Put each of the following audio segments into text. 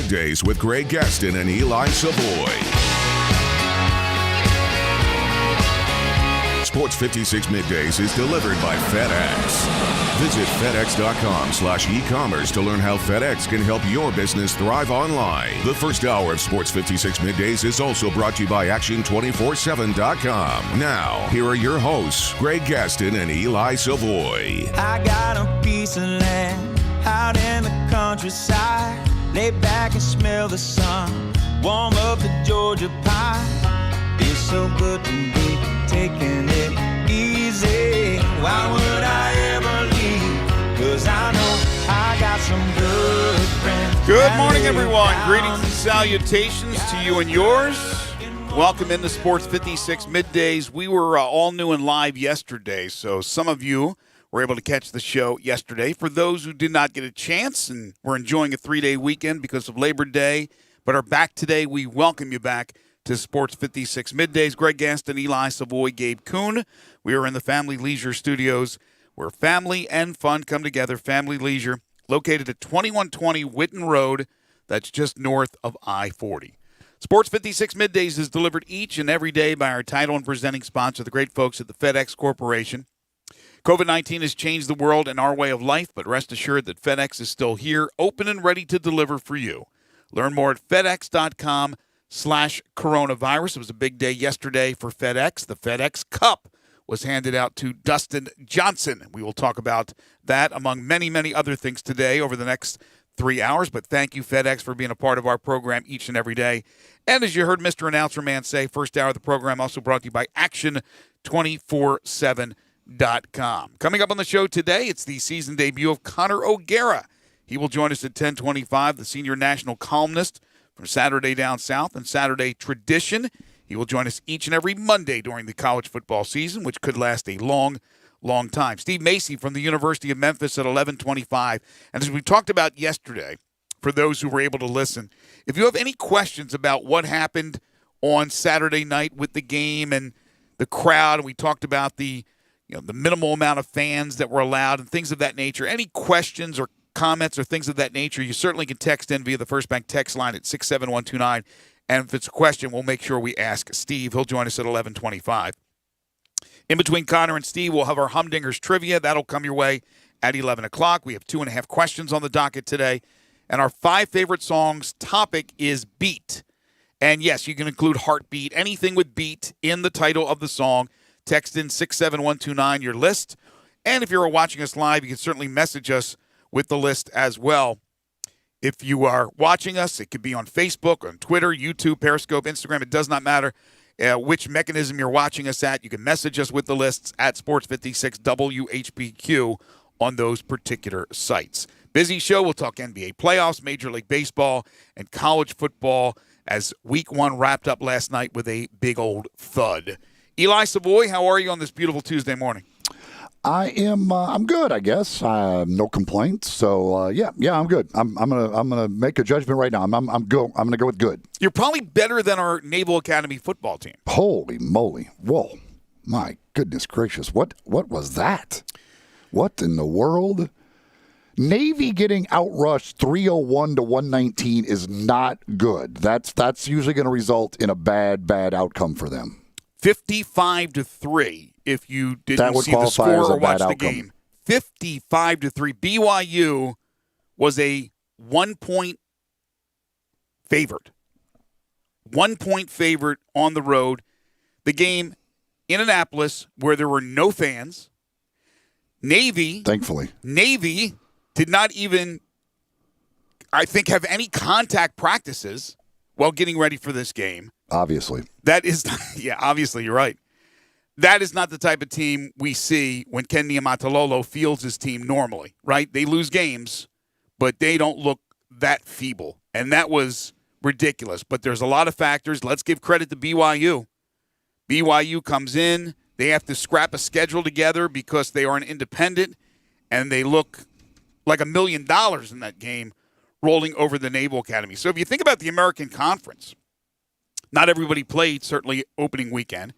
Middays with Greg Gaston and Eli Savoy. Sports 56 Middays is delivered by FedEx. Visit FedEx.com/e-commerce to learn how FedEx can help your business thrive online. The first hour of Sports 56 Middays is also brought to you by Action247.com. Now, here are your hosts, Greg Gaston and Eli Savoy. I got a piece of land out in the countryside. Lay back and smell the sun. Warm up the Georgia pie. Feels so good to be taking it easy. Why would I ever leave? 'Cause I know I got some good friends. Good morning, everyone. Greetings and salutations to you and yours. Welcome into Sports 56 Middays. We were all new and live yesterday, so some of you were able to catch the show yesterday. For those who did not get a chance and were enjoying a 3-day weekend because of Labor Day, but are back today, we welcome you back to Sports 56 Middays. Greg Gaston, Eli Savoy, Gabe Kuhn. We are in the Family Leisure Studios where family and fun come together. Family Leisure, located at 2120 Whitten Road. That's just north of I-40. Sports 56 Middays is delivered each and every day by our title and presenting sponsor, the great folks at the FedEx Corporation. COVID-19 has changed the world and our way of life, but rest assured that FedEx is still here, open and ready to deliver for you. Learn more at FedEx.com/coronavirus. It was a big day yesterday for FedEx. The FedEx Cup was handed out to Dustin Johnson. We will talk about that among many, many other things today over the next 3 hours. But thank you, FedEx, for being a part of our program each and every day. And as you heard Mr. Announcer Man say, first hour of the program also brought to you by Action247.com. Coming up on the show today, it's the season debut of Connor O'Gara. He will join us at 10:25, the senior national columnist from Saturday Down South and Saturday Tradition. He will join us each and every Monday during the college football season, which could last a long, long time. Steve Macy from the University of Memphis at 11:25. And as we talked about yesterday, for those who were able to listen, if you have any questions about what happened on Saturday night with the game and the crowd, and we talked about the minimal amount of fans that were allowed and things of that nature, any questions or comments or things of that nature, you certainly can text in via the First Bank text line at 67129. And if it's a question, we'll make sure we ask Steve. He'll join us at 11:25. In between Connor and Steve, we'll have our Humdingers trivia. That'll come your way at 11 o'clock. We have 2.5 questions on the docket today. And our 5 favorite songs topic is beat. And yes, you can include heartbeat, anything with beat in the title of the song. Text in 67129 your list. And if you're watching us live, you can certainly message us with the list as well. If you are watching us, it could be on Facebook, on Twitter, YouTube, Periscope, Instagram. It does not matter which mechanism you're watching us at. You can message us with the lists at Sports56 WHBQ on those particular sites. Busy show. We'll talk NBA playoffs, Major League Baseball, and college football as Week 1 wrapped up last night with a big old thud. Eli Savoy, how are you on this beautiful Tuesday morning? I'm good, I guess. No complaints. So yeah, I'm good. I'm gonna make a judgment right now. I'm gonna go with good. You're probably better than our Naval Academy football team. Holy moly! Whoa, my goodness gracious! What was that? What in the world? Navy getting outrushed 301 to 119 is not good. That's usually going to result in a bad outcome for them. 55-3 if you didn't see the score or watch the game. 55-3. BYU was a 1-point favorite. 1-point favorite on the road. The game in Annapolis where there were no fans. Navy. Thankfully. Navy did not even, I think, have any contact practices while getting ready for this game. Obviously. That is, yeah, obviously, you're right. That is not the type of team we see when Ken Niumatalolo fields his team normally, right? They lose games, but they don't look that feeble. And that was ridiculous. But there's a lot of factors. Let's give credit to BYU. BYU comes in. They have to scrap a schedule together because they are an independent, and they look like $1 million in that game rolling over the Naval Academy. So if you think about the American Conference, not everybody played, certainly opening weekend.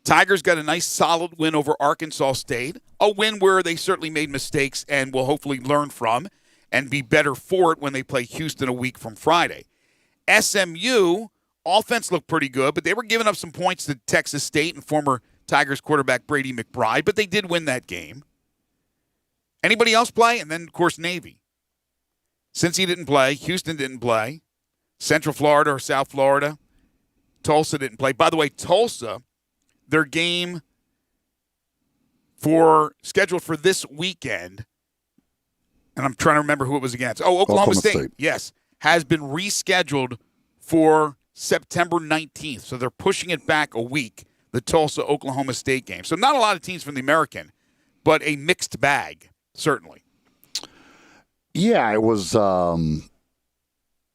Tigers got a nice solid win over Arkansas State, a win where they certainly made mistakes and will hopefully learn from and be better for it when they play Houston a week from Friday. SMU, offense looked pretty good, but they were giving up some points to Texas State and former Tigers quarterback Brady McBride, but they did win that game. Anybody else play? And then, of course, Navy. Since he didn't play, Houston didn't play. Central Florida or South Florida, Tulsa didn't play. By the way, Tulsa, their game scheduled for this weekend, and I'm trying to remember who it was against. Oh, Oklahoma State. Yes, has been rescheduled for September 19th. So they're pushing it back a week, the Tulsa-Oklahoma State game. So not a lot of teams from the American, but a mixed bag, certainly. Yeah, it was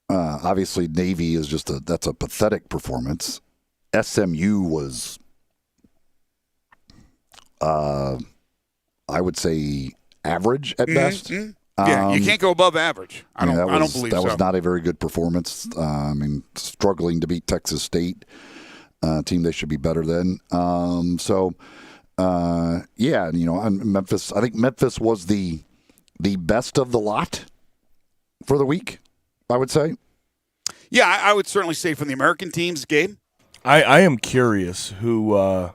obviously Navy is that's a pathetic performance. SMU was, I would say, average at best. Yeah, you can't go above average. I don't believe so. That was not a very good performance. Struggling to beat Texas State, team they should be better than. Memphis. I think Memphis was the best of the lot for the week, I would say. Yeah, I would certainly say from the American teams, Gabe. I am curious who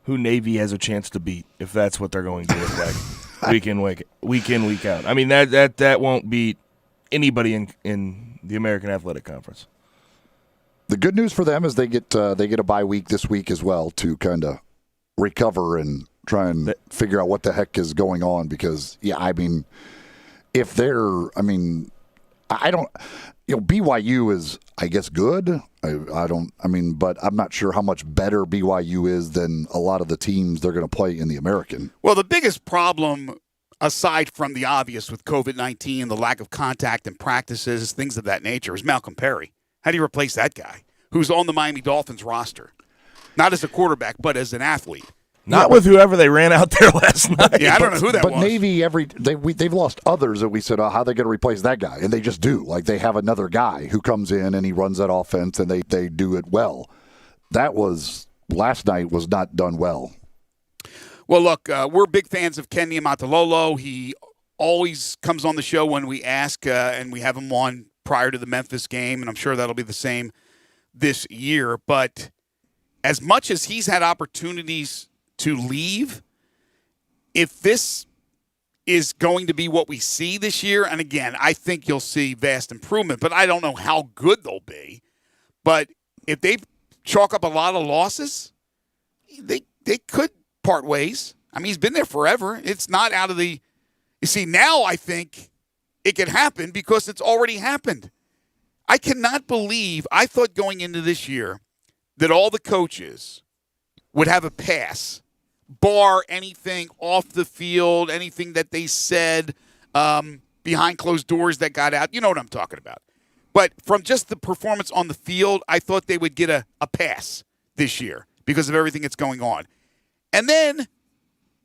Navy has a chance to beat if that's what they're going to look like week in, week out. I mean that won't beat anybody in the American Athletic Conference. The good news for them is they get a bye week this week as well to kind of recover and try and figure out what the heck is going on because if they're BYU is, I guess, good. But I'm not sure how much better BYU is than a lot of the teams they're going to play in the American. Well, the biggest problem, aside from the obvious with COVID-19, the lack of contact and practices, things of that nature, is Malcolm Perry. How do you replace that guy who's on the Miami Dolphins roster? Not as a quarterback, but as an athlete. Not with whoever they ran out there last night. Yeah, I don't know who that was. But Navy, they've lost others that we said, how are they going to replace that guy? And they just do. Like, they have another guy who comes in and he runs that offense and they do it well. Last night was not done well. Well, look, we're big fans of Ken Niumatalolo. He always comes on the show when we ask, and we have him on prior to the Memphis game, and I'm sure that'll be the same this year. But as much as he's had opportunities to leave, if this is going to be what we see this year, and again, I think you'll see vast improvement, but I don't know how good they'll be. But if they chalk up a lot of losses, they could part ways. I mean, he's been there forever. It's not out of the – you see, now I think it could happen because it's already happened. I cannot believe – I thought going into this year that all the coaches would have a pass, bar anything off the field, anything that they said behind closed doors that got out. You know what I'm talking about. But from just the performance on the field, I thought they would get a pass this year because of everything that's going on. And then,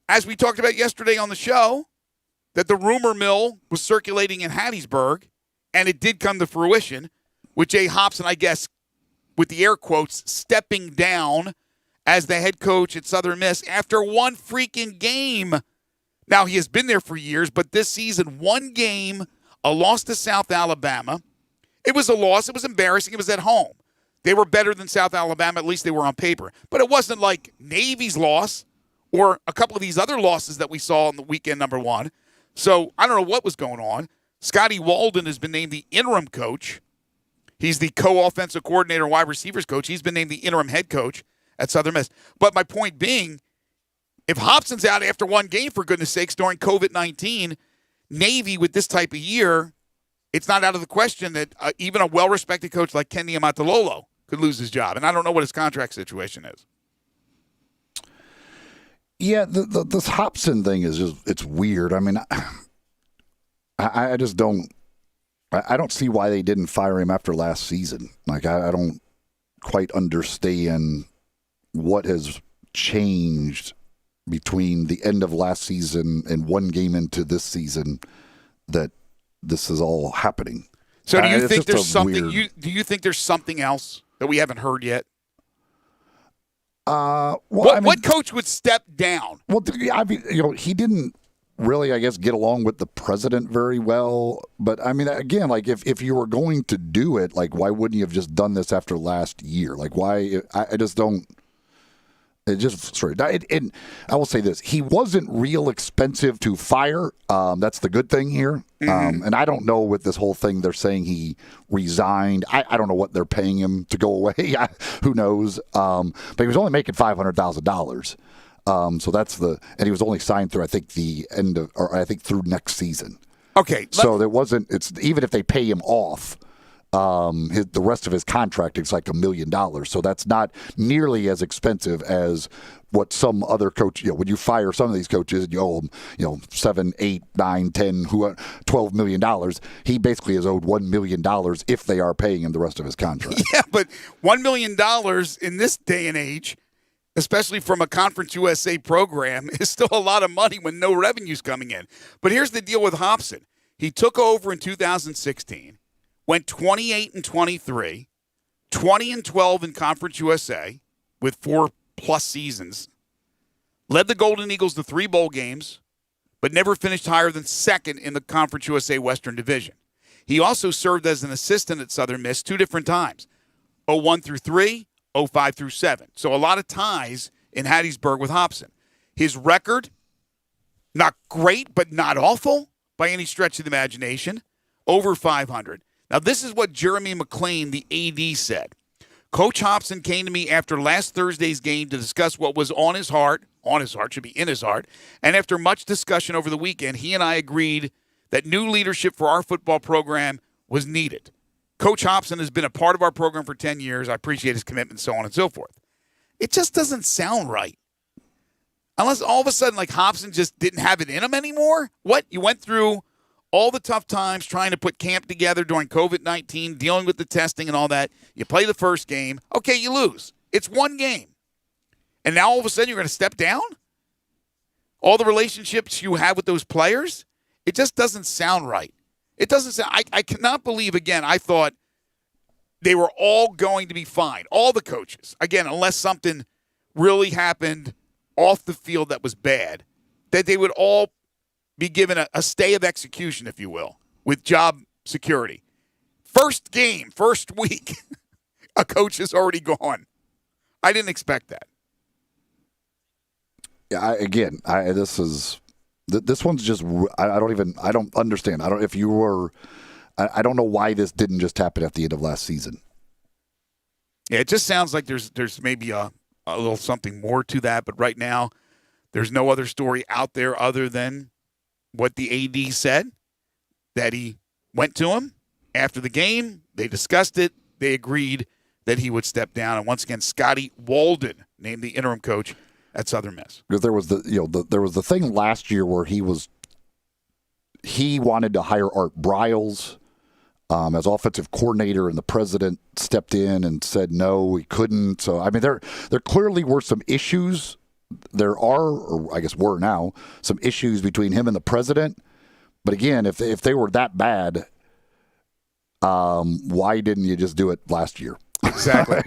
as we talked about yesterday on the show, that the rumor mill was circulating in Hattiesburg, and it did come to fruition, with Jay Hopson, I guess, with the air quotes, stepping down as the head coach at Southern Miss after one freaking game. Now, he has been there for years, but this season, one game, a loss to South Alabama. It was a loss. It was embarrassing. It was at home. They were better than South Alabama. At least they were on paper. But it wasn't like Navy's loss or a couple of these other losses that we saw in the weekend number one. So I don't know what was going on. Scotty Walden has been named the interim coach. He's the co-offensive coordinator, wide receivers coach. He's been named the interim head coach at Southern Miss. But my point being, if Hobson's out after one game, for goodness sakes, during COVID-19, Navy with this type of year, it's not out of the question that even a well-respected coach like Ken Niumatalolo could lose his job. And I don't know what his contract situation is. Yeah, this Hobson thing is it's weird. I mean, I just don't see why they didn't fire him after last season. Like, I don't quite understand what has changed between the end of last season and one game into this season that this is all happening. So do you think there's something do you think there's something else that we haven't heard yet? What coach would step down? Well, I mean, he didn't. really, I guess, get along with the president very well. But I mean, again, like if you were going to do it, like why wouldn't you have just done this after last year? Like why? I just don't. It just sorry. And I will say this: he wasn't real expensive to fire. That's the good thing here. And I don't know with this whole thing. They're saying he resigned. I don't know what they're paying him to go away. Who knows? But he was only making $500,000. So that's and he was only signed through, I think, the end of, or I think through next season. Okay. So there wasn't, even if they pay him off, the rest of his contract is like $1 million. So that's not nearly as expensive as what some other coach, when you fire some of these coaches and you owe them, $7, $8, $9, $10, $12 million, he basically is owed $1 million if they are paying him the rest of his contract. Yeah, but $1 million in this day and age, especially from a Conference USA program, is still a lot of money when no revenue's coming in. But here's the deal with Hobson. He took over in 2016, went 28-23, 20-12 in Conference USA with 4+ seasons, led the Golden Eagles to 3 bowl games, but never finished higher than second in the Conference USA Western Division. He also served as an assistant at Southern Miss 2 different times, 01-3, 05-7. So a lot of ties in Hattiesburg with Hobson. His record, not great, but not awful by any stretch of the imagination, over 500. Now, this is what Jeremy McLean, the AD, said. Coach Hobson came to me after last Thursday's game to discuss what was on his heart, should be in his heart, and after much discussion over the weekend, he and I agreed that new leadership for our football program was needed. Coach Hobson has been a part of our program for 10 years. I appreciate his commitment, so on and so forth. It just doesn't sound right. Unless all of a sudden, like, Hobson just didn't have it in him anymore? What? You went through all the tough times trying to put camp together during COVID-19, dealing with the testing and all that. You play the first game. Okay, you lose. It's one game. And now all of a sudden you're going to step down? All the relationships you have with those players? It just doesn't sound right. It doesn't sound – I cannot believe, again, I thought they were all going to be fine. All the coaches. Again, unless something really happened off the field that was bad, that they would all be given a stay of execution, if you will, with job security. First game, first week, a coach is already gone. I didn't expect that. Yeah, this one's just, I don't understand. I don't know why this didn't just happen at the end of last season. Yeah, it just sounds like there's maybe a little something more to that, but right now there's no other story out there other than what the AD said, that he went to him after the game. They discussed it. They agreed that he would step down. And once again, Scotty Walden named the interim coach at Southern Miss. Because there was there was the thing last year where he wanted to hire Art Briles as offensive coordinator, and the president stepped in and said no, he couldn't. So I mean, there clearly were some issues. There are, or I guess were now, some issues between him and the president. But again, if they were that bad, why didn't you just do it last year? Exactly.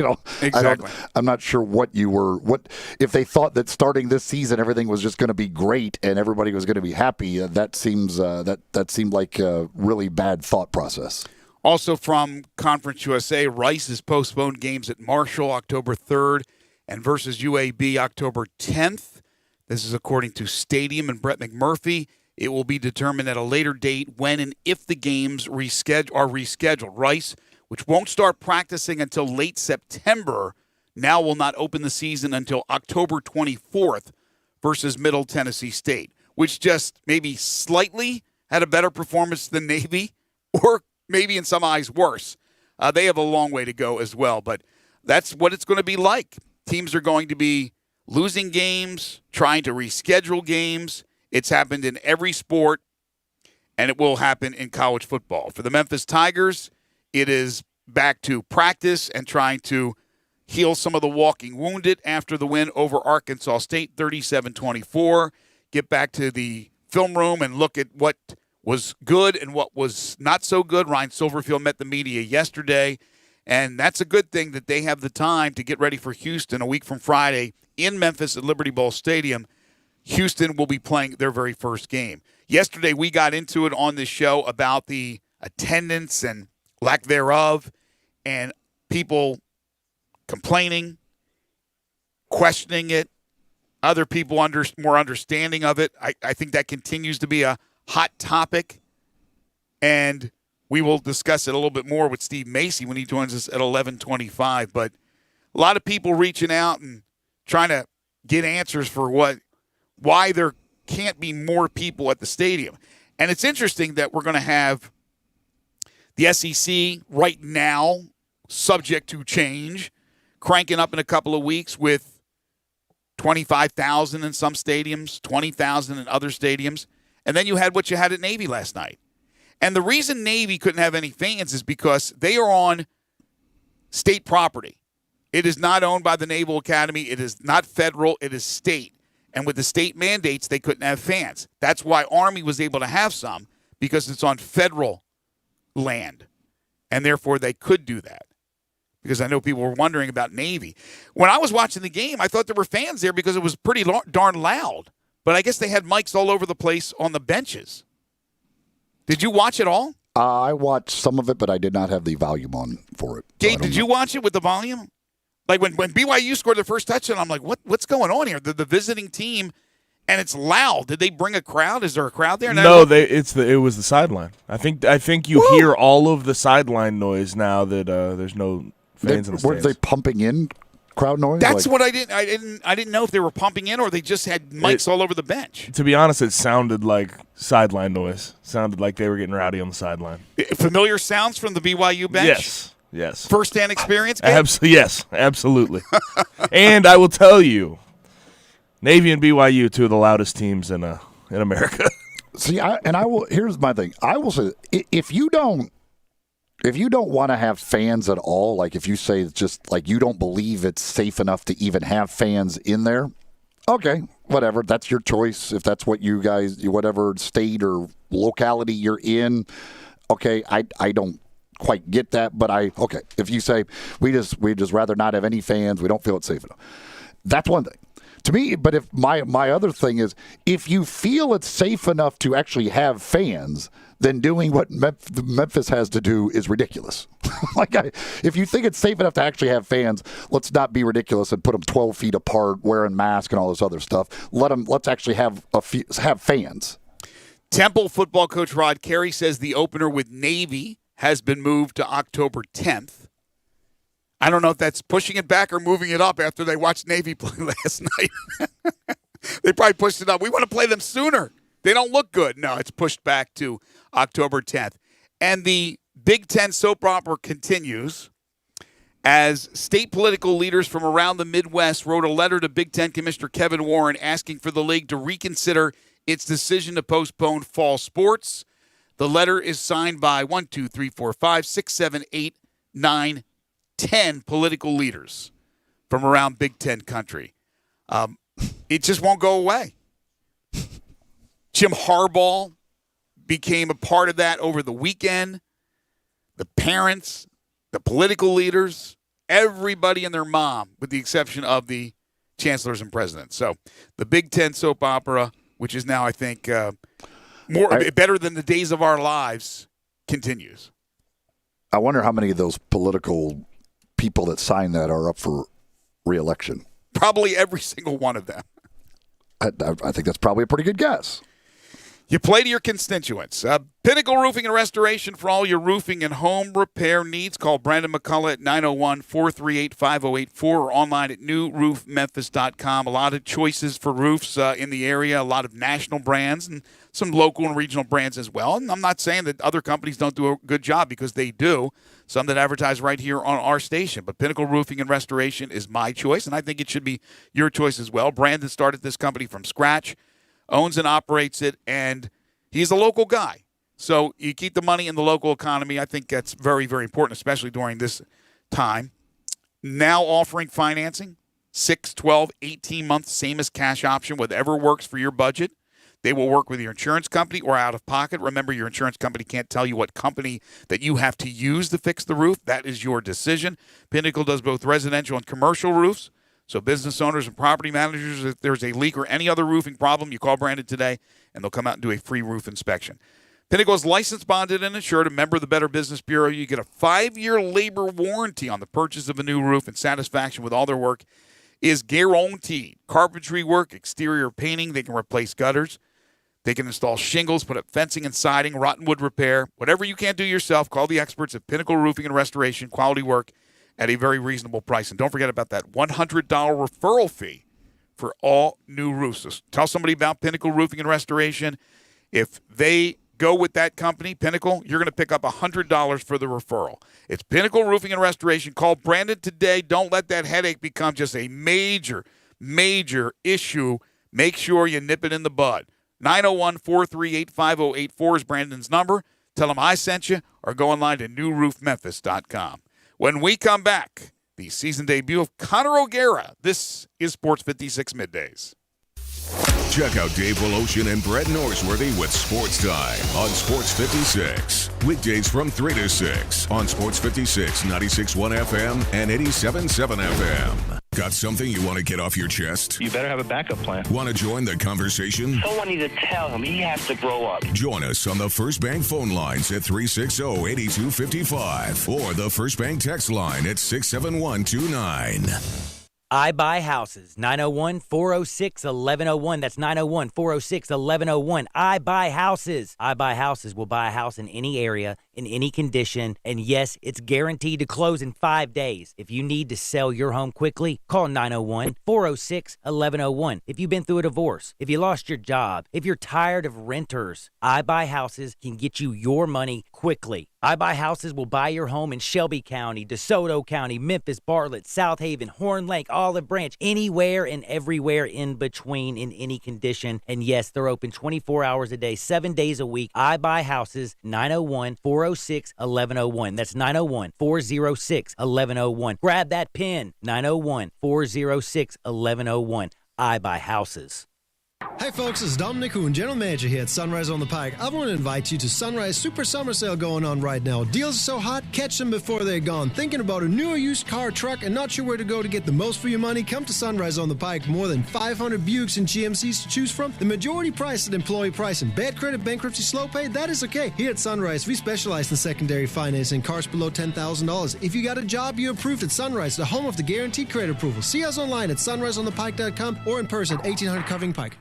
I'm not sure what if they thought that starting this season everything was just going to be great and everybody was going to be happy. That seems that seemed like a really bad thought process. Also from Conference USA, Rice has postponed games at Marshall October 3rd and versus UAB October 10th. This is according to Stadium and Brett McMurphy. It will be determined at a later date when and if the games are rescheduled. Rice, which won't start practicing until late September, now will not open the season until October 24th versus Middle Tennessee State, which just maybe slightly had a better performance than Navy, or maybe in some eyes worse. They have a long way to go as well, but that's what it's going to be like. Teams are going to be losing games, trying to reschedule games. It's happened in every sport, and it will happen in college football. For the Memphis Tigers, it is back to practice and trying to heal some of the walking wounded after the win over Arkansas State, 37-24. Get back to the film room and look at what was good and what was not so good. Ryan Silverfield met the media yesterday, and that's a good thing that they have the time to get ready for Houston a week from Friday in Memphis at Liberty Bowl Stadium. Houston will be playing their very first game. Yesterday, we got into it on this show about the attendance and lack thereof, and people complaining, questioning it, other people more understanding of it. I think that continues to be a hot topic, and we will discuss it a little bit more with Steve Macy when he joins us at 11:25. But a lot of people reaching out and trying to get answers for why there can't be more people at the stadium. And it's interesting that we're going to have the SEC right now, subject to change, cranking up in a couple of weeks with 25,000 in some stadiums, 20,000 in other stadiums. And then you had what you had at Navy last night. And the reason Navy couldn't have any fans is because they are on state property. It is not owned by the Naval Academy. It is not federal. It is state. And with the state mandates, they couldn't have fans. That's why Army was able to have some, because it's on federal land. And therefore, they could do that. Because I know people were wondering about Navy. When I was watching the game, I thought there were fans there because it was pretty darn loud. But I guess they had mics all over the place on the benches. Did you watch it all? I watched some of it, but I did not have the volume on for it. Gabe, did you watch it with the volume? Like when BYU scored their first touchdown, I'm like, what's going on here? The visiting team, and it's loud. Did they bring a crowd? Is there a crowd there? No, it was the sideline. I think you hear all of the sideline noise now that there's no fans in the stands. Were they pumping in crowd noise? That's what I didn't know if they were pumping in or they just had mics all over the bench. To be honest, it sounded like sideline noise. Sounded like they were getting rowdy on the sideline. Familiar sounds from the BYU bench? Yes. First-hand experience, Gabe? Yes, absolutely. And I will tell you, Navy and BYU, two of the loudest teams in America. See, here's my thing. I will say, if you don't want to have fans at all, like if you say it's just like you don't believe it's safe enough to even have fans in there, okay, whatever. That's your choice. If that's what you guys, whatever state or locality you're in, okay, I don't quite get that, but okay. If you say we just rather not have any fans, we don't feel it's safe enough. That's one thing. To me, but if my other thing is, if you feel it's safe enough to actually have fans, then doing what Memphis has to do is ridiculous. If you think it's safe enough to actually have fans, let's not be ridiculous and put them 12 feet apart, wearing masks and all this other stuff. Let's actually have fans. Temple football coach Rod Carey says the opener with Navy has been moved to October 10th. I don't know if that's pushing it back or moving it up after they watched Navy play last night. They probably pushed it up. We want to play them sooner. They don't look good. No, it's pushed back to October 10th. And the Big Ten soap opera continues as state political leaders from around the Midwest wrote a letter to Big Ten Commissioner Kevin Warren asking for the league to reconsider its decision to postpone fall sports. The letter is signed by 1, 2, 3, 4, 5, 6, 7, 8, 9, 10 political leaders from around Big Ten country. It just won't go away. Jim Harbaugh became a part of that over the weekend. The parents, the political leaders, everybody and their mom, with the exception of the chancellors and presidents. So the Big Ten soap opera, which is now, I think, better than the Days of Our Lives, continues. I wonder how many of those political people that signed that are up for re-election. Probably every single one of them. I think that's probably a pretty good guess. You play to your constituents. Pinnacle Roofing and Restoration for all your roofing and home repair needs. Call Brandon McCullough at 901-438-5084 or online at newroofmemphis.com. A lot of choices for roofs in the area, a lot of national brands and some local and regional brands as well. And I'm not saying that other companies don't do a good job, because they do. Some that advertise right here on our station. But Pinnacle Roofing and Restoration is my choice, and I think it should be your choice as well. Brandon started this company from scratch, owns and operates it, and he's a local guy. So you keep the money in the local economy. I think that's very, very important, especially during this time. Now offering financing, 6, 12, 18-month, same as cash option, whatever works for your budget. They will work with your insurance company or out of pocket. Remember, your insurance company can't tell you what company that you have to use to fix the roof. That is your decision. Pinnacle does both residential and commercial roofs. So business owners and property managers, if there's a leak or any other roofing problem, you call Brandon today, and they'll come out and do a free roof inspection. Pinnacle is licensed, bonded, and insured, a member of the Better Business Bureau. You get a 5-year labor warranty on the purchase of a new roof, and satisfaction with all their work is guaranteed. Carpentry work, exterior painting, they can replace gutters. They can install shingles, put up fencing and siding, rotten wood repair. Whatever you can't do yourself, call the experts at Pinnacle Roofing and Restoration. Quality work at a very reasonable price. And don't forget about that $100 referral fee for all new roofs. So tell somebody about Pinnacle Roofing and Restoration. If they go with that company, Pinnacle, you're going to pick up $100 for the referral. It's Pinnacle Roofing and Restoration. Call Brandon today. Don't let that headache become just a major, major issue. Make sure you nip it in the bud. 901-438-5084 is Brandon's number. Tell him I sent you, or go online to newroofmemphis.com. When we come back, the season debut of Connor O'Gara. This is Sports 56 Middays. Check out Dave Woloshin and Brett Norsworthy with Sports Time on Sports 56. Weekdays from 3 to 6 on Sports 56, 96.1 FM and 87.7 FM. Got something you want to get off your chest? You better have a backup plan. Want to join the conversation? Someone needs to tell him he has to grow up. Join us on the First Bank phone lines at 360-8255 or the First Bank text line at 67129. I Buy Houses, 901-406-1101. That's 901-406-1101. I Buy Houses. I Buy Houses will buy a house in any area, in any condition, and yes, it's guaranteed to close in 5 days. If you need to sell your home quickly, call 901-406-1101. If you've been through a divorce, if you lost your job, if you're tired of renters, I Buy Houses can get you your money quickly. I Buy Houses will buy your home in Shelby County, DeSoto County, Memphis, Bartlett, South Haven, Horn Lake, Olive Branch, anywhere and everywhere in between in any condition. And yes, they're open 24 hours a day, 7 days a week. I Buy Houses, 901-406-1101. That's 901-406-1101. Grab that pen, 901-406-1101. I Buy Houses. Hey folks, it's Dominic Hoon, General Manager here at Sunrise on the Pike. I want to invite you to Sunrise Super Summer Sale going on right now. Deals are so hot, catch them before they're gone. Thinking about a new or used car, truck, and not sure where to go to get the most for your money? Come to Sunrise on the Pike. More than 500 Buicks and GMCs to choose from. The majority price at employee pricing. Bad credit, bankruptcy, slow pay, that is okay. Here at Sunrise, we specialize in secondary financing, cars below $10,000. If you got a job, you're approved at Sunrise, the home of the guaranteed credit approval. See us online at sunriseonthepike.com or in person at 1800 Coving Pike.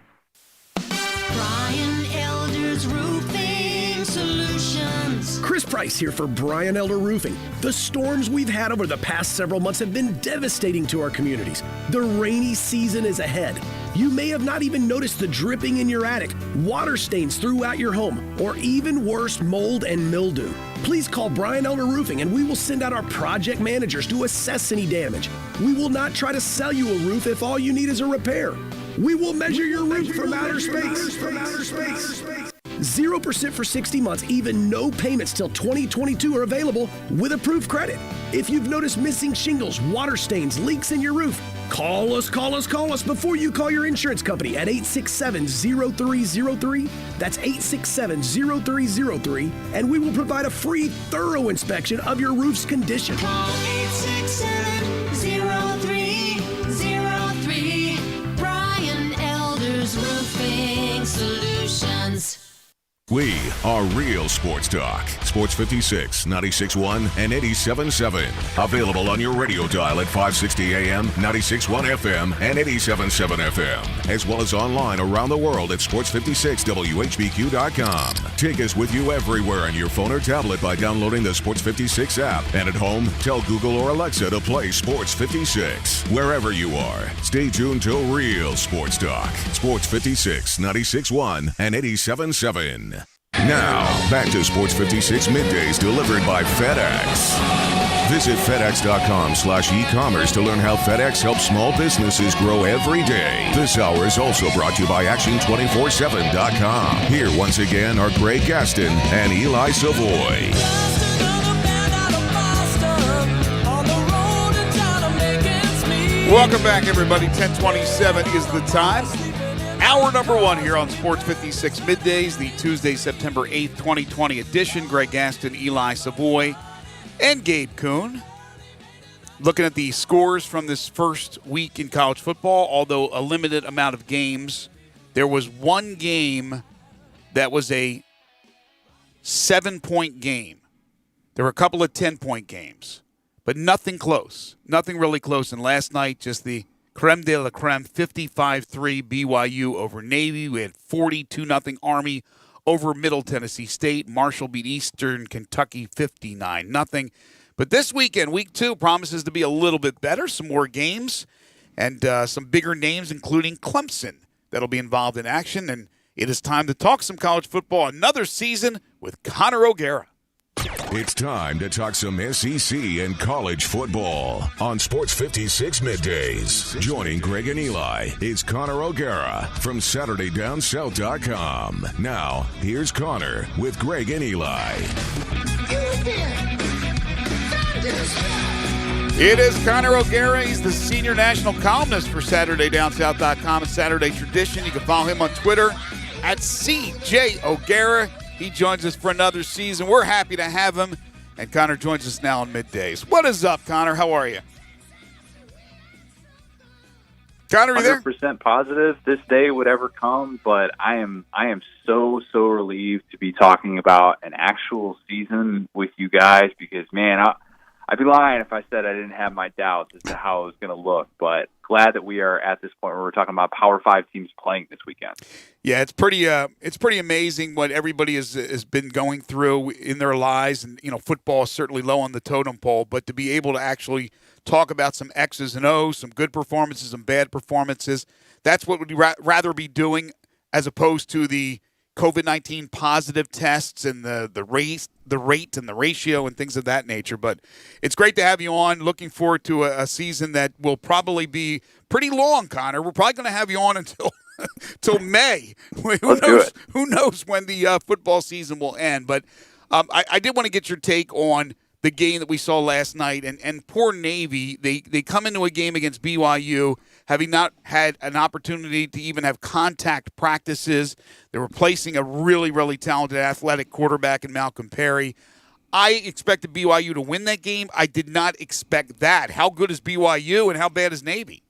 Brian Elder's Roofing Solutions. Chris Price here for Brian Elder Roofing. The storms we've had over the past several months have been devastating to our communities. The rainy season is ahead. You may have not even noticed the dripping in your attic, water stains throughout your home, or even worse, mold and mildew. Please call Brian Elder Roofing and we will send out our project managers to assess any damage. We will not try to sell you a roof if all you need is a repair. We will measure your roof from outer space. 0% for 60 months, even no payments till 2022 are available with approved credit. If you've noticed missing shingles, water stains, leaks in your roof, call us before you call your insurance company at 867-0303. That's 867-0303, and we will provide a free, thorough inspection of your roof's condition. Call 867-0303. Brian Elder's Roofing Solutions. We are Real Sports Talk. Sports 56, 96.1 and 87.7. Available on your radio dial at 560 AM, 96.1 FM, and 87.7 FM. As well as online around the world at sports56whbq.com. Take us with you everywhere on your phone or tablet by downloading the Sports 56 app. And at home, tell Google or Alexa to play Sports 56. Wherever you are, stay tuned to Real Sports Talk. Sports 56, 96.1 and 87.7. Now, back to Sports 56 Middays delivered by FedEx. Visit FedEx.com/e-commerce to learn how FedEx helps small businesses grow every day. This hour is also brought to you by Action247.com. Here once again are Greg Gaston and Eli Savoy. Welcome back, everybody. 10:27 is the time. Hour number one here on Sports 56 Middays, the Tuesday, September 8th, 2020 edition. Greg Gaston, Eli Savoy, and Gabe Kuhn. Looking at the scores from this first week in college football, although a limited amount of games, there was one game that was a 7-point game. There were a couple of 10-point games, but nothing close. Nothing really close. And last night, just the creme de la creme, 55-3 BYU over Navy. We had 42-0 Army over Middle Tennessee State. Marshall beat Eastern Kentucky 59-0. But this weekend, week 2, promises to be a little bit better. Some more games and some bigger names, including Clemson, that'll be involved in action. And it is time to talk some college football. Another season with Connor O'Gara. It's time to talk some SEC and college football on Sports 56 Middays. Joining Greg and Eli is Connor O'Gara from SaturdayDownSouth.com. Now, here's Connor with Greg and Eli. It is Connor O'Gara. He's the senior national columnist for SaturdayDownSouth.com and Saturday Tradition. You can follow him on Twitter at CJ O'Gara. He joins us for another season. We're happy to have him. And Connor joins us now on Middays. What is up, Connor? How are you? Connor, are you there? 100% positive this day would ever come, but I am so relieved to be talking about an actual season with you guys because, man, I'd be lying if I said I didn't have my doubts as to how it was going to look, but glad that we are at this point where we're talking about Power 5 teams playing this weekend. Yeah, it's pretty amazing what everybody has been going through in their lives, and football is certainly low on the totem pole, but to be able to actually talk about some X's and O's, some good performances, some bad performances, that's what we'd rather be doing as opposed to the COVID-19 positive tests and the rate and the ratio and things of that nature. But it's great to have you on. Looking forward to a season that will probably be pretty long, Connor. We're probably going to have you on until till May. Who knows when the football season will end. But I did want to get your take on the game that we saw last night. And poor Navy, they come into a game against BYU having not had an opportunity to even have contact practices. They're replacing a really, really talented athletic quarterback in Malcolm Perry. I expected BYU to win that game. I did not expect that. How good is BYU and how bad is Navy?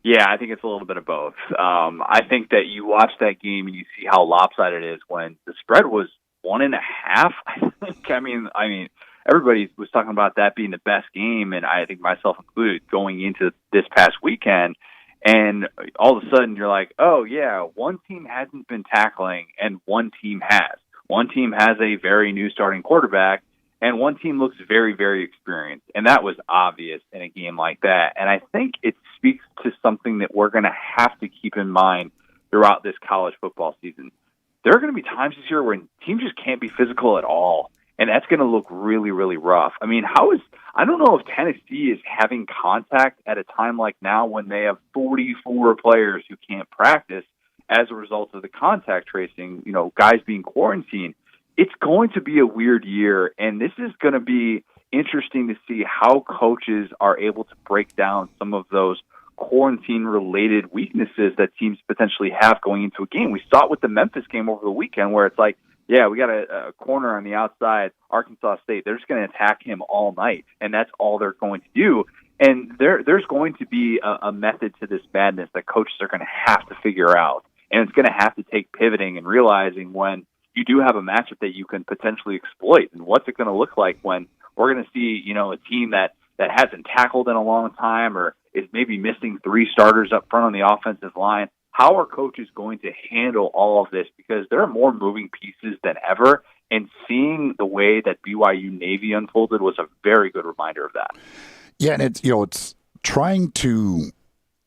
Yeah, I think it's a little bit of both. I think that you watch that game and you see how lopsided it is when the spread was 1.5. I think. I mean, everybody was talking about that being the best game, and I think myself included, going into this past weekend. And all of a sudden, you're like, oh, yeah, one team hasn't been tackling, and one team has. One team has a very new starting quarterback, and one team looks very, very experienced. And that was obvious in a game like that. And I think it speaks to something that we're going to have to keep in mind throughout this college football season. There are going to be times this year when teams just can't be physical at all. And that's going to look really, really rough. I mean, I don't know if Tennessee is having contact at a time like now when they have 44 players who can't practice as a result of the contact tracing, guys being quarantined. It's going to be a weird year, and this is going to be interesting to see how coaches are able to break down some of those quarantine-related weaknesses that teams potentially have going into a game. We saw it with the Memphis game over the weekend where it's like, yeah, we got a corner on the outside, Arkansas State. They're just going to attack him all night, and that's all they're going to do. And there's going to be a method to this madness that coaches are going to have to figure out. And it's going to have to take pivoting and realizing when you do have a matchup that you can potentially exploit. And what's it going to look like when we're going to see, a team that hasn't tackled in a long time or is maybe missing 3 starters up front on the offensive line? How are coaches going to handle all of this? Because there are more moving pieces than ever, and seeing the way that BYU Navy unfolded was a very good reminder of that. Yeah, and it's trying to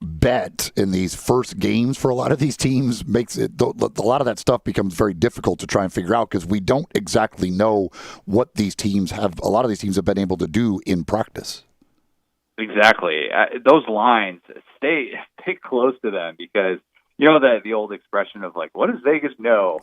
bet in these first games for a lot of these teams makes it a lot of that stuff becomes very difficult to try and figure out because we don't exactly know what a lot of these teams have been able to do in practice. Exactly. Those lines, stay close to them because the old expression of like, what does Vegas know?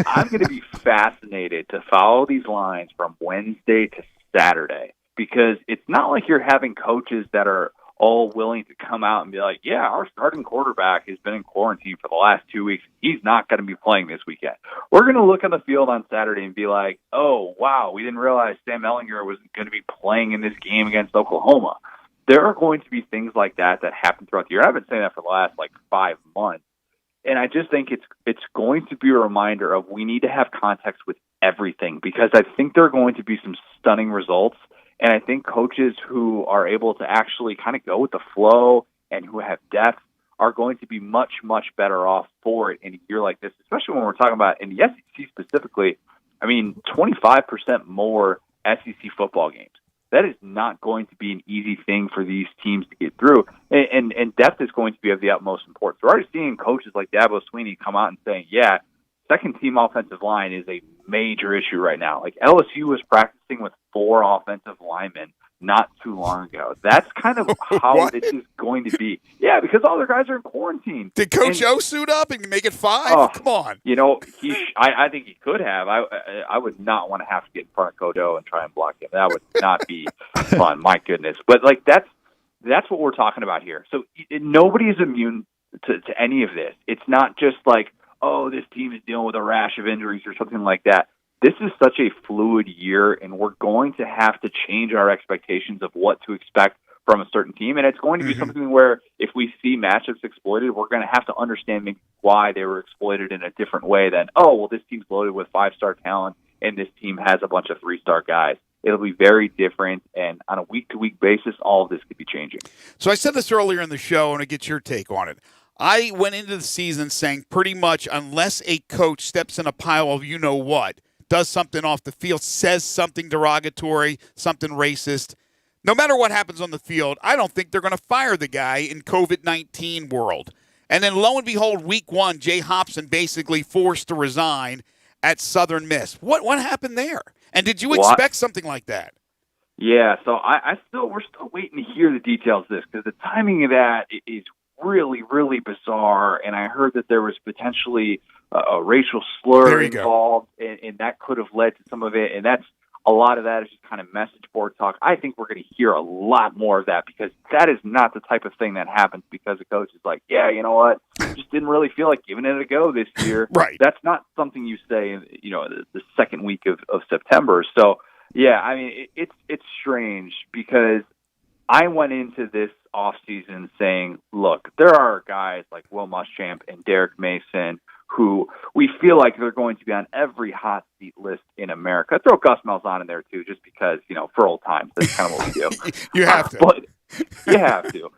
I'm going to be fascinated to follow these lines from Wednesday to Saturday because it's not like you're having coaches that are all willing to come out and be like, yeah, our starting quarterback has been in quarantine for the last 2 weeks. He's not going to be playing this weekend. We're going to look on the field on Saturday and be like, oh, wow, we didn't realize Sam Ehlinger was going to be playing in this game against Oklahoma. there are going to be things like that happen throughout the year. I've been saying that for the last 5 months. And I just think it's going to be a reminder of we need to have context with everything, because I think there are going to be some stunning results. And I think coaches who are able to actually kind of go with the flow and who have depth are going to be much, much better off for it in a year like this, especially when we're talking about in the SEC specifically. I mean, 25% more SEC football games. That is not going to be an easy thing for these teams to get through. And depth is going to be of the utmost importance. We're already seeing coaches like Dabo Swinney come out and saying, yeah, second-team offensive line is a major issue right now. LSU was practicing with 4 offensive linemen not too long ago. That's kind of how this is going to be. Yeah, because all their guys are in quarantine. Did Coach O suit up and make it 5? Oh, come on. I think he could have. I would not want to have to get in front of Coach O and try and block him. That would not be fun. My goodness. But that's what we're talking about here. So nobody is immune to any of this. It's not just this team is dealing with a rash of injuries or something like that. This is such a fluid year, and we're going to have to change our expectations of what to expect from a certain team. And it's going to be something where if we see matchups exploited, we're going to have to understand maybe why they were exploited in a different way than, this team's loaded with 5-star talent and this team has a bunch of 3-star guys. It'll be very different, and on a week-to-week basis, all of this could be changing. So I said this earlier in the show, and I get your take on it. I went into the season saying pretty much unless a coach steps in a pile of you-know-what, does something off the field, says something derogatory, something racist, no matter what happens on the field, I don't think they're going to fire the guy in COVID-19 world. And then lo and behold, week 1, Jay Hopson basically forced to resign at Southern Miss. What happened there? And did you expect something like that? Yeah, so we're still waiting to hear the details of this, because the timing of that is really, really bizarre. And I heard that there was potentially a racial slur involved, and that could have led to some of it. And a lot of that is just kind of message board talk. I think we're going to hear a lot more of that, because that is not the type of thing that happens because a coach is like, yeah, you know what, just didn't really feel like giving it a go this year. Right. That's not something you say, the second week of September. So, yeah, I mean, it's strange, because I went into this offseason saying, look, there are guys like Will Muschamp and Derek Mason who we feel like they're going to be on every hot seat list in America. Throw Gus Malzahn in there, too, just because, for old times. That's kind of what we do. You have to. But you have to.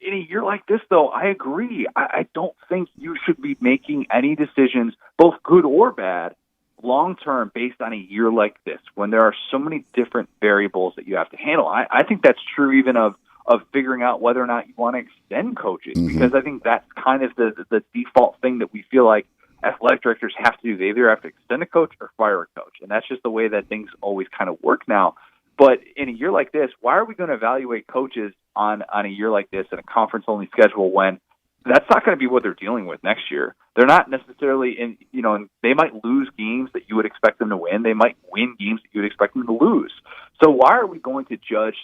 In a year like this, though, I agree. I don't think you should be making any decisions, both good or bad, long-term based on a year like this, when there are so many different variables that you have to handle. I think that's true even of figuring out whether or not you want to extend coaches, because I think that's kind of the default thing that we feel like athletic directors have to do. They either have to extend a coach or fire a coach, and that's just the way that things always kind of work now. But in a year like this, why are we going to evaluate coaches on a year like this in a conference-only schedule when that's not going to be what they're dealing with next year? They're not necessarily and they might lose games that you would expect them to win. They might win games that you would expect them to lose. So why are we going to judge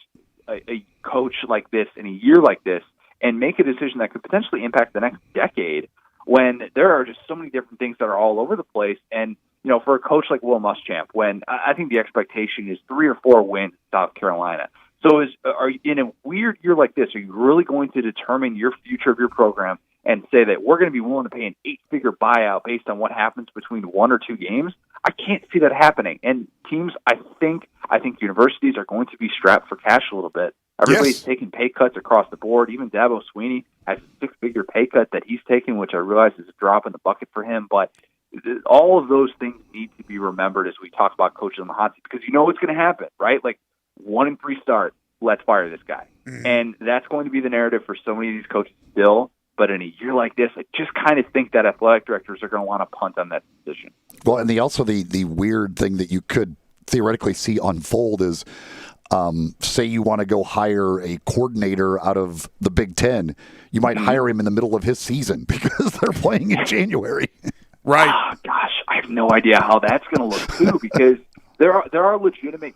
a coach like this in a year like this and make a decision that could potentially impact the next decade when there are just so many different things that are all over the place? And, for a coach like Will Muschamp, when I think the expectation is 3 or 4 wins in South Carolina. So are you, in a weird year like this, are you really going to determine your future of your program and say that we're going to be willing to pay an 8-figure buyout based on what happens between 1 or 2 games? I can't see that happening. And teams, I think universities are going to be strapped for cash a little bit. Everybody's taking pay cuts across the board. Even Dabo Swinney has a 6-figure pay cut that he's taken, which I realize is a drop in the bucket for him. But all of those things need to be remembered as we talk about coaches on the hot seat, because you know what's going to happen, right? 1 and 3 start, let's fire this guy. And that's going to be the narrative for so many of these coaches still. But in a year like this, I just kind of think that athletic directors are going to want to punt on that decision. Well, and the weird thing that you could theoretically see unfold is, say you want to go hire a coordinator out of the Big Ten, you might hire him in the middle of his season because they're playing in January. Right. Oh, gosh, I have no idea how that's going to look too, because there are legitimate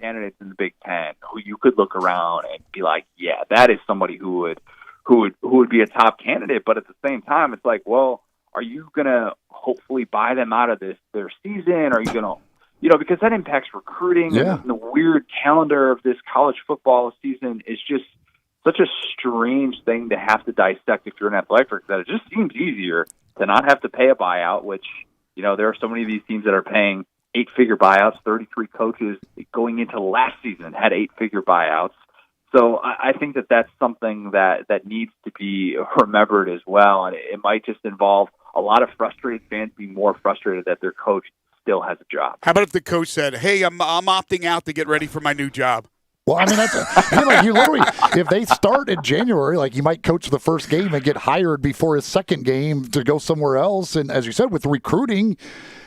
candidates in the Big Ten who you could look around and be like, yeah, that is somebody who would be a top candidate. But at the same time, it's like, well, are you going to hopefully buy them out of their season? Are you going to because that impacts recruiting. Yeah. And the weird calendar of this college football season is just such a strange thing to have to dissect if you're an athletic director, that it just seems easier to not have to pay a buyout, which, there are so many of these teams that are paying 8-figure buyouts. 33 coaches going into last season had 8-figure buyouts. So I think that that's something that needs to be remembered as well. And it might just involve a lot of frustrated fans being more frustrated that their coach still has a job. How about if the coach said, "Hey, I'm opting out to get ready for my new job"? Well, I mean, you literally, if they start in January, like, you might coach the first game and get hired before his second game to go somewhere else. And as you said, with recruiting,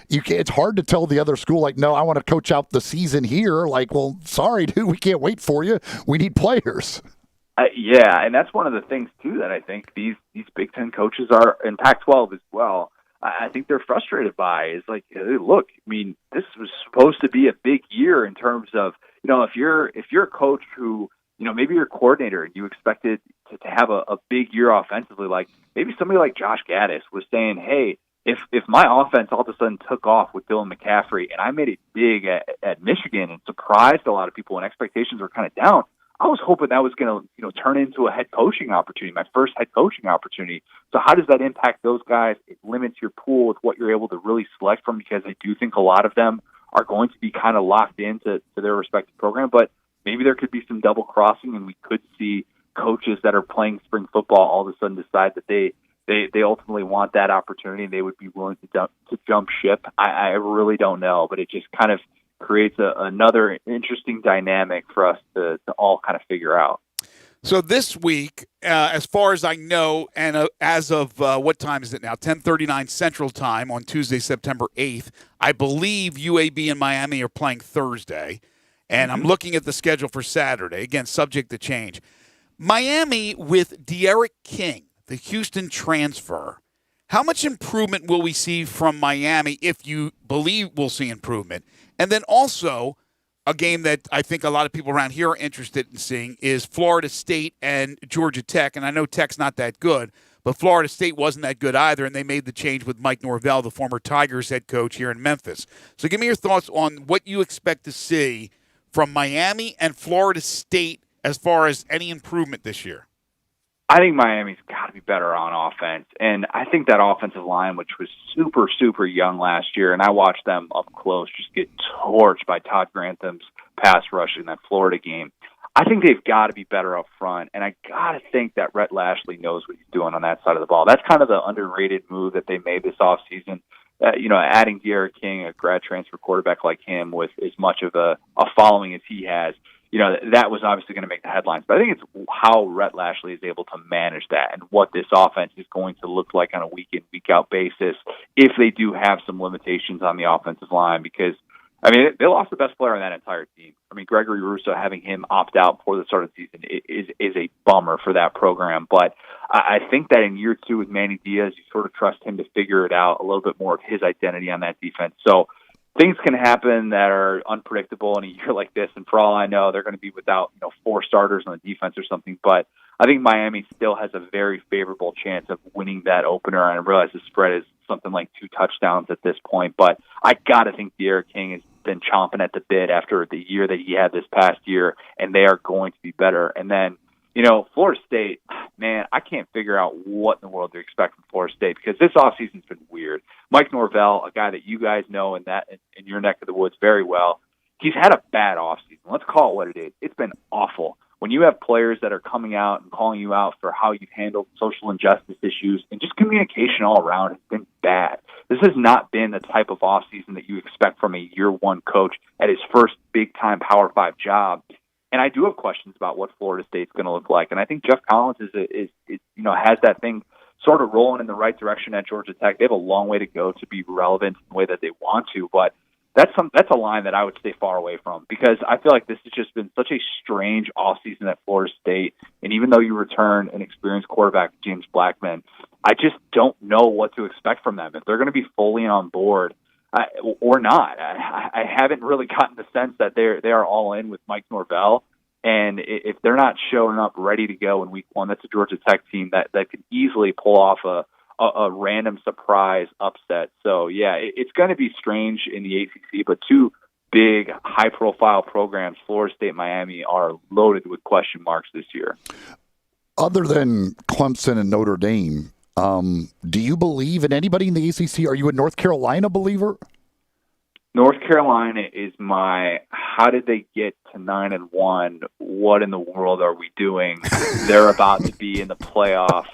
it's hard to tell the other school, like, no, I want to coach out the season here. Like, well, sorry, dude, we can't wait for you. We need players. Yeah, and that's one of the things, too, that I think these Big Ten coaches are, in Pac-12 as well, I think they're frustrated by is like, hey, look, I mean, this was supposed to be a big year in terms of, if you're a coach who, maybe you're a coordinator and you expected to have a big year offensively, like maybe somebody like Josh Gaddis was saying, hey, if my offense all of a sudden took off with Dylan McCaffrey and I made it big at Michigan and surprised a lot of people and expectations were kind of down, I was hoping that was going to, turn into a head coaching opportunity, my first head coaching opportunity. So how does that impact those guys? It limits your pool with what you're able to really select from, because I do think a lot of them are going to be kind of locked into their respective program. But maybe there could be some double crossing, and we could see coaches that are playing spring football all of a sudden decide that they ultimately want that opportunity and they would be willing to jump ship. I really don't know, but it just kind of creates another interesting dynamic for us to all kind of figure out. So this week, as far as I know, and as of what time is it now? 10:39 Central Time on Tuesday, September 8th. I believe UAB and Miami are playing Thursday, and I'm looking at the schedule for Saturday. Again, subject to change. Miami with De'Aaron King, the Houston transfer. How much improvement will we see from Miami, if you believe we'll see improvement? And then also, a game that I think a lot of people around here are interested in seeing is Florida State and Georgia Tech. And I know Tech's not that good, but Florida State wasn't that good either, and they made the change with Mike Norvell, the former Tigers head coach here in Memphis. So give me your thoughts on what you expect to see from Miami and Florida State as far as any improvement this year. I think Miami's got to be better on offense. And I think that offensive line, which was super, super young last year, and I watched them up close just get torched by Todd Grantham's pass rush in that Florida game. I think they've got to be better up front, and I got to think that Rhett Lashley knows what he's doing on that side of the ball. That's kind of the underrated move that they made this offseason. Adding De'Aaron King, a grad transfer quarterback like him, with as much of a following as he has, that was obviously going to make the headlines. But I think it's how Rhett Lashley is able to manage that and what this offense is going to look like on a week-in, week-out basis if they do have some limitations on the offensive line. Because, they lost the best player on that entire team. Gregory Russo, having him opt out before the start of the season is a bummer for that program. But I think that in year two with Manny Diaz, you sort of trust him to figure it out, a little bit more of his identity on that defense. So things can happen that are unpredictable in a year like this, and for all I know, they're going to be without 4 starters on the defense or something. But I think Miami still has a very favorable chance of winning that opener, and I realize the spread is something like 2 touchdowns at this point. But I got to think De'Aaron King has been chomping at the bit after the year that he had this past year, and they are going to be better. And then, Florida State, man, I can't figure out what in the world to expect from Florida State, because this offseason's been weird. Mike Norvell, a guy that you guys know in your neck of the woods very well, he's had a bad offseason. Let's call it what it is. It's been awful. When you have players that are coming out and calling you out for how you've handled social injustice issues and just communication all around has been bad. This has not been the type of offseason that you expect from a year one coach at his first big-time Power 5 job. And I do have questions about what Florida State's going to look like. And I think Jeff Collins has that thing sort of rolling in the right direction at Georgia Tech. They have a long way to go to be relevant in the way that they want to, but that's a line that I would stay far away from, because I feel like this has just been such a strange offseason at Florida State. And even though you return an experienced quarterback, James Blackman, I just don't know what to expect from them. If they're going to be fully on board or not. I haven't really gotten the sense that they are all in with Mike Norvell. And if they're not showing up ready to go in week one, that's a Georgia Tech team that could easily pull off a random surprise upset. So, yeah, it's going to be strange in the ACC, but two big, high-profile programs, Florida State, Miami, are loaded with question marks this year. Other than Clemson and Notre Dame, do you believe in anybody in the ACC? Are you a North Carolina believer? North Carolina is my, how did they get to 9-1? What in the world are we doing? They're about to be in the playoff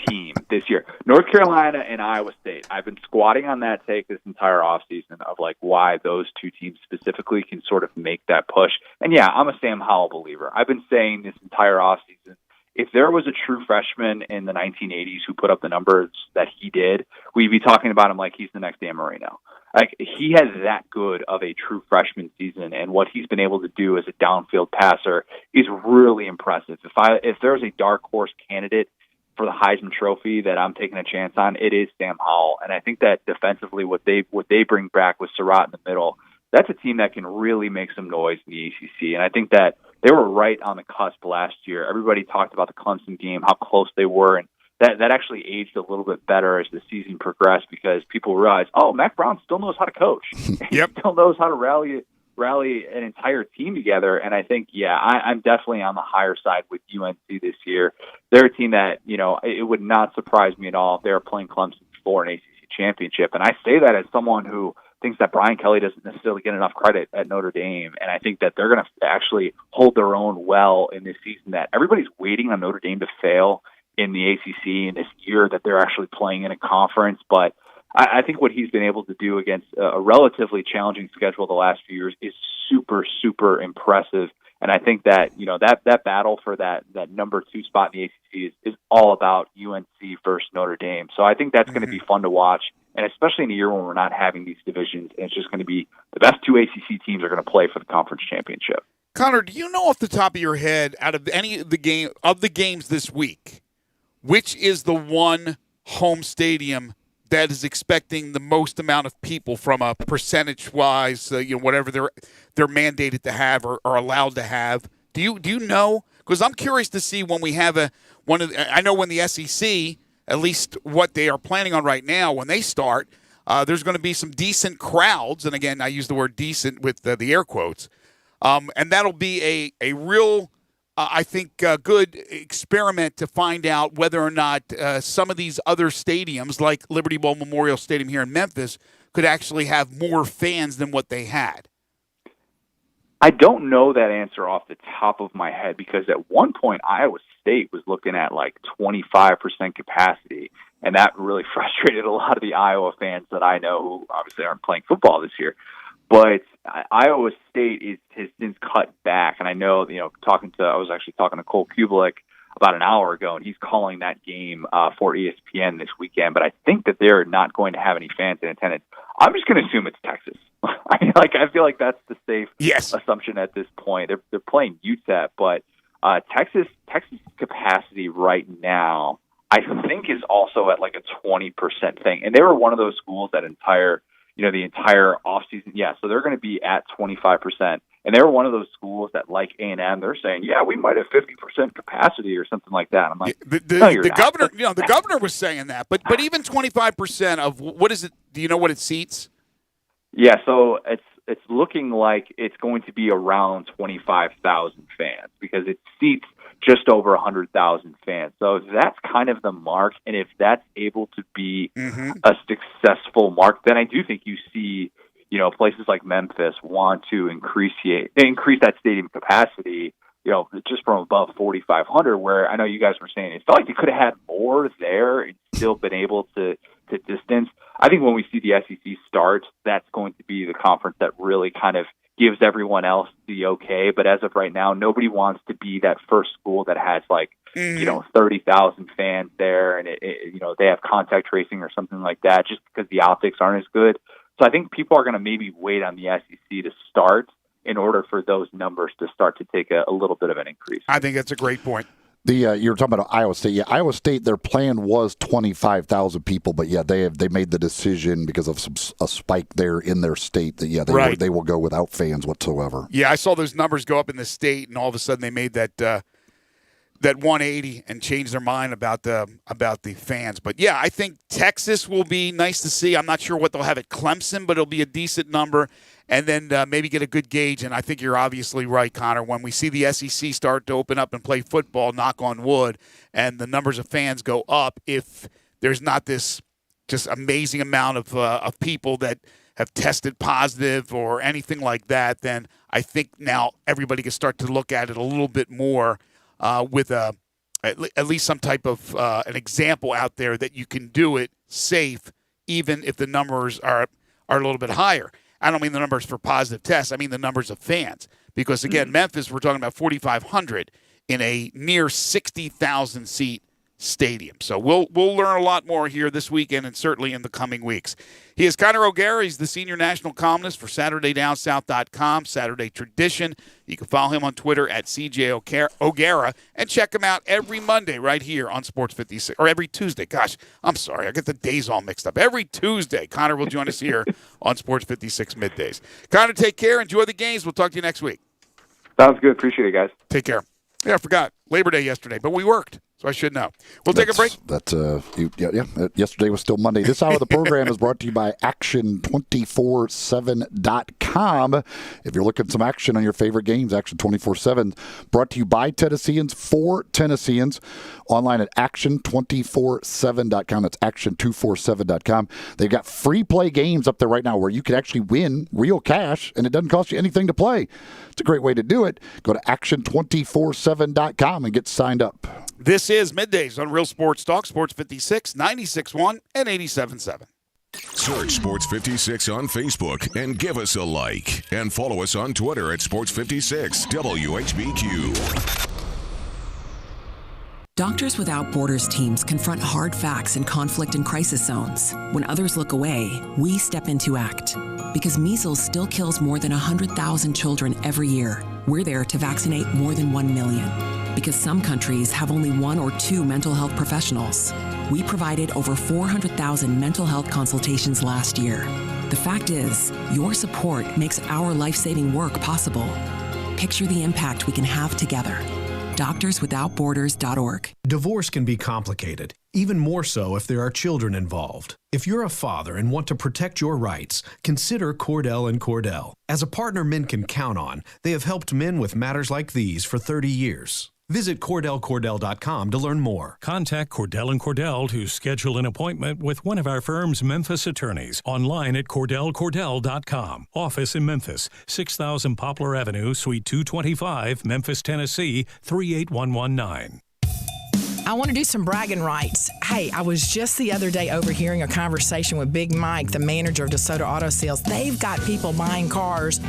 team this year. North Carolina and Iowa State. I've been squatting on that take this entire offseason of like why those two teams specifically can sort of make that push. And yeah, I'm a Sam Howell believer. I've been saying this entire offseason, if there was a true freshman in the 1980s who put up the numbers that he did, we'd be talking about him like he's the next Dan Marino. Like, he has that good of a true freshman season, and what he's been able to do as a downfield passer is really impressive. If there's a dark horse candidate for the Heisman Trophy that I'm taking a chance on, it is Sam Howell. And I think that defensively, what they bring back with Surratt in the middle, that's a team that can really make some noise in the ACC. And I think that they were right on the cusp last year. Everybody talked about the Clemson game, how close they were, and that actually aged a little bit better as the season progressed because people realized, oh, Mac Brown still knows how to coach. Yep. He still knows how to rally an entire team together. And I think, I'm definitely on the higher side with UNC this year. They're a team that, it would not surprise me at all if they're playing Clemson for an ACC championship. And I say that as someone who thinks that Brian Kelly doesn't necessarily get enough credit at Notre Dame. And I think that they're going to actually hold their own well in this season, that everybody's waiting on Notre Dame to fail in the ACC in this year that they're actually playing in a conference. But I think what he's been able to do against a relatively challenging schedule the last few years is super, super impressive. And I think that, that battle for that number 2 spot in the ACC is all about UNC versus Notre Dame. So I think that's going to be fun to watch. And especially in a year when we're not having these divisions, and it's just going to be the best 2 ACC teams are going to play for the conference championship. Connor, do you know off the top of your head, out of any of the games this week, which is the one home stadium that is expecting the most amount of people from a percentage-wise, whatever they're mandated to have or allowed to have? Do you know? Because I'm curious to see when we have I know when the SEC, at least what they are planning on right now, when they start, there's going to be some decent crowds, and again, I use the word decent with the air quotes, and that'll be a real, I think, good experiment to find out whether or not some of these other stadiums, like Liberty Bowl Memorial Stadium here in Memphis, could actually have more fans than what they had. I don't know that answer off the top of my head because at one point Iowa State was looking at like 25% capacity, and that really frustrated a lot of the Iowa fans that I know who obviously aren't playing football this year. But Iowa State has since cut back, and I know, I was actually talking to Cole Kubelik about an hour ago, and he's calling that game for ESPN this weekend. But I think that they're not going to have any fans in attendance. I'm just going to assume it's Texas. I feel like that's the safe assumption at this point. They're playing UTEP, but Texas capacity right now, I think, is also at like a 20% thing, and they were one of those schools that the entire offseason. Yeah, so they're going to be at 25%. And they were one of those schools that, like A&M, they're saying, yeah, we might have 50% capacity or something like that. I'm like, the governor, the governor was saying that. But even 25% of, what is it? Do you know what it seats? Yeah, so it's looking like it's going to be around 25,000 fans because it seats just over 100,000 fans. So that's kind of the mark, and if that's able to be a successful mark, then I do think you see, places like Memphis want to increase that stadium capacity, just from above 4,500, where I know you guys were saying it felt like they could have had more there and still been able to distance. I think when we see the SEC start, that's going to be the conference that really kind of gives everyone else the okay. But as of right now, nobody wants to be that first school that has 30,000 fans there, and they have contact tracing or something like that, just because the optics aren't as good. So I think people are going to maybe wait on the SEC to start in order for those numbers to start to take a little bit of an increase. I think that's a great point. You were talking about Iowa State. Yeah, Iowa State, their plan was 25,000 people, but yeah, they made the decision because of a spike there in their state that they will go without fans whatsoever. Yeah, I saw those numbers go up in the state, and all of a sudden they made that that 180 and change their mind about the fans. But yeah, I think Texas will be nice to see. I'm not sure what they'll have at Clemson, but it'll be a decent number, and then maybe get a good gauge. And I think you're obviously right, Connor. When we see the SEC start to open up and play football, knock on wood, and the numbers of fans go up, if there's not this just amazing amount of people that have tested positive or anything like that, then I think now everybody can start to look at it a little bit more with at least some type of an example out there that you can do it safe, even if the numbers are a little bit higher. I don't mean the numbers for positive tests. I mean the numbers of fans. Because, again, Memphis, we're talking about 4,500 in a near 60,000 seat stadium. So we'll learn a lot more here this weekend and certainly in the coming weeks. He is Connor O'Gara. He's the senior national columnist for SaturdayDownSouth.com, Saturday Tradition. You can follow him on Twitter at CJ O'Gara and check him out every Monday right here on Sports 56, or every Tuesday. Gosh, I'm sorry. I get the days all mixed up. Every Tuesday, Connor will join us here on Sports 56 Middays. Connor, take care. Enjoy the games. We'll talk to you next week. Sounds good. Appreciate it, guys. Take care. Yeah, I forgot. Labor Day yesterday, but we worked. So I should know. We'll take a break. Yesterday was still Monday. This hour of the program is brought to you by Action247.com. If you're looking at some action on your favorite games, Action 24/7 brought to you by Tennesseans for Tennesseans. Online at Action247.com. That's Action247.com. They've got free play games up there right now where you can actually win real cash, and it doesn't cost you anything to play. It's a great way to do it. Go to Action247.com and get signed up. This is Middays on Real Sports Talk, Sports 56, 96.1 and 87.7. Search Sports 56 on Facebook and give us a like. And follow us on Twitter at Sports 56 WHBQ. Doctors Without Borders teams confront hard facts in conflict and crisis zones. When others look away, we step in to act. Because measles still kills more than 100,000 children every year, we're there to vaccinate more than 1 million. Because some countries have only 1 or 2 mental health professionals, we provided over 400,000 mental health consultations last year. The fact is, your support makes our life-saving work possible. Picture the impact we can have together. DoctorsWithoutBorders.org. Divorce can be complicated, even more so if there are children involved. If you're a father and want to protect your rights, consider Cordell & Cordell. As a partner men can count on, they have helped men with matters like these for 30 years. Visit CordellCordell.com to learn more. Contact Cordell & Cordell to schedule an appointment with one of our firm's Memphis attorneys. Online at CordellCordell.com. Office in Memphis, 6000 Poplar Avenue, Suite 225, Memphis, Tennessee, 38119. I want to do some bragging rights. Hey, I was just the other day overhearing a conversation with Big Mike, the manager of DeSoto Auto Sales. They've got people buying cars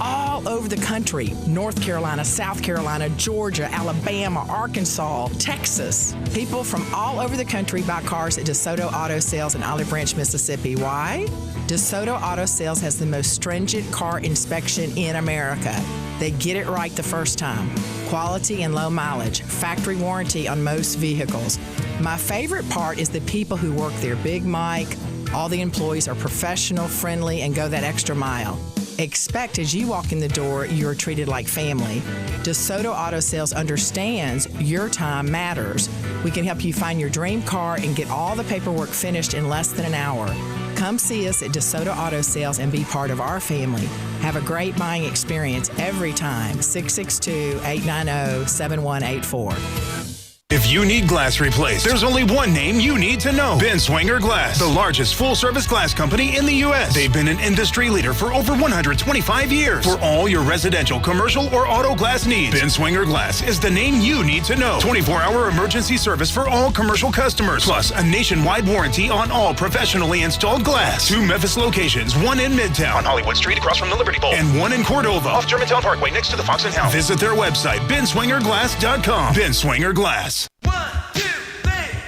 all over the country. North Carolina, South Carolina, Georgia, Alabama, Arkansas, Texas. People from all over the country buy cars at DeSoto Auto Sales in Olive Branch, Mississippi. Why? DeSoto Auto Sales has the most stringent car inspection in America. They get it right the first time. Quality and low mileage. Factory warranty on most vehicles. My favorite part is the people who work there. Big Mike, all the employees are professional, friendly, and go that extra mile. Expect as you walk in the door, you're treated like family. DeSoto Auto Sales understands your time matters. We can help you find your dream car and get all the paperwork finished in less than an hour. Come see us at DeSoto Auto Sales and be part of our family. Have a great buying experience every time. 662-890-7184. If you need glass replaced, there's only one name you need to know. Ben Swinger Glass, the largest full-service glass company in the U.S. They've been an industry leader for over 125 years. For all your residential, commercial, or auto glass needs, Ben Swinger Glass is the name you need to know. 24-hour emergency service for all commercial customers, plus a nationwide warranty on all professionally installed glass. 2 Memphis locations, one in Midtown on Hollywood Street across from the Liberty Bowl, and one in Cordova off Germantown Parkway next to the Fox and Hound. Visit their website, benswingerglass.com. Ben Swinger Glass.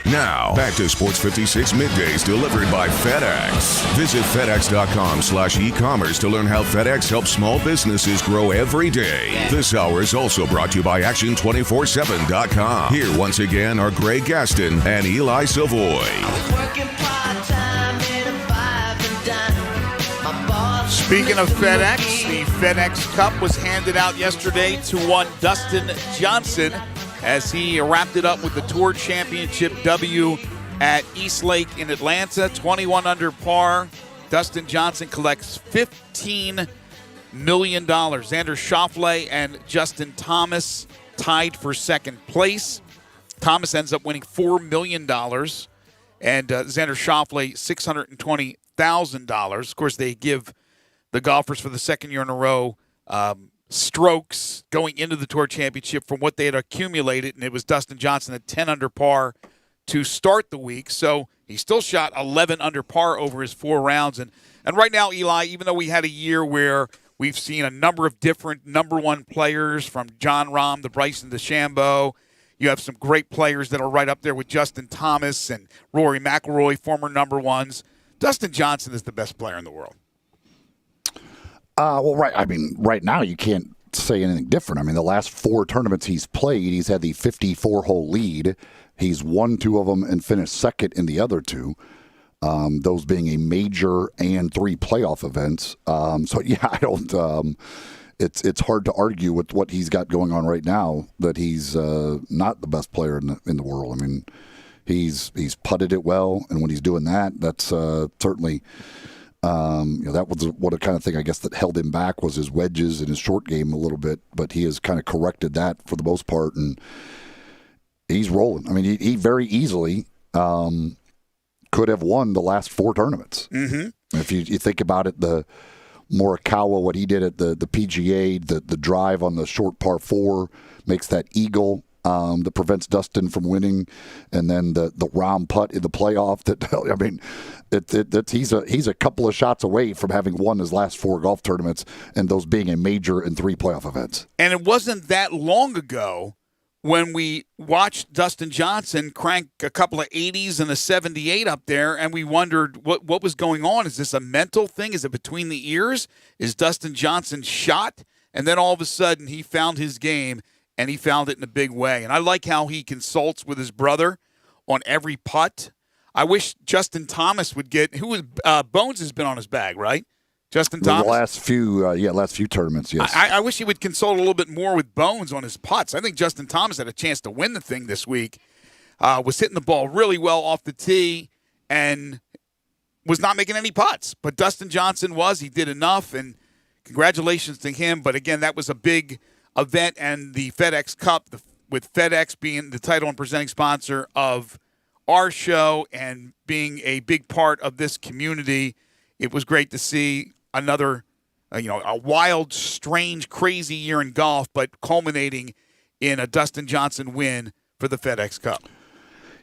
Now, back to Sports 56 Middays delivered by FedEx. Visit FedEx.com/e-commerce to learn how FedEx helps small businesses grow every day. This hour is also brought to you by Action247.com. Here once again are Greg Gaston and Eli Savoy. Speaking of FedEx, the FedEx Cup was handed out yesterday to one Dustin Johnson. as he wrapped it up with the Tour Championship W at East Lake in Atlanta, 21 under par. Dustin Johnson collects $15 million. Xander Schauffele and Justin Thomas tied for second place. Thomas ends up winning $4 million, and Xander Schauffele $620,000. Of course, they give the golfers for the second year in a row strokes going into the Tour Championship from what they had accumulated, and it was Dustin Johnson at 10 under par to start the week. So he still shot 11 under par over his 4 rounds. And right now, Eli, even though we had a year where we've seen a number of different number one players from John Rahm to Bryson DeChambeau, you have some great players that are right up there with Justin Thomas and Rory McIlroy, former number ones. Dustin Johnson is the best player in the world. Well, right. I mean, right now you can't say anything different. I mean, the last 4 tournaments he's played, he's had the 54-hole lead. He's won 2 of them and finished second in the other 2, those being a major and 3 playoff events. So, yeah, I don't it's hard to argue with what he's got going on right now that he's not the best player in the world. I mean, he's putted it well, and when he's doing that, that's certainly that was what kind of thing I guess that held him back was his wedges and his short game a little bit, but he has kind of corrected that for the most part, and he's rolling. I mean, he very easily could have won the last 4 tournaments. Mm-hmm. If you think about it, the Morikawa, what he did at the PGA, the drive on the short par 4 makes that eagle that prevents Dustin from winning, and then the round putt in the playoff. That I mean, he's a couple of shots away from having won his last 4 golf tournaments, and those being a major and 3 playoff events. And it wasn't that long ago when we watched Dustin Johnson crank a couple of 80s and a 78 up there, and we wondered what was going on. Is this a mental thing? Is it between the ears? Is Dustin Johnson shot? And then all of a sudden he found his game, and he found it in a big way. And I like how he consults with his brother on every putt. I wish Justin Thomas would get Bones has been on his bag, right? Justin Thomas? The last few tournaments, yes. I wish he would consult a little bit more with Bones on his putts. I think Justin Thomas had a chance to win the thing this week. Was hitting the ball really well off the tee and was not making any putts. But Dustin Johnson was. He did enough, and congratulations to him. But, again, that was a big event, and the FedEx Cup, with FedEx being the title and presenting sponsor of our show and being a big part of this community, it was great to see another, a wild, strange, crazy year in golf, but culminating in a Dustin Johnson win for the FedEx Cup.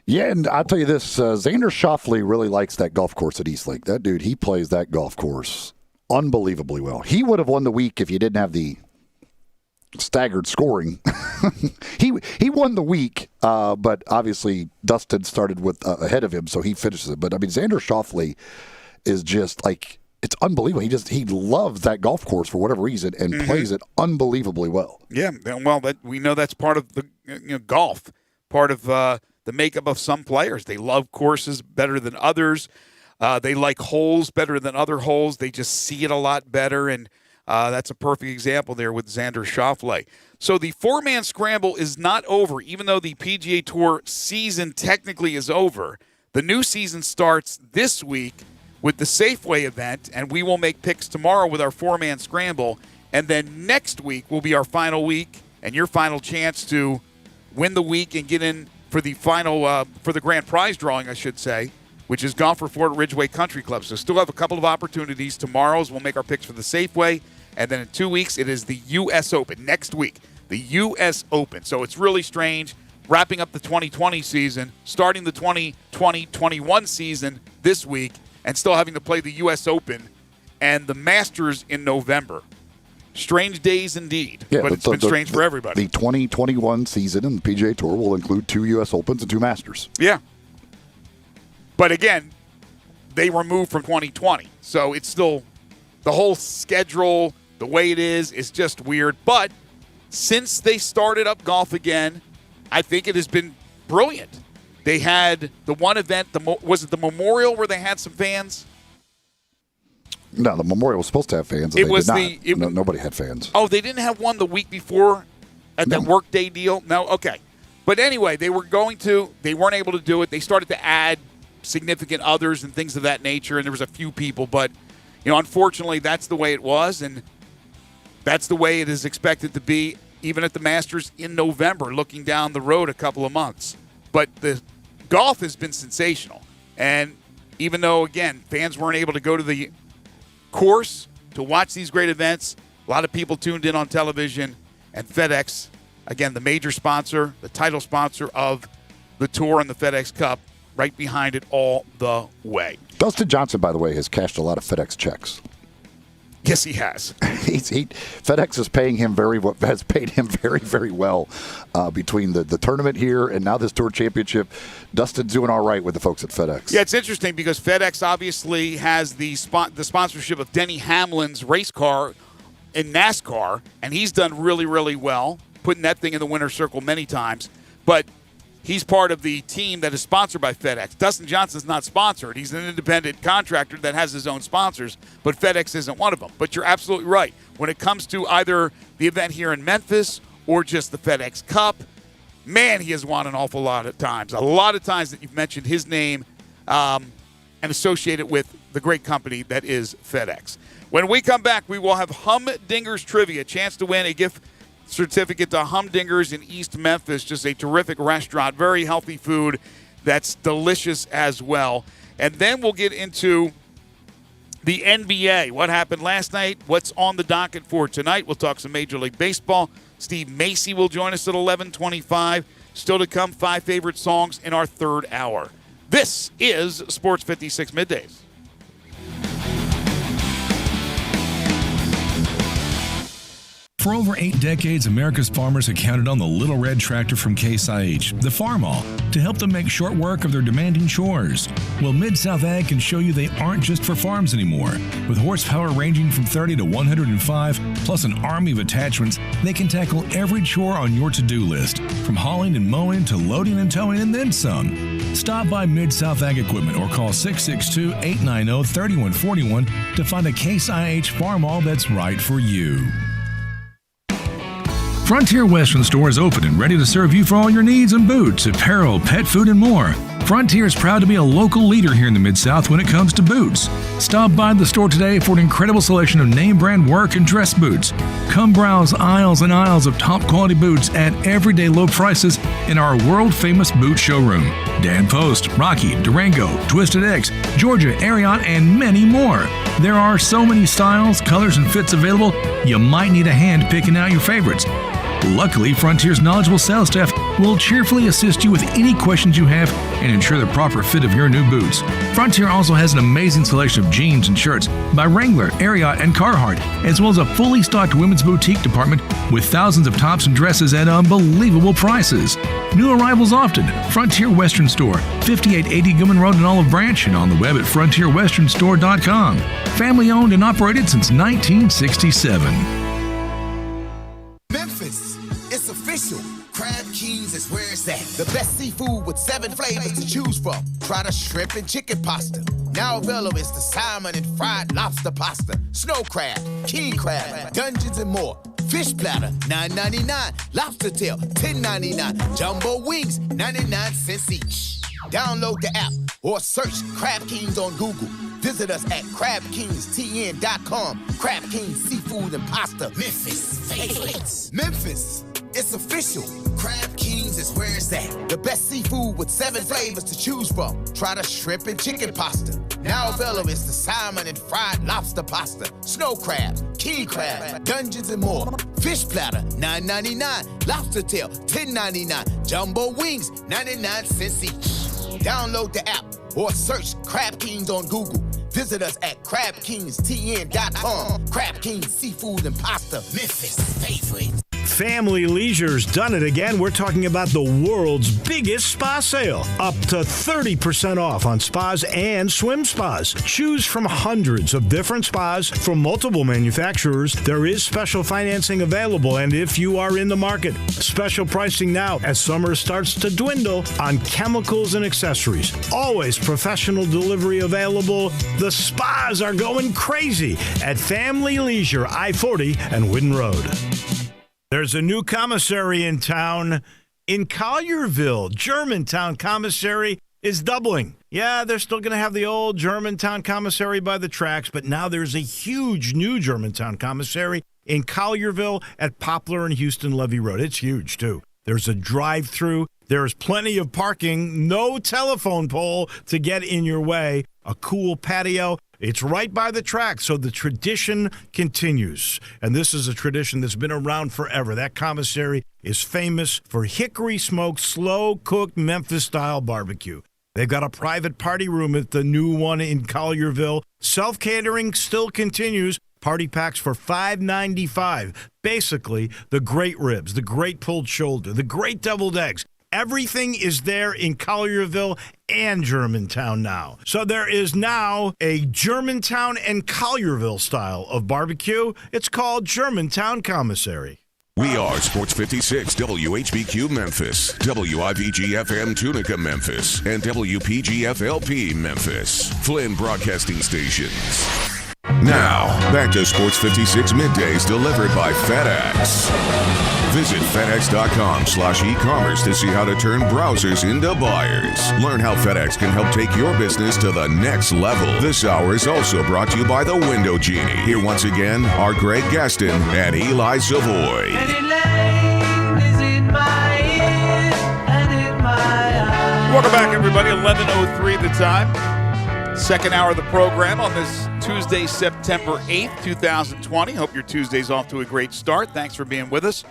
Yeah, and I'll tell you this, Xander Schauffele really likes that golf course at East Lake. That dude, he plays that golf course unbelievably well. He would have won the week if you didn't have the staggered scoring. He won the week, but obviously Dustin started with ahead of him, so he finishes it. But, I mean, Xander Schauffele is just like, it's unbelievable. He loves that golf course for whatever reason and plays it unbelievably well. Yeah, well, we know that's part of the golf, part of the makeup of some players. They love courses better than others. They like holes better than other holes. They just see it a lot better, and that's a perfect example there with Xander Schauffele. So the 4-man scramble is not over, even though the PGA Tour season technically is over. The new season starts this week with the Safeway event, and we will make picks tomorrow with our 4-man scramble. And then next week will be our final week and your final chance to win the week and get in for the final, for the grand prize drawing, I should say, which is Golf Report at Ridgeway Country Club. So still have a couple of opportunities. Tomorrow's we'll make our picks for the Safeway, and then in 2 weeks it is the U.S. Open. Next week, the U.S. Open. So it's really strange wrapping up the 2020 season, starting the 2020-21 season this week, and still having to play the U.S. Open and the Masters in November. Strange days indeed, but it's been strange for everybody. The 2021 season in the PGA Tour will include 2 U.S. Opens and 2 Masters. Yeah. But again, they were moved from 2020. So it's still, the whole schedule, the way it is just weird. But since they started up golf again, I think it has been brilliant. They had the one event, was it the Memorial where they had some fans? No, the Memorial was supposed to have fans. Nobody had fans. Oh, they didn't have one the week before at that workday deal? No? Okay. But anyway, they weren't able to do it. They started to add significant others and things of that nature, and there was a few people. But, unfortunately, that's the way it was, and that's the way it is expected to be even at the Masters in November, looking down the road a couple of months. But the golf has been sensational. And even though, again, fans weren't able to go to the course to watch these great events, a lot of people tuned in on television, and FedEx, again, the major sponsor, the title sponsor of the tour and the FedEx Cup, right behind it all the way. Dustin Johnson, by the way, has cashed a lot of FedEx checks. Yes, he has. FedEx is paying him has paid him very, very well between the tournament here and now this Tour Championship. Dustin's doing all right with the folks at FedEx. Yeah, it's interesting because FedEx obviously has the sponsorship of Denny Hamlin's race car in NASCAR, and he's done really, really well, putting that thing in the winner's circle many times. But he's part of the team that is sponsored by FedEx. Dustin Johnson's not sponsored. He's an independent contractor that has his own sponsors, but FedEx isn't one of them. But you're absolutely right. When it comes to either the event here in Memphis or just the FedEx Cup, man, he has won an awful lot of times. A lot of times that you've mentioned his name and associate it with the great company that is FedEx. When we come back, we will have Humdinger's Trivia, a chance to win a gift certificate to Humdinger's in East Memphis. Just a terrific restaurant, very healthy food that's delicious as well. And then we'll get into the NBA. What happened last night? What's on the docket for tonight? We'll talk some Major League Baseball. Steve Macy will join us at 11:25. Still to come, 5 favorite songs in our third hour. This is Sports 56 Middays. For over 8 decades, America's farmers have counted on the Little Red Tractor from Case IH, the Farmall, to help them make short work of their demanding chores. Well, Mid-South Ag can show you they aren't just for farms anymore. With horsepower ranging from 30 to 105, plus an army of attachments, they can tackle every chore on your to-do list, from hauling and mowing to loading and towing and then some. Stop by Mid-South Ag Equipment or call 662-890-3141 to find a Case IH Farmall that's right for you. Frontier Western Store is open and ready to serve you for all your needs in boots, apparel, pet food, and more. Frontier is proud to be a local leader here in the Mid-South when it comes to boots. Stop by the store today for an incredible selection of name brand work and dress boots. Come browse aisles and aisles of top quality boots at everyday low prices in our world famous boot showroom. Dan Post, Rocky, Durango, Twisted X, Georgia, Ariat, and many more. There are so many styles, colors, and fits available, you might need a hand picking out your favorites. Luckily, Frontier's knowledgeable sales staff will cheerfully assist you with any questions you have and ensure the proper fit of your new boots. Frontier also has an amazing selection of jeans and shirts by Wrangler, Ariat, and Carhartt, as well as a fully stocked women's boutique department with thousands of tops and dresses at unbelievable prices. New arrivals often. Frontier Western Store, 5880 Gilman Road in Olive Branch, and on the web at frontierwesternstore.com. Family owned and operated since 1967. Memphis, it's official. Crab Kings is where it's at. The best seafood with 7 flavors to choose from. Try the shrimp and chicken pasta. Now available is the salmon and fried lobster pasta. Snow crab, king crab, dungeons and more. Fish platter, $9.99. Lobster tail, $10.99. Jumbo wings, 99 cents each. Download the app or search Crab Kings on Google. Visit us at crabkingstn.com. Crab Kings Seafood and Pasta. Memphis favorites. Memphis, it's official. Crab Kings is where it's at. The best seafood with 7 flavors to choose from. Try the shrimp and chicken pasta. Now available is the salmon and fried lobster pasta. Snow crab, king crab, dungeons and more. Fish platter, $9.99. Lobster tail, $10.99. Jumbo wings, 99 cents each. Download the app or search Crab Kings on Google. Visit us at crabkingstn.com. Crab Kings Seafood and Pasta. Memphis favorites. Family Leisure's done it again. We're talking about the world's biggest spa sale. Up to 30% off on spas and swim spas. Choose from hundreds of different spas from multiple manufacturers. There is special financing available, and if you are in the market, special pricing now as summer starts to dwindle on chemicals and accessories. Always professional delivery available. The spas are going crazy at Family Leisure, I-40 and Whidden Road. There's a new commissary in town. In Collierville, Germantown Commissary is doubling. Yeah, they're still going to have the old Germantown Commissary by the tracks, but now there's a huge new Germantown Commissary in Collierville at Poplar and Houston Levee Road. It's huge, too. There's a drive-through. There's plenty of parking, no telephone pole to get in your way, a cool patio. It's right by the track, so the tradition continues. And this is a tradition that's been around forever. That commissary is famous for hickory-smoked, slow-cooked Memphis-style barbecue. They've got a private party room at the new one in Collierville. Self-catering still continues. Party packs for $5.95. Basically, the great ribs, the great pulled shoulder, the great deviled eggs. Everything is there in Collierville and Germantown now. So there is now a Germantown and Collierville style of barbecue. It's called Germantown Commissary. We are Sports 56 WHBQ Memphis, WIVG-FM Tunica Memphis, and WPG-FLP Memphis, Flynn Broadcasting Stations. Now, back to Sports 56 Middays delivered by FedEx. Visit FedEx.com/e-commerce to see how to turn browsers into buyers. Learn how FedEx can help take your business to the next level. This hour is also brought to you by the Window Genie. Here once again are Greg Gaston and Eli Savoy. Welcome back, everybody. 11:03 the time. Second hour of the program on this Tuesday, September 8th, 2020. Hope your Tuesday's off to a great start. Thanks for being with us.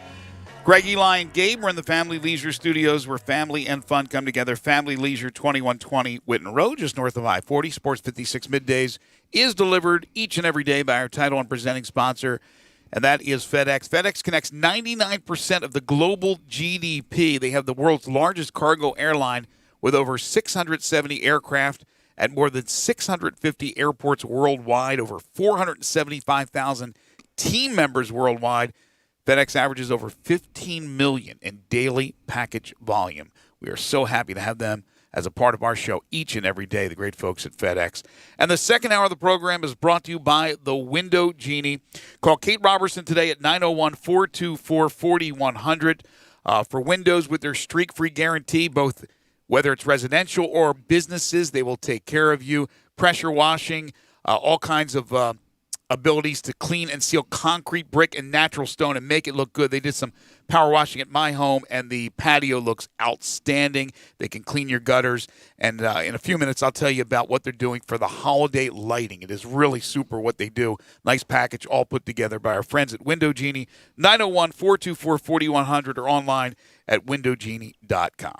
Greg, Eli, and Gabe, we're in the Family Leisure Studios where family and fun come together. Family Leisure, 2120 Whitten Road, just north of I-40. Sports 56 Middays is delivered each and every day by our title and presenting sponsor, and that is FedEx. FedEx connects 99% of the global GDP. They have the world's largest cargo airline with over 670 aircraft at more than 650 airports worldwide, over 475,000 team members worldwide. FedEx averages over 15 million in daily package volume. We are so happy to have them as a part of our show each and every day, the great folks at FedEx. And the second hour of the program is brought to you by the Window Genie. Call Kate Robertson today at 901-424-4100 for windows with their streak-free guarantee, both whether it's residential or businesses. They will take care of you. Pressure washing, all kinds of abilities to clean and seal concrete, brick, and natural stone and make it look good. They did some power washing at my home, and the patio looks outstanding. They can clean your gutters. And in a few minutes, I'll tell you about what they're doing for the holiday lighting. It is really super what they do. Nice package all put together by our friends at Window Genie, 901-424-4100 or online at windowgenie.com.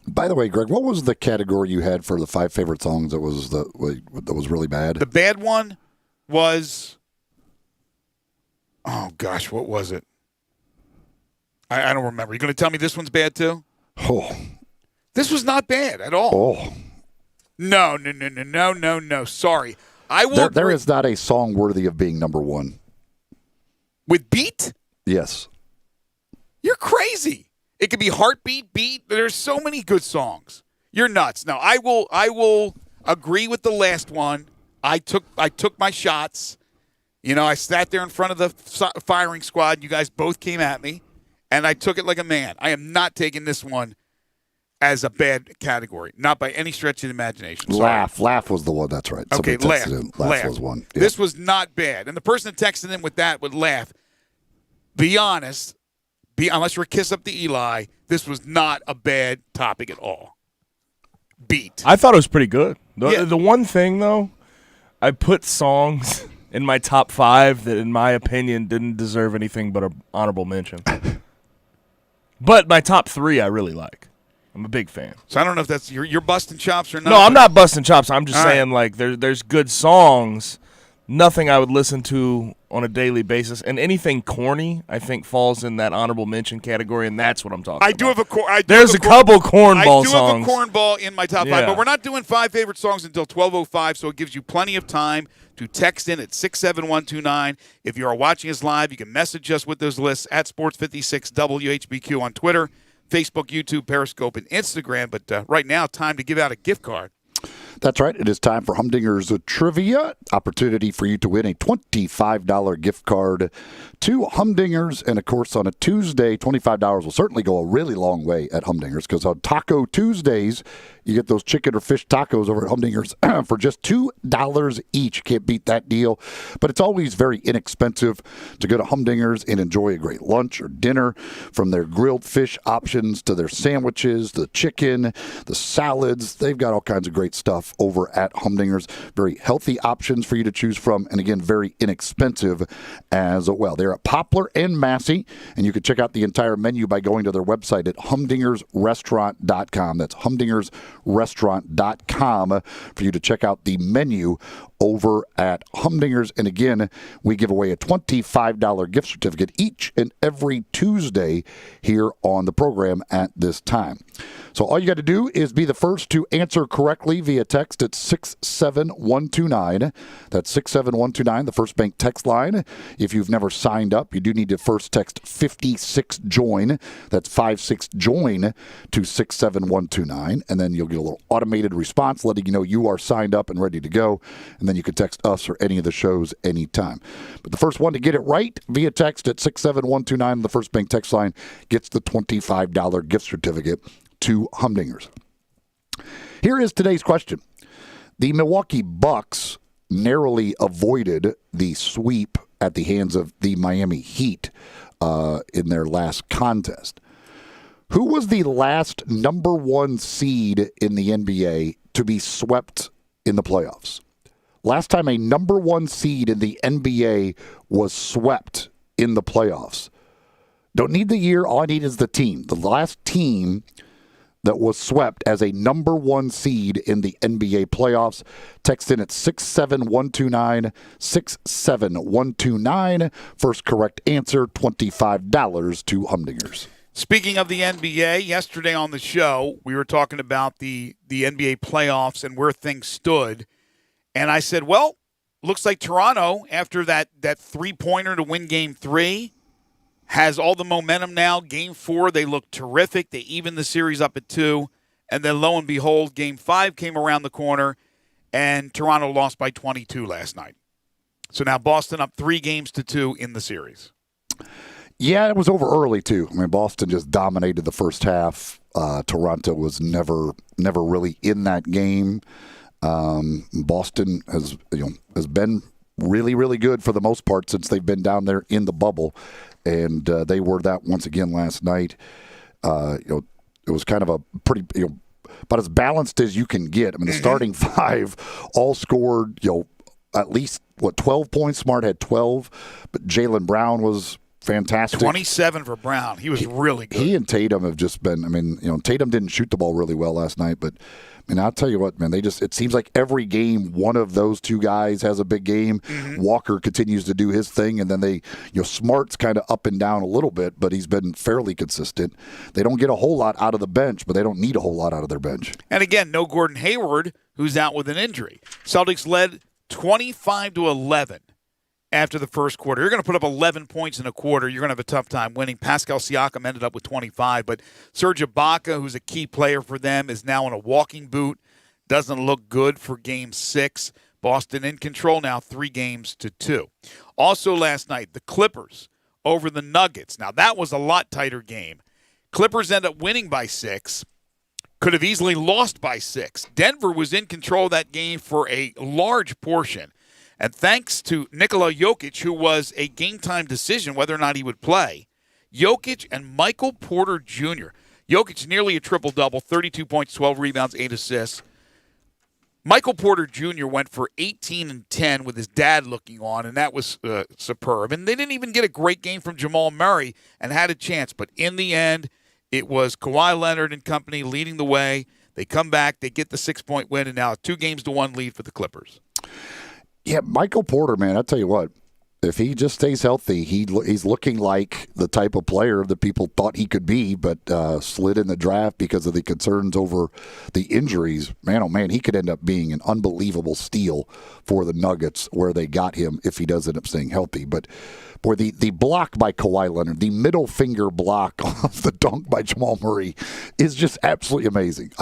By the way, Greg, what was the category you had for the 5 favorite songs that was really bad? The bad one was, oh gosh, what was it? I don't remember. You going to tell me this one's bad too? Oh, this was not bad at all. Oh, no. Sorry, I will. There is not a song worthy of being number one. With beat? Yes. You're crazy. It could be heartbeat, beat. There's so many good songs. You're nuts. Now, I will agree with the last one. I took my shots. You know, I sat there in front of the firing squad. You guys both came at me, and I took it like a man. I am not taking this one as a bad category, not by any stretch of the imagination. Sorry. Laugh was the one. That's right. Okay, laugh was one. Yeah. This was not bad, and the person that texted in with that would laugh. Be honest. Unless you're a kiss up to Eli, this was not a bad topic at all. Beat. I thought it was pretty good. The one thing, though, I put songs in my top 5 that, in my opinion, didn't deserve anything but an honorable mention. But my top 3 I really like. I'm a big fan. So I don't know if that's you're busting chops or not. No, I'm not busting chops. I'm just saying, like, there's good songs. Nothing I would listen to on a daily basis, and anything corny, I think, falls in that honorable mention category, and that's what I'm talking about. There's a couple cornball songs. I do have a cornball in my top 5, but we're not doing 5 favorite songs until 12:05, so it gives you plenty of time to text in at 67129. If you are watching us live, you can message us with those lists at Sports56 WHBQ on Twitter, Facebook, YouTube, Periscope, and Instagram. But right now, time to give out a gift card. That's right. It is time for Humdinger's Trivia. Opportunity for you to win a $25 gift card to Humdinger's. And, of course, on a Tuesday, $25 will certainly go a really long way at Humdinger's because on Taco Tuesdays, you get those chicken or fish tacos over at Humdinger's for just $2 each. Can't beat that deal. But it's always very inexpensive to go to Humdinger's and enjoy a great lunch or dinner, from their grilled fish options to their sandwiches, the chicken, the salads. They've got all kinds of great stuff over at Humdinger's. Very healthy options for you to choose from, and again, very inexpensive as well. They're at Poplar and Massey, and you can check out the entire menu by going to their website at humdingersrestaurant.com. That's humdingersrestaurant.com for you to check out the menu over at Humdinger's. And again, we give away a $25 gift certificate each and every Tuesday here on the program at this time. So all you got to do is be the first to answer correctly via text at 67129. That's 67129, the First Bank text line. If you've never signed up, you do need to first text 56JOIN. That's 56JOIN to 67129. And then you'll get a little automated response letting you know you are signed up and ready to go. And then you can text us or any of the shows anytime. But the first one to get it right via text at 67129, the First Bank text line, gets the $25 gift certificate to Humdinger's. Here is today's question. The Milwaukee Bucks narrowly avoided the sweep at the hands of the Miami Heat in their last contest. Who was the last number one seed in the NBA to be swept in the playoffs? Last time a number one seed in the NBA was swept in the playoffs. Don't need the year. All I need is the team. The last team that was swept as a number one seed in the NBA playoffs. Text in at 67129, 67129. First correct answer, $25 to Humdinger's. Speaking of the NBA, yesterday on the show, we were talking about the NBA playoffs and where things stood. And I said, well, looks like Toronto, after that three-pointer to win Game 3, has all the momentum now. Game 4, they look terrific. They evened the series up at 2. And then, lo and behold, Game 5 came around the corner, and Toronto lost by 22 last night. So now Boston up 3-2 in the series. Yeah, it was over early, too. I mean, Boston just dominated the first half. Toronto was never really in that game. Boston has been really, really good for the most part since they've been down there in the bubble, and they were that once again last night. It was kind of a pretty, about as balanced as you can get. I mean, the starting five all scored, at least 12 points. Smart had 12, but Jaylen Brown was fantastic. 27 for Brown. He was really good. He and Tatum have just been. I mean, Tatum didn't shoot the ball really well last night, but. I'll tell you what, man, it seems like every game, one of those two guys has a big game. Mm-hmm. Walker continues to do his thing, and then Smart's kind of up and down a little bit, but he's been fairly consistent. They don't get a whole lot out of the bench, but they don't need a whole lot out of their bench. And again, no Gordon Hayward, who's out with an injury. Celtics led 25-11 after the first quarter. You're going to put up 11 points in a quarter. You're going to have a tough time winning. Pascal Siakam ended up with 25, but Serge Ibaka, who's a key player for them, is now in a walking boot. Doesn't look good for Game 6. Boston in control now, 3-2. Also last night, the Clippers over the Nuggets. Now, that was a lot tighter game. Clippers end up winning by 6. Could have easily lost by 6. Denver was in control of that game for a large portion. And thanks to Nikola Jokic, who was a game-time decision whether or not he would play, Jokic and Michael Porter Jr. Jokic nearly a triple-double, 32 points, 12 rebounds, 8 assists. Michael Porter Jr. went for 18 and 10 with his dad looking on, and that was superb. And they didn't even get a great game from Jamal Murray and had a chance. But in the end, it was Kawhi Leonard and company leading the way. They come back, they get the 6-point win, and now a 2-1 lead for the Clippers. Yeah, Michael Porter, man, I'll tell you what. If he just stays healthy, he's looking like the type of player that people thought he could be, but slid in the draft because of the concerns over the injuries. Man, oh man, he could end up being an unbelievable steal for the Nuggets where they got him if he does end up staying healthy. But boy, the block by Kawhi Leonard, the middle finger block off the dunk by Jamal Murray is just absolutely amazing.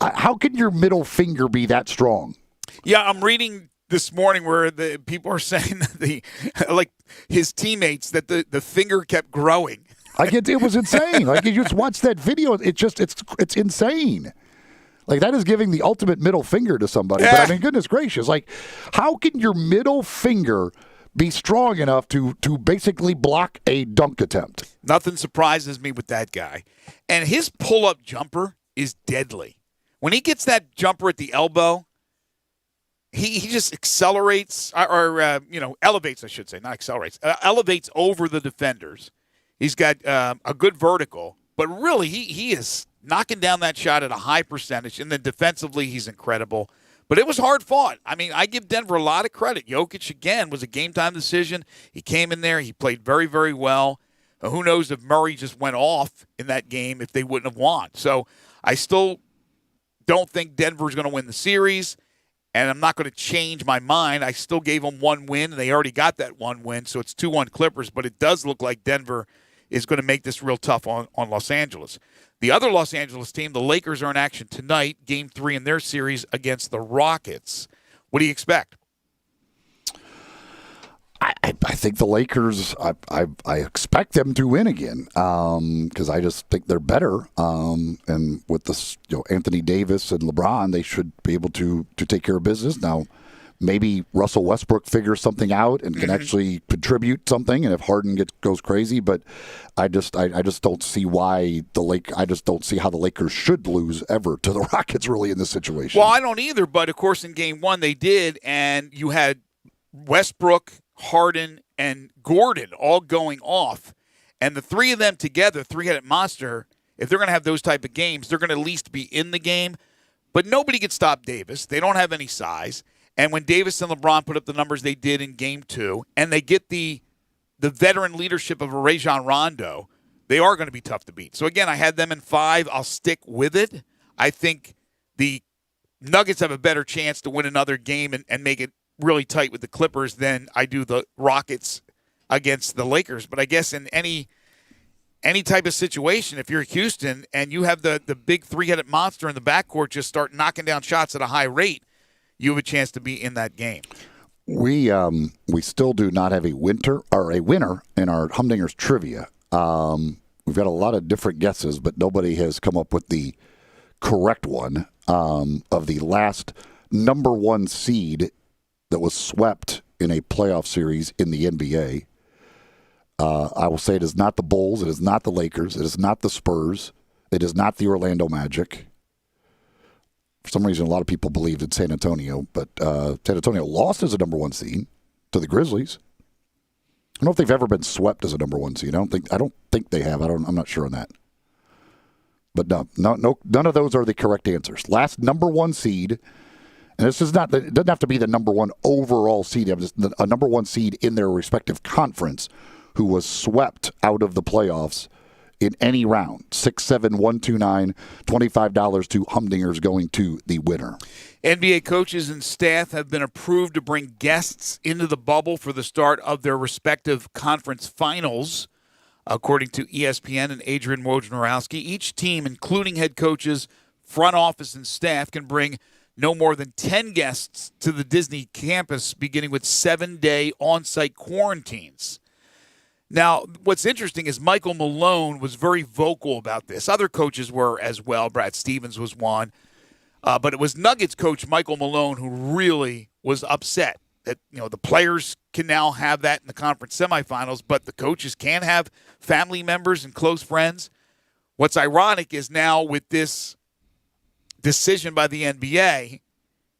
How can your middle finger be that strong? Yeah, I'm reading this morning where the people are saying that his teammates that the finger kept growing. It was insane. Like, you just watch that video, it's insane. Like, that is giving the ultimate middle finger to somebody. Yeah. But I mean, goodness gracious, like, how can your middle finger be strong enough to basically block a dunk attempt? Nothing surprises me with that guy. And his pull-up jumper is deadly. When he gets that jumper at the elbow, he just accelerates or elevates, I should say, not accelerates, elevates over the defenders. He's got a good vertical, but really he is knocking down that shot at a high percentage, and then defensively he's incredible. But it was hard fought. I mean, I give Denver a lot of credit. Jokic, again, was a game-time decision. He came in there. He played very, very well. Who knows if Murray just went off in that game if they wouldn't have won. So I still don't think Denver's going to win the series, and I'm not going to change my mind. I still gave them one win, and they already got that one win, so it's 2-1 Clippers. But it does look like Denver is going to make this real tough on Los Angeles. The other Los Angeles team, the Lakers, are in action tonight, Game 3 in their series against the Rockets. What do you expect? I think the Lakers, I expect them to win again because I just think they're better. And with this, Anthony Davis and LeBron, they should be able to take care of business. Now, maybe Russell Westbrook figures something out and can actually contribute something, and if Harden goes crazy, but I just don't see why I just don't see how the Lakers should lose ever to the Rockets really in this situation. Well, I don't either, but of course in Game 1 they did, and you had Westbrook, Harden, and Gordon all going off, and the three of them together, three-headed monster, if they're going to have those type of games, they're going to at least be in the game. But nobody can stop Davis. They don't have any size. And when Davis and LeBron put up the numbers they did in Game 2, and they get the veteran leadership of a Rajon Rondo, they are going to be tough to beat. So, again, I had them in 5. I'll stick with it. I think the Nuggets have a better chance to win another game and make it really tight with the Clippers than I do the Rockets against the Lakers. But I guess in any type of situation, if you're Houston and you have the big three-headed monster in the backcourt just start knocking down shots at a high rate, you have a chance to be in that game. We still do not have a winner in our Humdinger's trivia. We've got a lot of different guesses, but nobody has come up with the correct one of the last number 1 seed that was swept in a playoff series in the NBA. I will say it is not the Bulls. It is not the Lakers. It is not the Spurs. It is not the Orlando Magic. For some reason, a lot of people believed in San Antonio, but San Antonio lost as a number 1 seed to the Grizzlies. I don't know if they've ever been swept as a number 1 seed. I don't think they have. I'm not sure on that. But no, none of those are the correct answers. Last number 1 seed, and this is not. It doesn't have to be the number 1 overall seed. It was just a number 1 seed in their respective conference who was swept out of the playoffs in any round. 67129, $25 to Humdingers going to the winner. NBA coaches and staff have been approved to bring guests into the bubble for the start of their respective conference finals, according to ESPN and Adrian Wojnarowski. Each team, including head coaches, front office, and staff, can bring no more than 10 guests to the Disney campus, beginning with 7-day on-site quarantines. Now, what's interesting is Michael Malone was very vocal about this. Other coaches were as well. Brad Stevens was one. But it was Nuggets coach Michael Malone who really was upset that, the players can now have that in the conference semifinals, but the coaches can have family members and close friends. What's ironic is now with this decision by the NBA,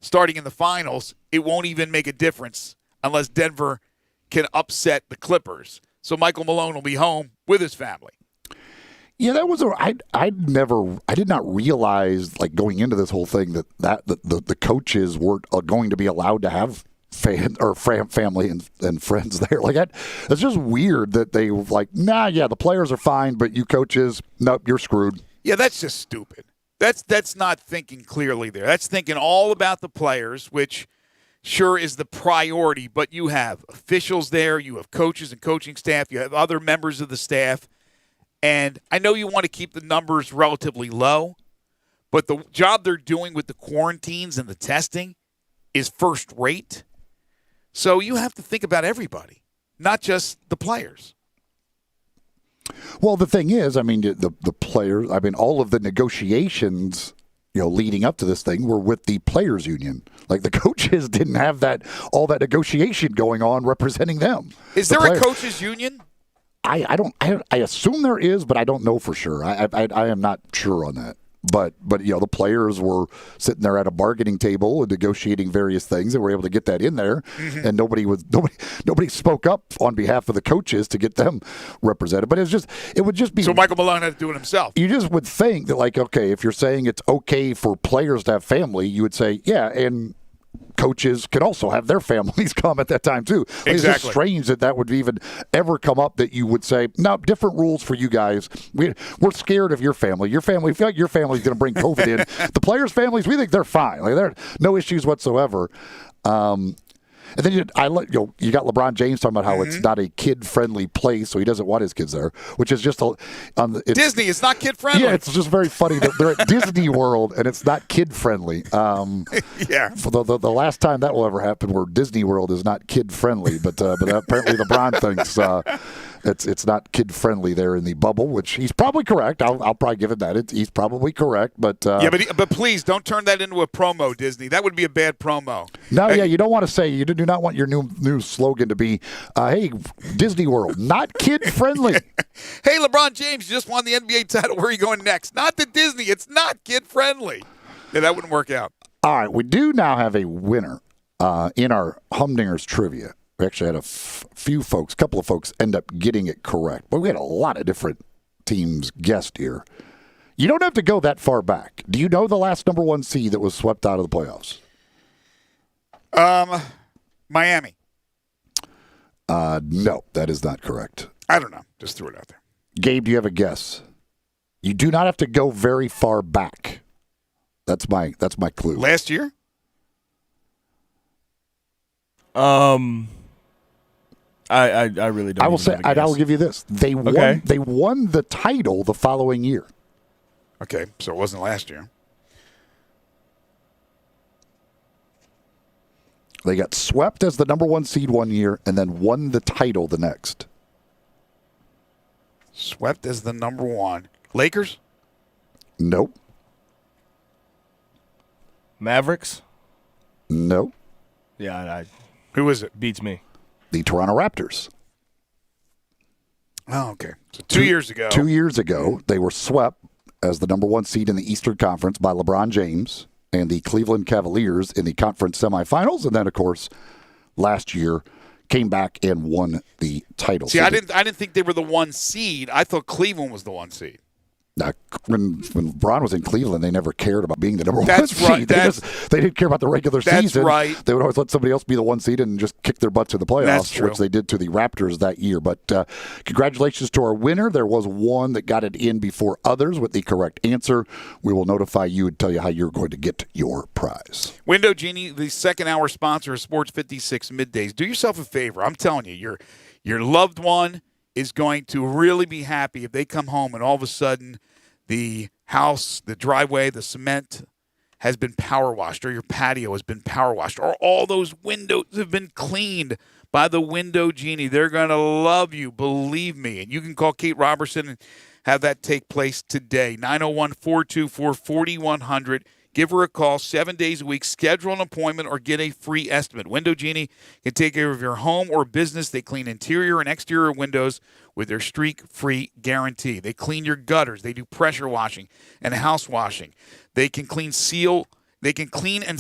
starting in the finals, it won't even make a difference unless Denver can upset the Clippers. So Michael Malone will be home with his family. Yeah, that was I did not realize, like, going into this whole thing that the coaches weren't going to be allowed to have family and friends there. Like it's just weird that they like, the players are fine, but you coaches, nope, you're screwed. Yeah, that's just stupid. That's not thinking clearly there. That's thinking all about the players, which sure is the priority, but you have officials there, you have coaches and coaching staff, you have other members of the staff, and I know you want to keep the numbers relatively low, but the job they're doing with the quarantines and the testing is first rate. So you have to think about everybody, not just the players. Well, the thing is, I mean, the players, I mean, all of the negotiations, leading up to this thing were with the players union. Like the coaches didn't have all that negotiation going on representing them. Is there a coaches union? I assume there is, but I don't know for sure. I am not sure on that. But the players were sitting there at a bargaining table and negotiating various things, and were able to get that in there. Mm-hmm. And nobody spoke up on behalf of the coaches to get them represented. But it would just be so Michael Malone had to do it himself. You just would think that, like, okay, if you're saying it's okay for players to have family, you would say, yeah, and coaches could also have their families come at that time too. Like, exactly. It's just strange that would even ever come up that you would say, no, different rules for you guys. We're scared of your family. Your family, we feel like your family's going to bring COVID in. The players' families, we think they're fine. Like, there are no issues whatsoever. And then you got LeBron James talking about how it's not a kid-friendly place, so he doesn't want his kids there, which is just Disney. It's not kid-friendly. Yeah, it's just very funny that they're at Disney World and it's not kid-friendly. Yeah. For the last time that will ever happen, where Disney World is not kid-friendly, but apparently LeBron thinks it's not kid-friendly there in the bubble, which he's probably correct. I'll probably give him that. He's probably correct, but but please don't turn that into a promo, Disney. That would be a bad promo. No, you don't want to say, you do not want your new slogan to be, hey, Disney World, not kid-friendly. Hey, LeBron James, you just won the NBA title. Where are you going next? Not to Disney. It's not kid-friendly. Yeah, that wouldn't work out. All right, we do now have a winner in our Humdingers trivia. We actually had a couple of folks end up getting it correct. But we had a lot of different teams guessed here. You don't have to go that far back. Do you know the last number one seed that was swept out of the playoffs? Miami. No, that is not correct. I don't know. Just threw it out there. Gabe, do you have a guess? You do not have to go very far back. That's my clue. Last year? I really don't. I will say, I will give you this. They won the title the following year. Okay, so it wasn't last year. They got swept as the number one seed one year and then won the title the next. Swept as the number one. Lakers? Nope. Mavericks? Nope. Yeah, who is it? Beats me. The Toronto Raptors. Oh, okay. So 2 years ago. 2 years ago, they were swept as the number one seed in the Eastern Conference by LeBron James and the Cleveland Cavaliers in the conference semifinals. And then, of course, last year came back and won the title. See, I didn't think they were the one seed. I thought Cleveland was the one seed. When LeBron was in Cleveland, they never cared about being the number one That's seed. Right. They didn't care about the regular That's season. Right. They would always let somebody else be the one seed and just kick their butts in the playoffs, That's true. which they did to the Raptors that year. But congratulations to our winner. There was one that got it in before others with the correct answer. We will notify you and tell you how you're going to get your prize. Window Genie, the second hour sponsor of Sports 56 Middays. Do yourself a favor. I'm telling you, your loved one is going to really be happy if they come home and all of a sudden the house, the driveway, the cement has been power washed, or your patio has been power washed, or all those windows have been cleaned by the Window Genie. They're going to love you, believe me. And you can call Kate Robertson and have that take place today. 901-424-4100. Give her a call 7 days a week. Schedule an appointment or get a free estimate. Window Genie can take care of your home or business. They clean interior and exterior windows with their streak-free guarantee. They clean your gutters. They do pressure washing and house washing. They can clean and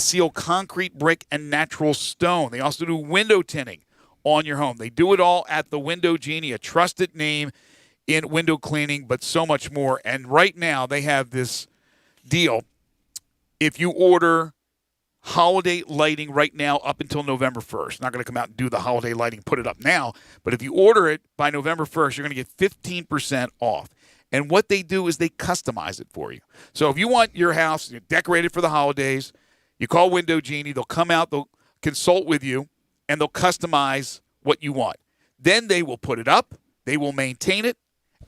seal concrete, brick, and natural stone. They also do window tinting on your home. They do it all at the Window Genie, a trusted name in window cleaning, but so much more. And right now they have this deal. If you order holiday lighting right now up until November 1st. Not going to come out and do the holiday lighting, put it up now. But if you order it by November 1st, you're going to get 15% off. And what they do is they customize it for you. So if you want your house decorated for the holidays, you call Window Genie. They'll come out, they'll consult with you, and they'll customize what you want. Then they will put it up, they will maintain it,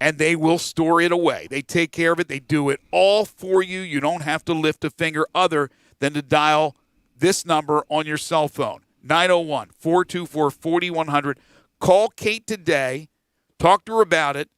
and they will store it away. They take care of it. They do it all for you. You don't have to lift a finger other than to dial this number on your cell phone, 901-424-4100. Call Kate today. Talk to her about it.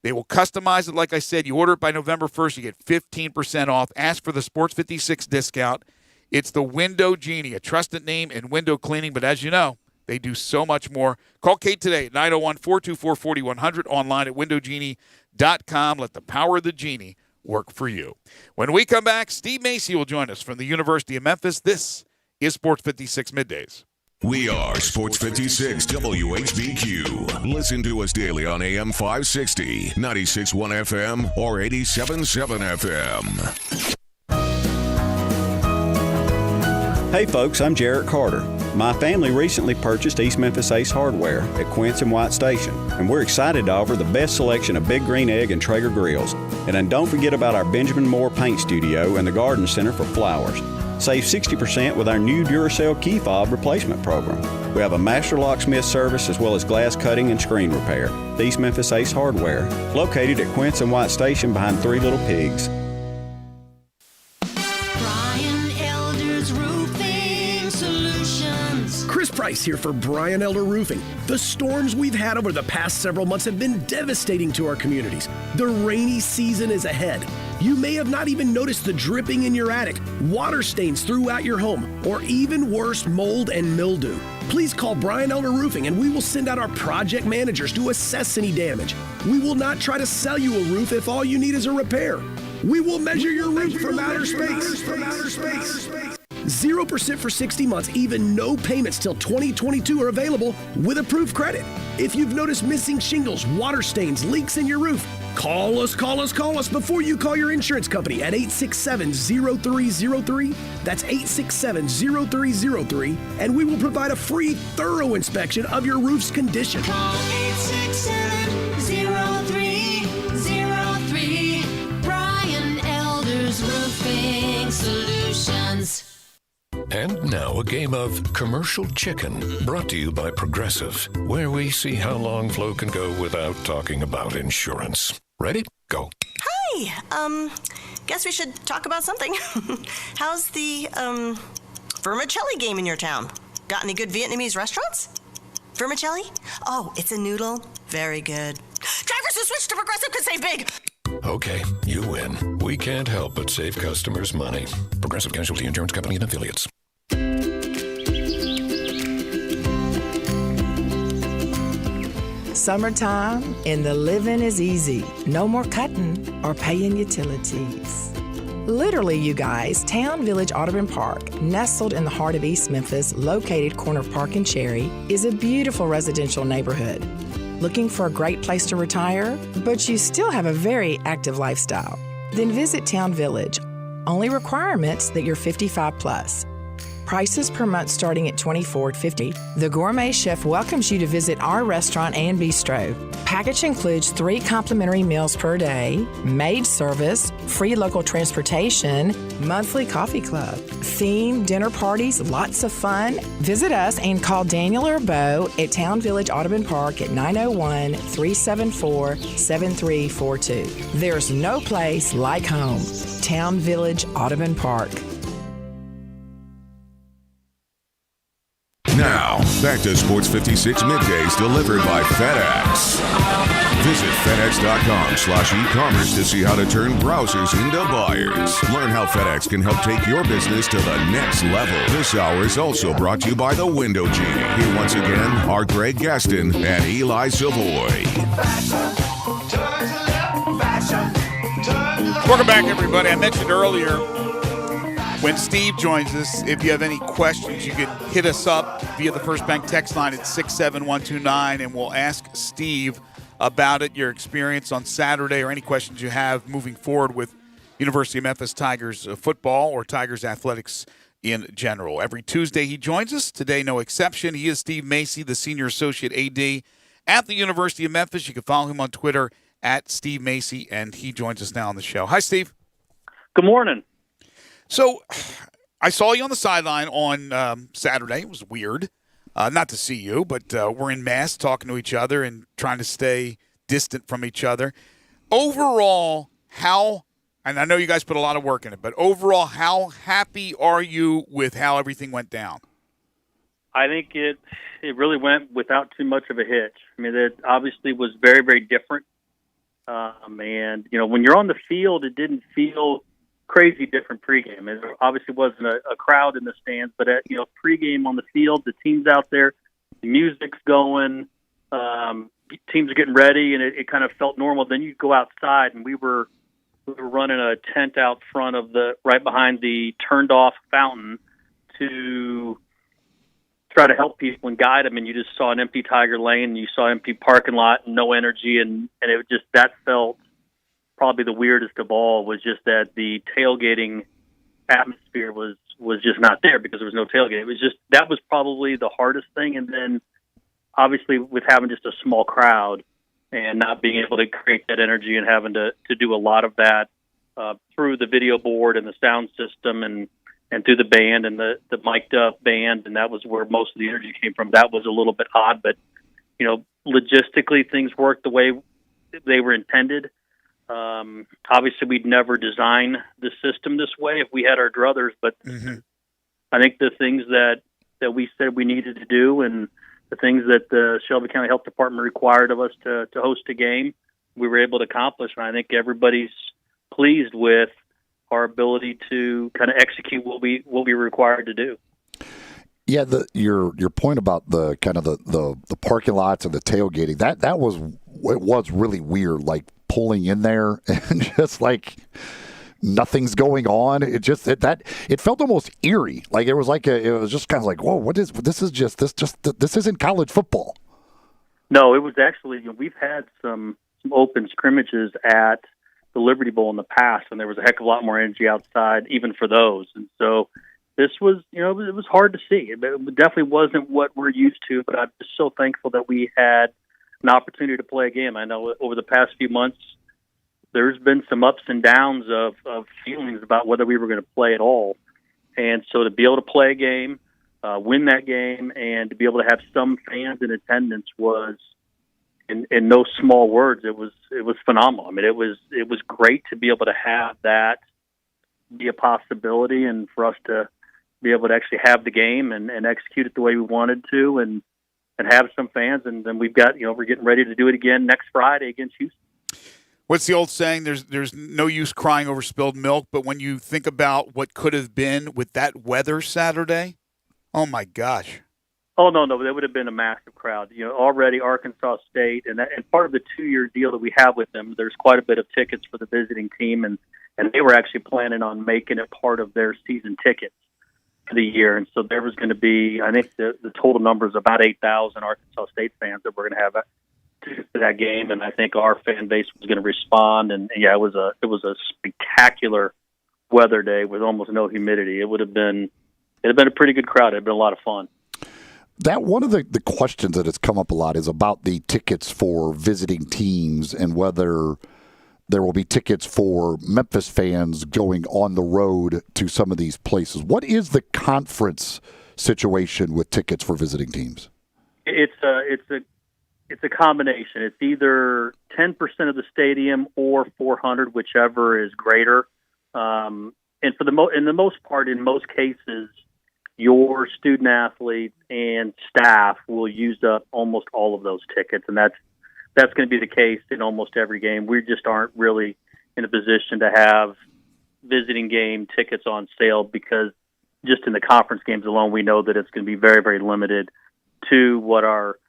They will customize it. Like I said, you order it by November 1st, you get 15% off. Ask for the Sports 56 discount. It's the Window Genie, a trusted name in window cleaning. But as you know, they do so much more. Call Kate today at 901-424-4100, online at windowgenie.com. Let the power of the Genie work for you. When we come back, Steve Macy will join us from the University of Memphis. This is Sports 56 Middays. We are Sports 56 WHBQ. Listen to us daily on AM 560, 96.1 FM, or 87.7 FM. Hey folks, I'm Jarrett Carter. My family recently purchased East Memphis Ace Hardware at Quince and White Station, and we're excited to offer the best selection of Big Green Egg and Traeger grills. And then don't forget about our Benjamin Moore Paint Studio and the Garden Center for flowers. Save 60% with our new Duracell key fob replacement program. We have a master locksmith service as well as glass cutting and screen repair. The East Memphis Ace Hardware, located at Quince and White Station behind Three Little Pigs. Chris Price here for Brian Elder Roofing. The storms we've had over the past several months have been devastating to our communities. The rainy season is ahead. You may have not even noticed the dripping in your attic, water stains throughout your home, or even worse, mold and mildew. Please call Brian Elder Roofing and we will send out our project managers to assess any damage. We will not try to sell you a roof if all you need is a repair. We will measure your roof from outer space. 0% for 60 months, even no payments till 2022 are available with approved credit. If you've noticed missing shingles, water stains, leaks in your roof, call us before you call your insurance company at 867-0303. That's 867-0303, and we will provide a free, thorough inspection of your roof's condition. Call 867-0303. Brian Elder's Roofing Solutions. And now a game of Commercial Chicken, brought to you by Progressive, where we see how long Flo can go without talking about insurance. Ready? Go. Hi. Guess we should talk about something. How's the, vermicelli game in your town? Got any good Vietnamese restaurants? Vermicelli? Oh, it's a noodle. Very good. Drivers who switch to Progressive could save big. Okay, you win. We can't help but save customers money. Progressive Casualty Insurance Company and Affiliates. Summertime and the living is easy. No more cutting or paying utilities. Literally, you guys, Town Village Audubon Park, nestled in the heart of East Memphis, located corner of Park and Cherry, is a beautiful residential neighborhood. Looking for a great place to retire, but you still have a very active lifestyle? Then visit Town Village. Only requirements that you're 55 plus. Prices per month starting at $24.50. The Gourmet Chef welcomes you to visit our restaurant and bistro. Package includes 3 complimentary meals per day, maid service, free local transportation, monthly coffee club, theme dinner parties, lots of fun. Visit us and call Daniel or Bo at Town Village Audubon Park at 901-374-7342. There's no place like home. Town Village Audubon Park. Now, back to Sports 56 Middays delivered by FedEx. Visit FedEx.com/e-commerce to see how to turn browsers into buyers. Learn how FedEx can help take your business to the next level. This hour is also brought to you by the Window Genie. Here once again are Greg Gaston and Eli Savoy. Welcome back, everybody. I mentioned earlier, when Steve joins us, if you have any questions, you can hit us up via the First Bank text line at 67129, and we'll ask Steve about it, your experience on Saturday, or any questions you have moving forward with University of Memphis Tigers football or Tigers athletics in general. Every Tuesday he joins us. Today, no exception. He is Steve Macy, the Senior Associate AD at the University of Memphis. You can follow him on Twitter at Steve Macy, and he joins us now on the show. Hi, Steve. Good morning. So I saw you on the sideline on Saturday. It was weird not to see you, but we're in mass talking to each other and trying to stay distant from each other. Overall, and I know you guys put a lot of work in it, but overall, how happy are you with how everything went down? I think it really went without too much of a hitch. I mean, it obviously was very, very different. And, when you're on the field, it didn't feel crazy different pregame. It obviously wasn't a crowd in the stands, but, pregame on the field, the team's out there, the music's going, teams are getting ready, and it kind of felt normal. Then you go outside, and we were running a tent out front of right behind the turned off fountain to try to help people and guide them. And you just saw an empty Tiger Lane, and you saw empty parking lot and no energy. And it just, that felt probably the weirdest of all, was just that the tailgating atmosphere was just not there because there was no tailgate. It was just, that was probably the hardest thing. And then obviously with having just a small crowd, and not being able to create that energy and having to do a lot of that through the video board and the sound system and through the band and the mic'd up band, and that was where most of the energy came from. That was a little bit odd, but, logistically things worked the way they were intended. Obviously we'd never design the system this way if we had our druthers, but I think the things that we said we needed to do and the things that the Shelby County Health Department required of us to host a game, we were able to accomplish. And I think everybody's pleased with our ability to kind of execute what we were required to do. Yeah, your point about the kind of the parking lots and the tailgating, that was really weird. Like pulling in there and just like nothing's going on. It just it felt almost eerie. Like it was just kind of like, whoa, this isn't college football. No, it was actually, we've had some open scrimmages at the Liberty Bowl in the past, and there was a heck of a lot more energy outside even for those. And so this was, it was hard to see. It definitely wasn't what we're used to, but I'm just so thankful that we had an opportunity to play a game. I know over the past few months, there's been some ups and downs of feelings about whether we were going to play at all. And so to be able to play a game, win that game, and to be able to have some fans in attendance was, in no small words, it was phenomenal. I mean, it was great to be able to have that be a possibility and for us to be able to actually have the game and execute it the way we wanted to and have some fans. And then we've got, we're getting ready to do it again next Friday against Houston. What's the old saying? There's no use crying over spilled milk, but when you think about what could have been with that weather Saturday, oh my gosh. Oh, no, that would have been a massive crowd. Already Arkansas State, and part of the 2-year deal that we have with them, there's quite a bit of tickets for the visiting team, and they were actually planning on making it part of their season tickets for the year. And so there was going to be, I think the total number is about 8,000 Arkansas State fans that we're going to have to that game, and I think our fan base was going to respond. And yeah, it was a spectacular weather day with almost no humidity. It had been a pretty good crowd. It had been a lot of fun. That one of the questions that has come up a lot is about the tickets for visiting teams and whether there will be tickets for Memphis fans going on the road to some of these places. What is the conference situation with tickets for visiting teams? It's a combination. It's either 10% of the stadium or 400, whichever is greater. And for the most part, in most cases, your student athletes and staff will use up almost all of those tickets, and that's going to be the case in almost every game. We just aren't really in a position to have visiting game tickets on sale because just in the conference games alone, we know that it's going to be very, very limited to what our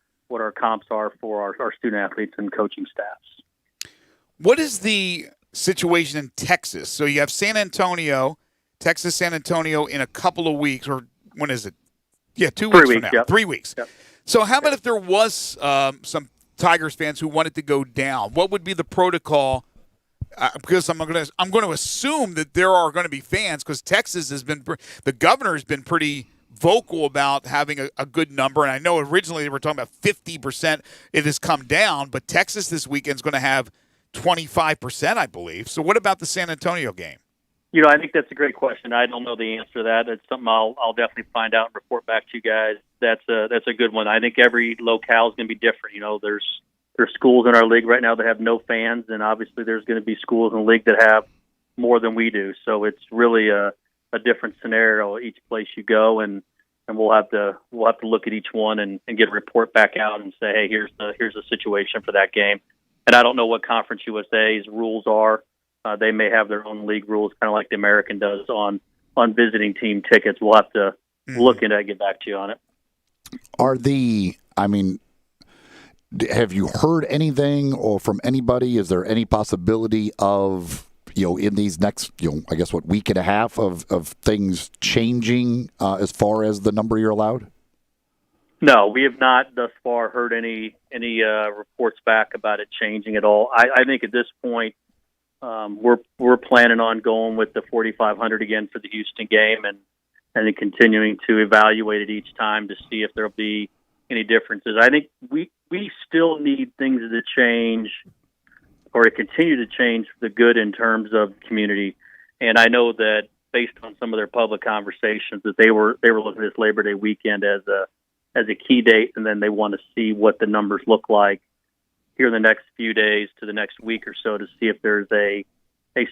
comps are for our student athletes and coaching staffs. What is the situation in Texas? So you have Texas, San Antonio in a couple of weeks, or when is it? Yeah, 2 weeks from now. Yep. 3 weeks. Yep. So how about if there was some Tigers fans who wanted to go down? What would be the protocol? because I'm going to assume that there are going to be fans because Texas has been the governor has been pretty vocal about having a good number, and I know originally they were talking about 50%. It has come down, but Texas this weekend is going to have 25%, I believe. So what about the San Antonio game? I think that's a great question. I don't know the answer to that. It's something I'll definitely find out and report back to you guys. That's a good one. I think every locale is going to be different. There's schools in our league right now that have no fans, and obviously there's going to be schools in the league that have more than we do. So it's really a different scenario each place you go, and we'll have to look at each one and get a report back out and say, hey, here's the situation for that game. And I don't know what Conference USA's rules are. They may have their own league rules, kind of like the American does on visiting team tickets. We'll have to look into it and get back to you on it. Have you heard anything or from anybody? Is there any possibility of, in these next, I guess week and a half of things changing as far as the number you're allowed? No, we have not thus far heard any reports back about it changing at all. I think at this point, we're planning on going with the 4,500 again for the Houston game, and then continuing to evaluate it each time to see if there'll be any differences. I think we still need things to change or to continue to change for the good in terms of community. And I know that based on some of their public conversations that they were looking at this Labor Day weekend as a key date, and then they want to see what the numbers look like here in the next few days to the next week or so to see if there's a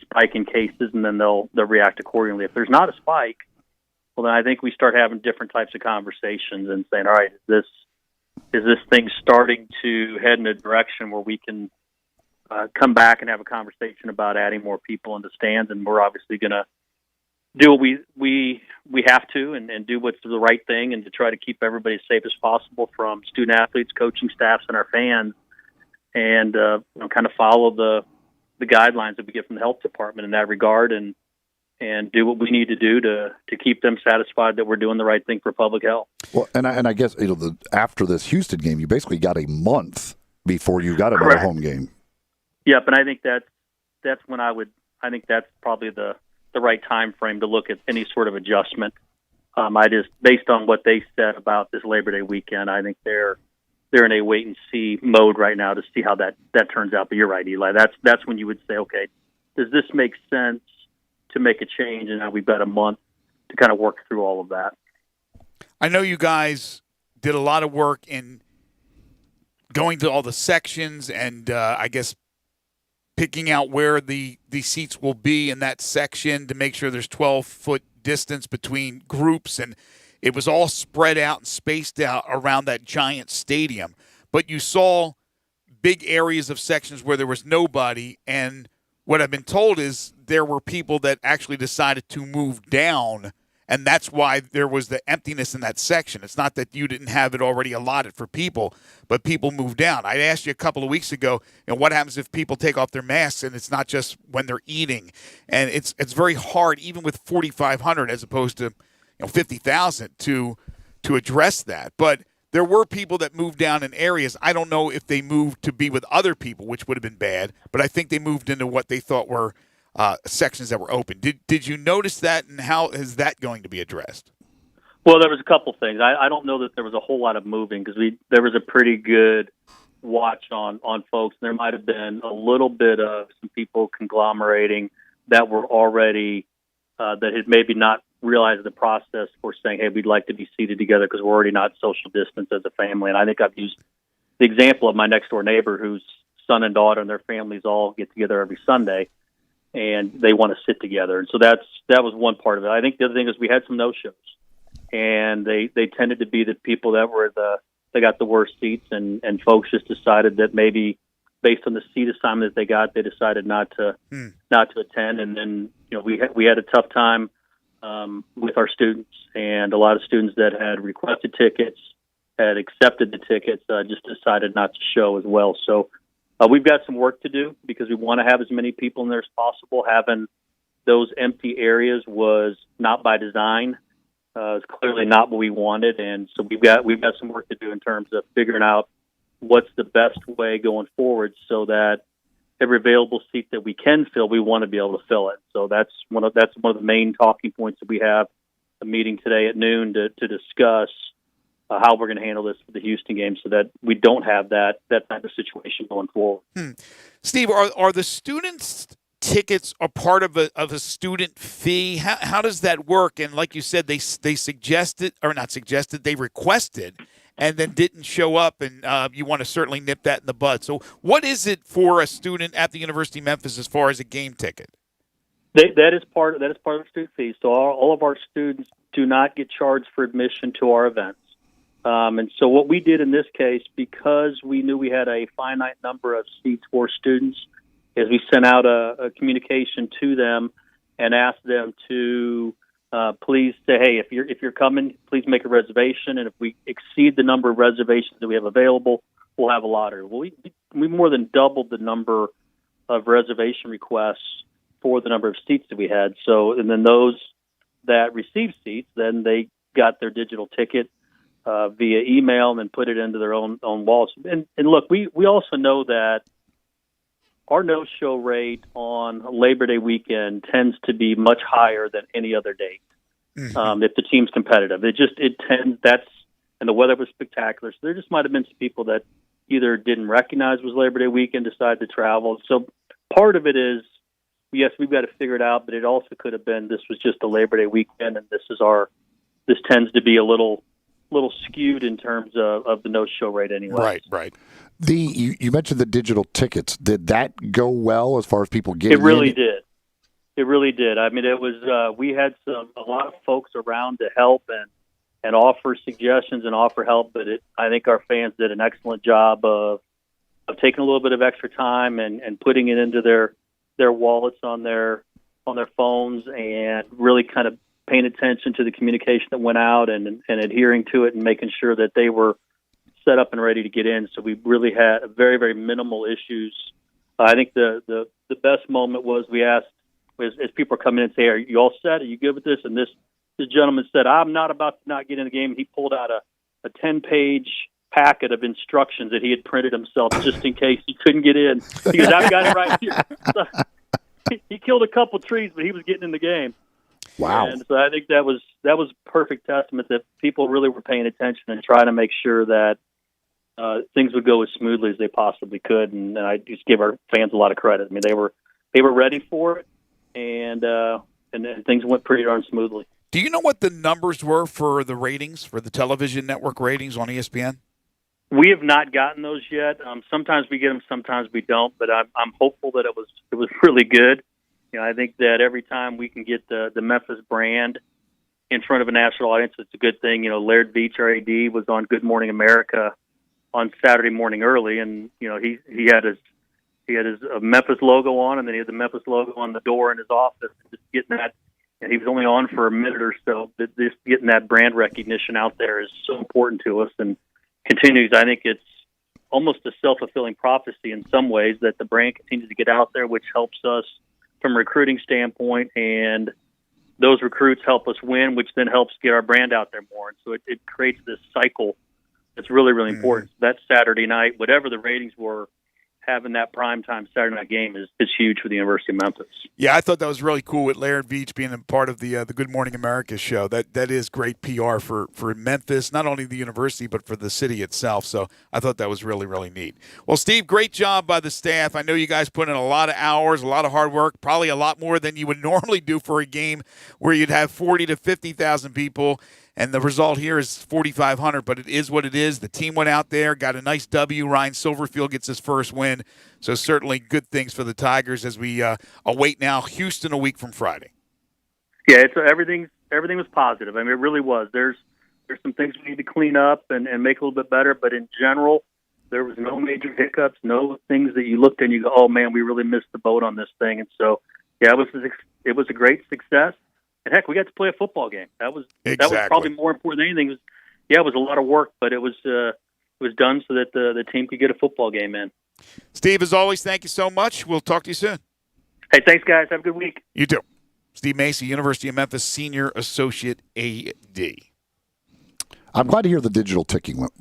spike in cases, and then they'll react accordingly. If there's not a spike, well, then I think we start having different types of conversations and saying, all right, is this thing starting to head in a direction where we can come back and have a conversation about adding more people in the stands? And we're obviously going to do what we have to and do what's the right thing, and to try to keep everybody as safe as possible, from student athletes, coaching staffs, and our fans, and kind of follow the guidelines that we get from the health department in that regard, and do what we need to do to keep them satisfied that we're doing the right thing for public health. Well, and I guess after this Houston game, you basically got a month before you got another home game. Yep, and I think that's when I think that's probably the right time frame to look at any sort of adjustment. I just, based on what they said about this Labor Day weekend, I think they're in a wait and see mode right now to see how that turns out. But you're right, Eli. That's when you would say, okay, does this make sense to make a change? And now we've got a month to kind of work through all of that. I know you guys did a lot of work in going to all the sections and I guess picking out where the seats will be in that section to make sure there's 12-foot distance between groups, and it was all spread out and spaced out around that giant stadium. But you saw big areas of sections where there was nobody, and what I've been told is there were people that actually decided to move down, and that's why there was the emptiness in that section. It's not that you didn't have it already allotted for people, but people moved down. I asked you a couple of weeks ago, what happens if people take off their masks, and it's not just when they're eating? And it's very hard, even with 4,500 as opposed to 50,000 to address that. But there were people that moved down in areas. I don't know if they moved to be with other people, which would have been bad, but I think they moved into what they thought were sections that were open. Did you notice that, and how is that going to be addressed? Well, there was a couple things. I don't know that there was a whole lot of moving, because there was a pretty good watch on folks. There might have been a little bit of some people conglomerating that were already that had maybe not realized the process for saying, hey, we'd like to be seated together because we're already not social distance as a family. And I think I've used the example of my next door neighbor whose son and daughter and their families all get together every Sunday, and they want to sit together. And so that was one part of it. I think the other thing is we had some no-shows, and they tended to be the people that were they got the worst seats, and folks just decided that maybe based on the seat assignment that they got, they decided not to attend. And then we had a tough time with our students, and a lot of students that had requested tickets, had accepted the tickets, just decided not to show as well. So we've got some work to do, because we want to have as many people in there as possible. Having those empty areas was not by design. It's clearly not what we wanted, and so we've got some work to do in terms of figuring out what's the best way going forward, so that every available seat that we can fill, we want to be able to fill it. So that's one of the main talking points that we have a meeting today at noon to discuss how we're going to handle this for the Houston game, so that we don't have that type of situation going forward. Steve, are the students' tickets a part of a student fee? How does that work? And like you said, they suggested, or not suggested, they requested, and then didn't show up, and you want to certainly nip that in the bud. So what is it for a student at the University of Memphis as far as a game ticket? That is part of the student fee. So all of our students do not get charged for admission to our events. And so what we did in this case, because we knew we had a finite number of seats for students, is we sent out a communication to them and asked them to please say, hey, if you're coming, please make a reservation, and if we exceed the number of reservations that we have available, we'll have a lottery. Well, we more than doubled the number of reservation requests for the number of seats that we had. So, and then those that received seats, then they got their digital ticket via email and then put it into their own wallets. And look, we also know that our no-show rate on Labor Day weekend tends to be much higher than any other date. If the team's competitive, it tends, and the weather was spectacular. So there just might have been some people that either didn't recognize it was Labor Day weekend, decided to travel. So part of it is, yes, we've got to figure it out, but it also could have been this was just a Labor Day weekend, and this tends to be a little skewed in terms of the no-show rate anyway. Right. You mentioned the digital tickets. Did that go well as far as people getting It really in? did. It really did. I mean, it was we had a lot of folks around to help and offer suggestions and offer help, but I think our fans did an excellent job of taking a little bit of extra time and putting it into their wallets on their phones, and really kind of paying attention to the communication that went out and adhering to it and making sure that they were set up and ready to get in. So we really had very, very minimal issues. I think the best moment was we asked, as people are coming in and say, are you all set? Are you good with this? And this gentleman said, I'm not about to not get in the game. He pulled out a 10-page packet of instructions that he had printed himself just in case he couldn't get in. He goes, I've got it right here. So he killed a couple trees, but he was getting in the game. Wow. And so I think that was perfect testament that people really were paying attention and trying to make sure that things would go as smoothly as they possibly could. And I just give our fans a lot of credit. I mean, they were ready for it, and things went pretty darn smoothly. Do you know what the numbers were for the ratings, for the television network ratings on ESPN? We have not gotten those yet. Sometimes we get them, sometimes we don't. But I'm hopeful that it was really good. You know, I think that every time we can get the Memphis brand in front of a national audience, it's a good thing. You know, Laird Beach, our AD, was on Good Morning America on Saturday morning early, and you know he had his Memphis logo on, and then he had the Memphis logo on the door in his office. Just getting that, and he was only on for a minute or so. But just getting that brand recognition out there is so important to us, and continues. I think it's almost a self-fulfilling prophecy in some ways that the brand continues to get out there, which helps us from a recruiting standpoint, and those recruits help us win, which then helps get our brand out there more. And so it creates this cycle that's really, really important. That Saturday night, whatever the ratings were, having that primetime Saturday night game is huge for the University of Memphis. Yeah, I thought that was really cool with Laird Beach being a part of the Good Morning America show. That is great PR for Memphis, not only the university, but for the city itself. So I thought that was really, really neat. Well, Steve, great job by the staff. I know you guys put in a lot of hours, a lot of hard work, probably a lot more than you would normally do for a game where you'd have 40 to 50,000 people. And the result here is 4,500, but it is what it is. The team went out there, got a nice W. Ryan Silverfield gets his first win. So certainly good things for the Tigers as we await now Houston a week from Friday. Yeah, everything was positive. I mean, it really was. There's some things we need to clean up and make a little bit better, but in general, there was no major hiccups, no things that you looked at and you go, oh, man, we really missed the boat on this thing. And so, yeah, it was a great success. And heck, we got to play a football game. That was probably more important than anything. It was a lot of work, but it was done so that the team could get a football game in. Steve, as always, thank you so much. We'll talk to you soon. Hey, thanks, guys. Have a good week. You too. Steve Macy, University of Memphis Senior Associate AD. I'm glad to hear the digital ticketing went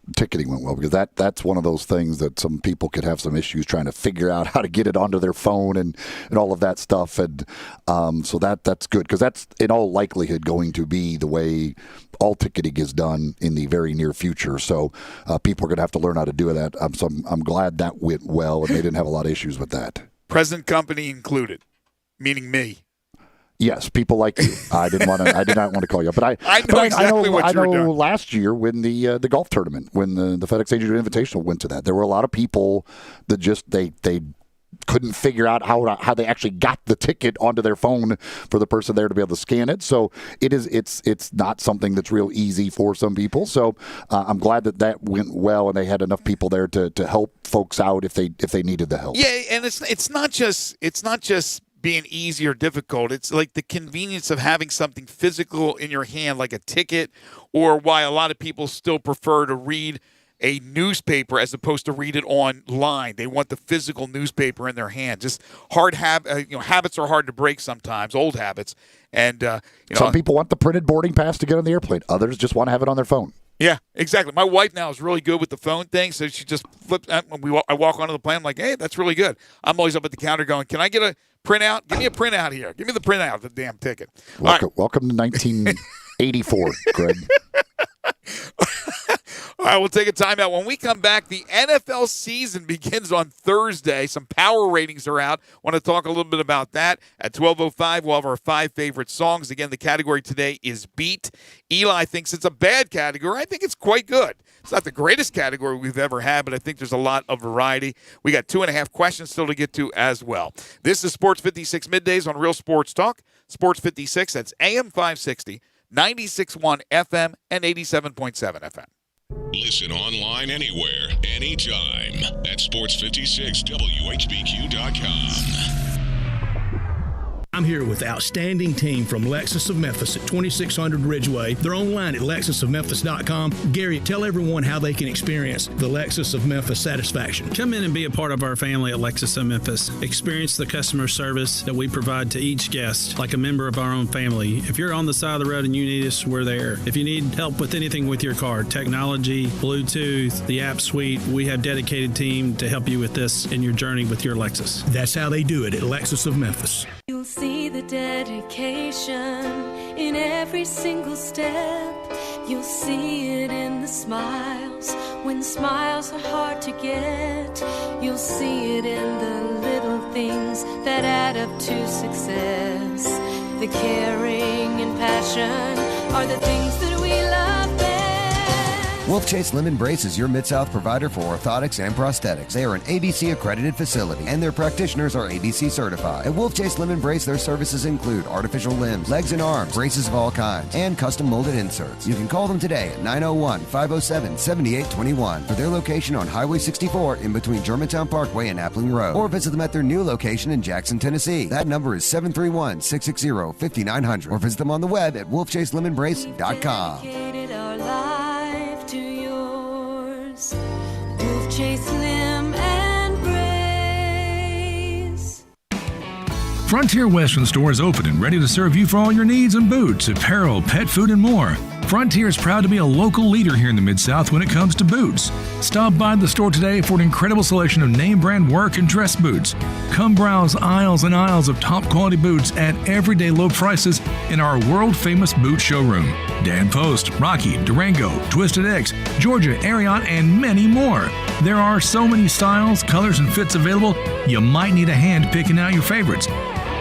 well, because that's one of those things that some people could have some issues trying to figure out how to get it onto their phone and all of that stuff. And so that's good, because that's in all likelihood going to be the way all ticketing is done in the very near future. So people are going to have to learn how to do that. So I'm glad that went well, and they didn't have a lot of issues with that. Present company included, meaning me. Yes, people like you. I did not want to call you, but I know exactly what you were doing. I know last year when the golf tournament, when the FedEx Agent Invitational went to that, there were a lot of people that just they couldn't figure out how they actually got the ticket onto their phone for the person there to be able to scan it. So it's not something that's real easy for some people. So I'm glad that went well, and they had enough people there to help folks out if they needed the help. Yeah, and it's not just being easy or difficult. It's like the convenience of having something physical in your hand, like a ticket, or why a lot of people still prefer to read a newspaper as opposed to read it online. They want the physical newspaper in their hand. Just habits are hard to break sometimes, old habits. And some people want the printed boarding pass to get on the airplane. Others just want to have it on their phone. Yeah, exactly. My wife now is really good with the phone thing, so she just flips. I walk onto the plane, I'm like, hey, that's really good. I'm always up at the counter going, can I get a printout? Give me a printout here. Give me the printout of the damn ticket. Welcome to 1984, Greg. All right, we'll take a timeout. When we come back, the NFL season begins on Thursday. Some power ratings are out. Want to talk a little bit about that. At 12:05, we'll have our 5 favorite songs. Again, the category today is Beat. Eli thinks it's a bad category. I think it's quite good. It's not the greatest category we've ever had, but I think there's a lot of variety. We got 2.5 questions still to get to as well. This is Sports 56 Middays on Real Sports Talk. Sports 56, that's AM 560, 96.1 FM, and 87.7 FM. Listen online anywhere, anytime at sports56whbq.com. I'm here with outstanding team from Lexus of Memphis at 2600 Ridgeway. They're online at lexusofmemphis.com. Gary, tell everyone how they can experience the Lexus of Memphis satisfaction. Come in and be a part of our family at Lexus of Memphis. Experience the customer service that we provide to each guest like a member of our own family. If you're on the side of the road and you need us, we're there. If you need help with anything with your car, technology, Bluetooth, the app suite, we have a dedicated team to help you with this in your journey with your Lexus. That's how they do it at Lexus of Memphis. You'll see the dedication in every single step. You'll see it in the smiles when smiles are hard to get. You'll see it in the little things that add up to success. The caring and passion are the things that we love best. Wolf Chase Limb Brace is your Mid-South provider for orthotics and prosthetics. They are an ABC accredited facility and their practitioners are ABC certified. At Wolf Chase Limb Brace, their services include artificial limbs, legs and arms, braces of all kinds, and custom molded inserts. You can call them today at 901-507-7821 for their location on Highway 64 in between Germantown Parkway and Appling Road, or visit them at their new location in Jackson, Tennessee. That number is 731-660-5900, or visit them on the web at wolfchaselembrace.com. To yours, Wolf Chase Limb and Brace. Frontier Western Store is open and ready to serve you for all your needs in boots, apparel, pet food, and more. Frontier is proud to be a local leader here in the Mid-South when it comes to boots. Stop by the store today for an incredible selection of name brand work and dress boots. Come browse aisles and aisles of top quality boots at everyday low prices in our world famous boot showroom. Dan Post, Rocky, Durango, Twisted X, Georgia, Ariat, and many more. There are so many styles, colors, and fits available, you might need a hand picking out your favorites.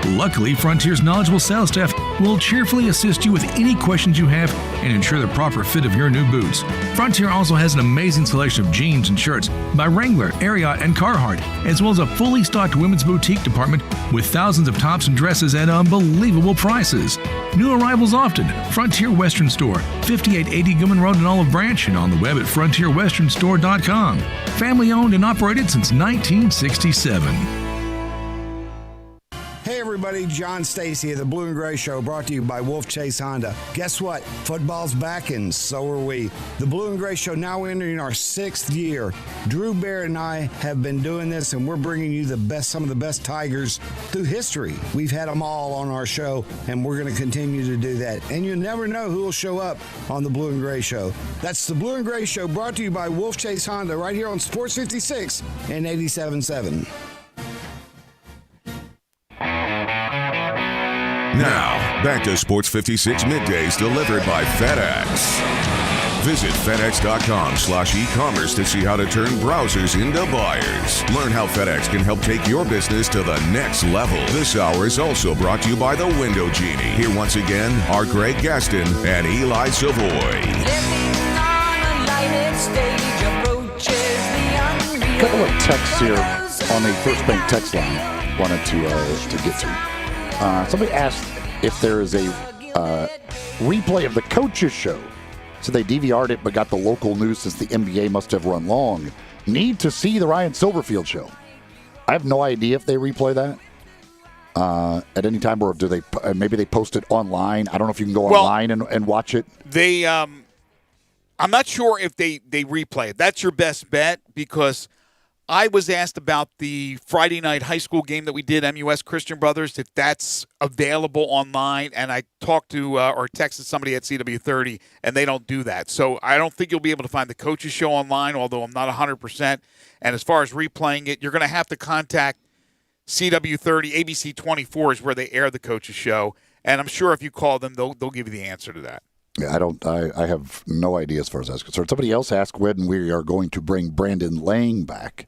Luckily, Frontier's knowledgeable sales staff will cheerfully assist you with any questions you have and ensure the proper fit of your new boots. Frontier also has an amazing selection of jeans and shirts by Wrangler, Ariat, and Carhartt, as well as a fully stocked women's boutique department with thousands of tops and dresses at unbelievable prices. New arrivals often. Frontier Western Store, 5880 Gilman Road in Olive Branch, and on the web at frontierwesternstore.com. Family owned and operated since 1967. Hey everybody. everybody. John Stacy of the Blue and Gray Show, brought to you by Wolf Chase Honda. Guess what? Football's back, and so are we. The Blue and Gray Show now entering our 6th year. Drew Barrett and I have been doing this, and we're bringing you some of the best Tigers through history. We've had them all on our show, and we're going to continue to do that. And you never know who will show up on the Blue and Gray Show. That's the Blue and Gray Show, brought to you by Wolf Chase Honda, right here on Sports 56 and 87.7. Now, back to Sports 56 Middays delivered by FedEx. Visit FedEx.com/e-commerce to see how to turn browsers into buyers. Learn how FedEx can help take your business to the next level. This hour is also brought to you by the Window Genie. Here once again are Greg Gaston and Eli Savoy. A couple of texts here on the First Bank text line wanted to get to. Somebody asked if there is a replay of the Coaches Show. So they DVR'd it but got the local news since the NBA must have run long. Need to see the Ryan Silverfield Show. I have no idea if they replay that at any time, or do they? Maybe they post it online. I don't know if you can go online and watch it. They, I'm not sure if they replay it. That's your best bet, because I was asked about the Friday night high school game that we did, MUS Christian Brothers, if that's available online, and I talked to or texted somebody at CW30, and they don't do that. So I don't think you'll be able to find the Coaches Show online, although I'm not 100%. And as far as replaying it, you're going to have to contact CW30. ABC 24 is where they air the Coaches Show, and I'm sure if you call them, they'll give you the answer to that. Yeah, I have no idea as far as that's concerned. Somebody else asked when we are going to bring Brandon Lang back.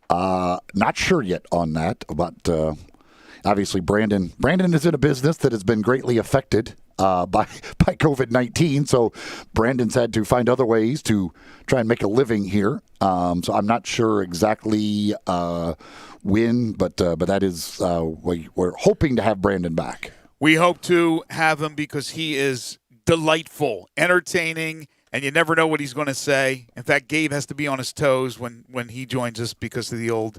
Not sure yet on that, but obviously Brandon is in a business that has been greatly affected by COVID-19. So Brandon's had to find other ways to try and make a living here. So I'm not sure exactly when, but that is we're hoping to have Brandon back. We hope to have him because he is delightful, entertaining, and you never know what he's going to say. In fact, Gabe has to be on his toes when he joins us because of the old,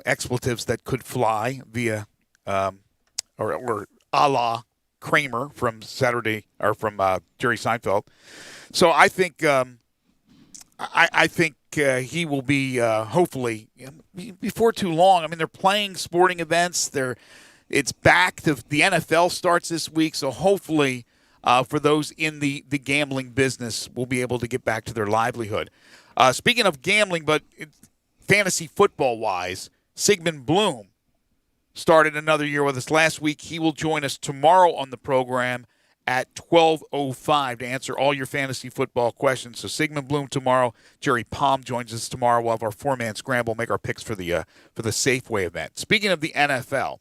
expletives that could fly via or a la Kramer from Saturday or from Jerry Seinfeld. So I think he will be hopefully before too long. I mean, they're playing sporting events. It's back. The NFL starts this week, so hopefully. For those in the gambling business, will be able to get back to their livelihood. Speaking of gambling, but fantasy football-wise, Sigmund Bloom started another year with us last week. He will join us tomorrow on the program at 12:05 to answer all your fantasy football questions. So Sigmund Bloom tomorrow. Jerry Palm joins us tomorrow. We'll have our four-man scramble, make our picks for the Safeway event. Speaking of the NFL,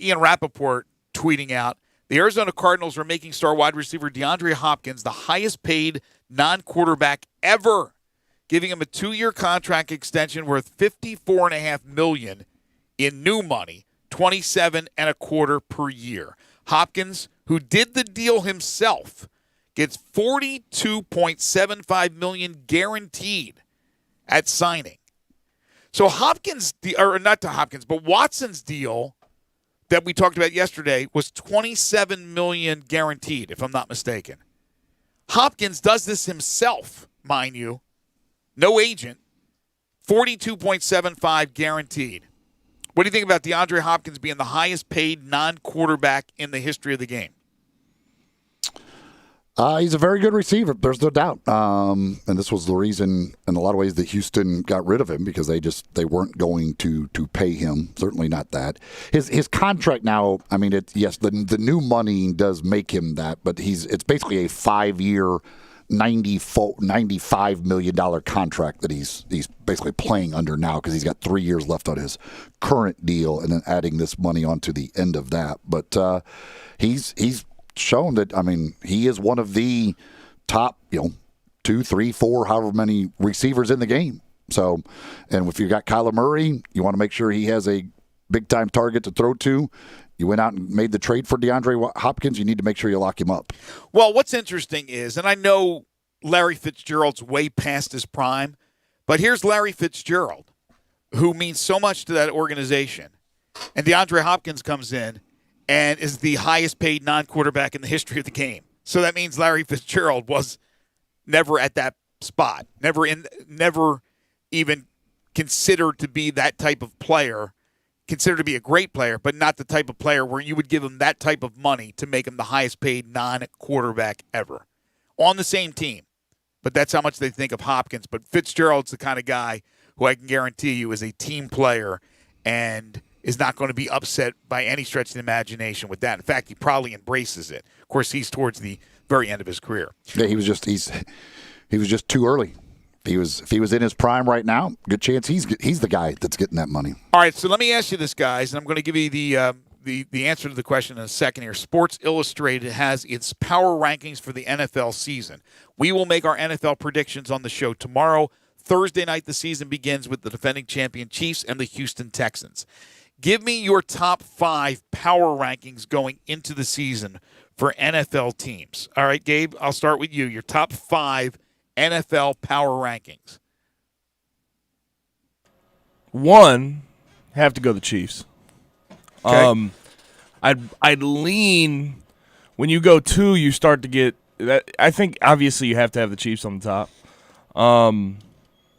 Ian Rappaport tweeting out, the Arizona Cardinals are making star wide receiver DeAndre Hopkins the highest-paid non-quarterback ever, giving him a 2-year contract extension worth $54.5 million in new money, $27.25 per year. Hopkins, who did the deal himself, gets $42.75 million guaranteed at signing. So Watson's deal that we talked about yesterday was $27 million guaranteed, if I'm not mistaken. Hopkins does this himself, mind you. No agent. $42.75 guaranteed. What do you think about DeAndre Hopkins being the highest paid non-quarterback in the history of the game? He's a very good receiver. There's no doubt. And this was the reason, in a lot of ways, that Houston got rid of him, because they weren't going to pay him. Certainly not that. His contract now, I mean, the new money does make him that, but it's basically a 5-year, $95 million contract that he's basically playing under now, because he's got 3 years left on his current deal, and then adding this money onto the end of that. But he's shown that, I mean, he is one of the top, 2, 3, 4, however many receivers in the game. So, and if you've got Kyler Murray, you want to make sure he has a big-time target to throw to. You went out and made the trade for DeAndre Hopkins. You need to make sure you lock him up. Well, what's interesting is, and I know Larry Fitzgerald's way past his prime, but here's Larry Fitzgerald, who means so much to that organization. And DeAndre Hopkins comes in and is the highest paid non-quarterback in the history of the game. So that means Larry Fitzgerald was never at that spot, never even considered to be that type of player, considered to be a great player, but not the type of player where you would give him that type of money to make him the highest paid non-quarterback ever on the same team. But that's how much they think of Hopkins. But Fitzgerald's the kind of guy who I can guarantee you is a team player and is not going to be upset by any stretch of the imagination with that. In fact, he probably embraces it. Of course, he's towards the very end of his career. Yeah, he was just too early. If he was in his prime right now, good chance he's the guy that's getting that money. All right, so let me ask you this, guys, and I'm going to give you the answer to the question in a second here. Sports Illustrated has its power rankings for the NFL season. We will make our NFL predictions on the show tomorrow. Thursday night, the season begins with the defending champion Chiefs and the Houston Texans. Give me your top 5 power rankings going into the season for NFL teams. All right, Gabe, I'll start with you. Your top 5 NFL power rankings. 1, have to go the Chiefs. Okay. I'd lean when you go 2, you start to get that. I think obviously you have to have the Chiefs on the top.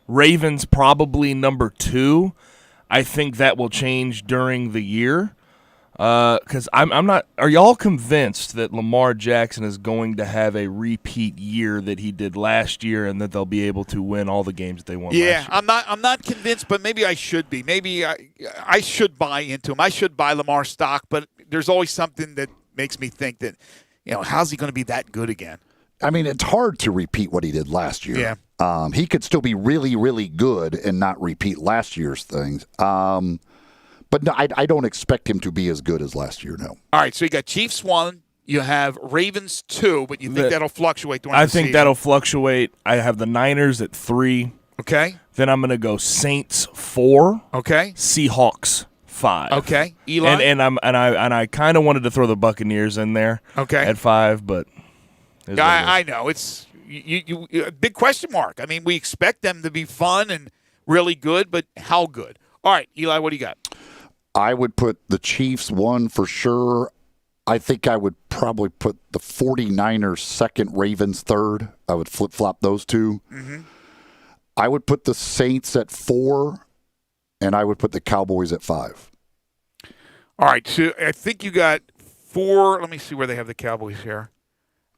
Ravens probably number 2. I think that will change during the year. Because I'm not. Are y'all convinced that Lamar Jackson is going to have a repeat year that he did last year, and that they'll be able to win all the games that they won last year? I'm not convinced, but maybe I should be. Maybe I should buy into him. I should buy Lamar stock, but there's always something that makes me think that, how's he going to be that good again? I mean, it's hard to repeat what he did last year. Yeah. He could still be really, really good and not repeat last year's things. But no, I don't expect him to be as good as last year, no. All right, so you got Chiefs 1, you have Ravens 2, but you think that'll fluctuate during the season? I think that'll fluctuate. I have the Niners at 3. Okay. Then I'm going to go Saints 4. Okay. Seahawks 5. Okay. Eli? And I kind of wanted to throw the Buccaneers in there. Okay. At 5, but I know it's you a big question mark. I mean, we expect them to be fun and really good, but how good? All right, Eli, what do you got? I would put the Chiefs 1 for sure. I think I would probably put the 49ers 2nd, Ravens 3rd. I would flip-flop those 2. Mm-hmm. I would put the Saints at 4, and I would put the Cowboys at 5. All right, so I think you got 4. Let me see where they have the Cowboys here.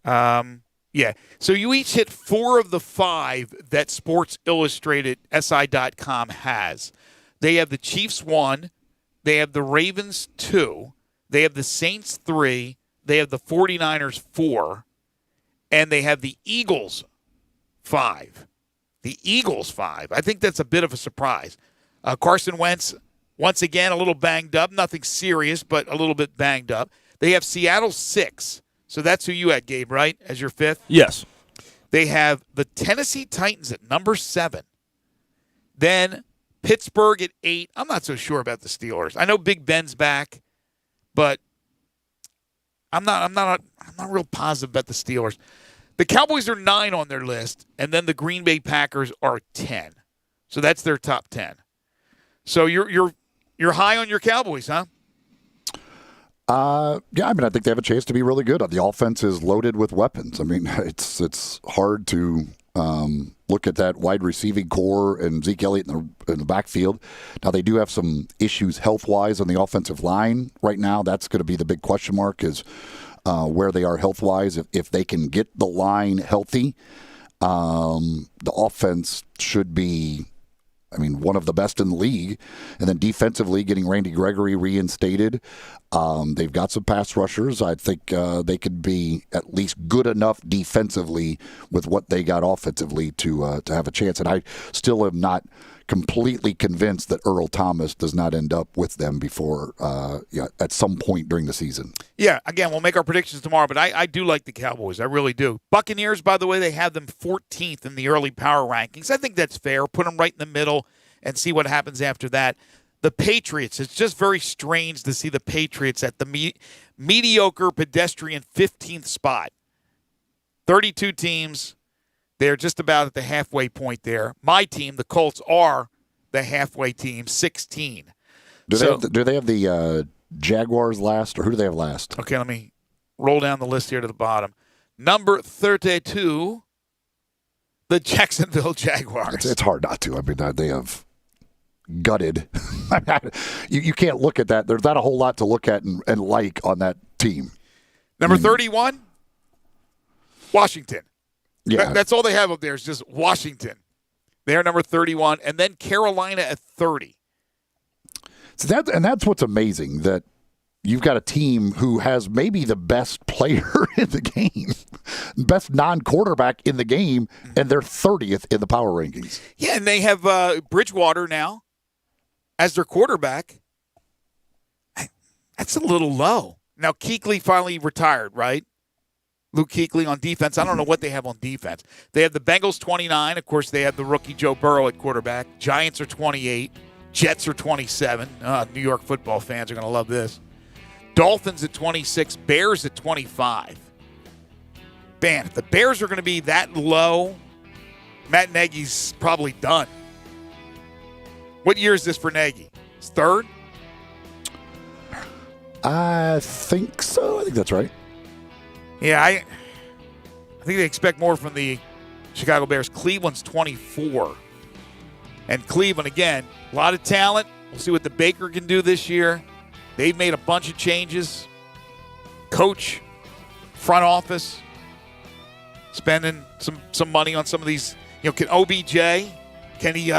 Yeah, so you each hit 4 of the 5 that Sports Illustrated, SI.com has. They have the Chiefs 1. They have the Ravens 2. They have the Saints 3. They have the 49ers 4. And they have the Eagles 5. The Eagles 5. I think that's a bit of a surprise. Carson Wentz, once again, a little banged up. Nothing serious, but a little bit banged up. They have Seattle 6. So that's who you had, Gabe, right, as your 5th? Yes. They have the Tennessee Titans at number 7. Then Pittsburgh at 8. I'm not so sure about the Steelers. I know Big Ben's back, but I'm not real positive about the Steelers. The Cowboys are 9 on their list, and then the Green Bay Packers are 10. So that's their top 10. So you're high on your Cowboys, huh? Yeah, I mean, I think they have a chance to be really good. The offense is loaded with weapons. I mean, it's hard to look at that wide receiving core and Zeke Elliott in the backfield. Now, they do have some issues health-wise on the offensive line right now. That's going to be the big question mark is where they are health-wise. If they can get the line healthy, the offense should be, one of the best in the league. And then defensively, getting Randy Gregory reinstated. They've got some pass rushers. I think they could be at least good enough defensively with what they got offensively to have a chance. And I still am not completely convinced that Earl Thomas does not end up with them before at some point during the season. Yeah, again, we'll make our predictions tomorrow, but I do like the Cowboys. I really do. Buccaneers, by the way, they have them 14th in the early power rankings. I think that's fair. Put them right in the middle and see what happens after that. The Patriots, it's just very strange to see the Patriots at the mediocre pedestrian 15th spot. 32 teams. They're just about at the halfway point there. My team, the Colts, are the halfway team, 16. Do they have the Jaguars last, or who do they have last? Okay, let me roll down the list here to the bottom. Number 32, the Jacksonville Jaguars. It's hard not to. I mean, they have gutted. You can't look at that. There's not a whole lot to look at and like on that team. Number 31, Washington. Yeah. That's all they have up there is just Washington. They're number 31, and then Carolina at 30. So that's what's amazing, that you've got a team who has maybe the best player in the game, best non-quarterback in the game, and they're 30th in the power rankings. Yeah, and they have Bridgewater now as their quarterback. That's a little low. Now, Kuechly finally retired, right? Luke Kuechly on defense. I don't know what they have on defense. They have the Bengals 29. Of course, they have the rookie Joe Burrow at quarterback. Giants are 28. Jets are 27. New York football fans are going to love this. Dolphins at 26. Bears at 25. Man, if the Bears are going to be that low, Matt Nagy's probably done. What year is this for Nagy? His third? I think so. I think that's right. Yeah, I think they expect more from the Chicago Bears. Cleveland's 24. And Cleveland, again, a lot of talent. We'll see what the Baker can do this year. They've made a bunch of changes. Coach, front office, spending some money on some of these. You know, can OBJ, can he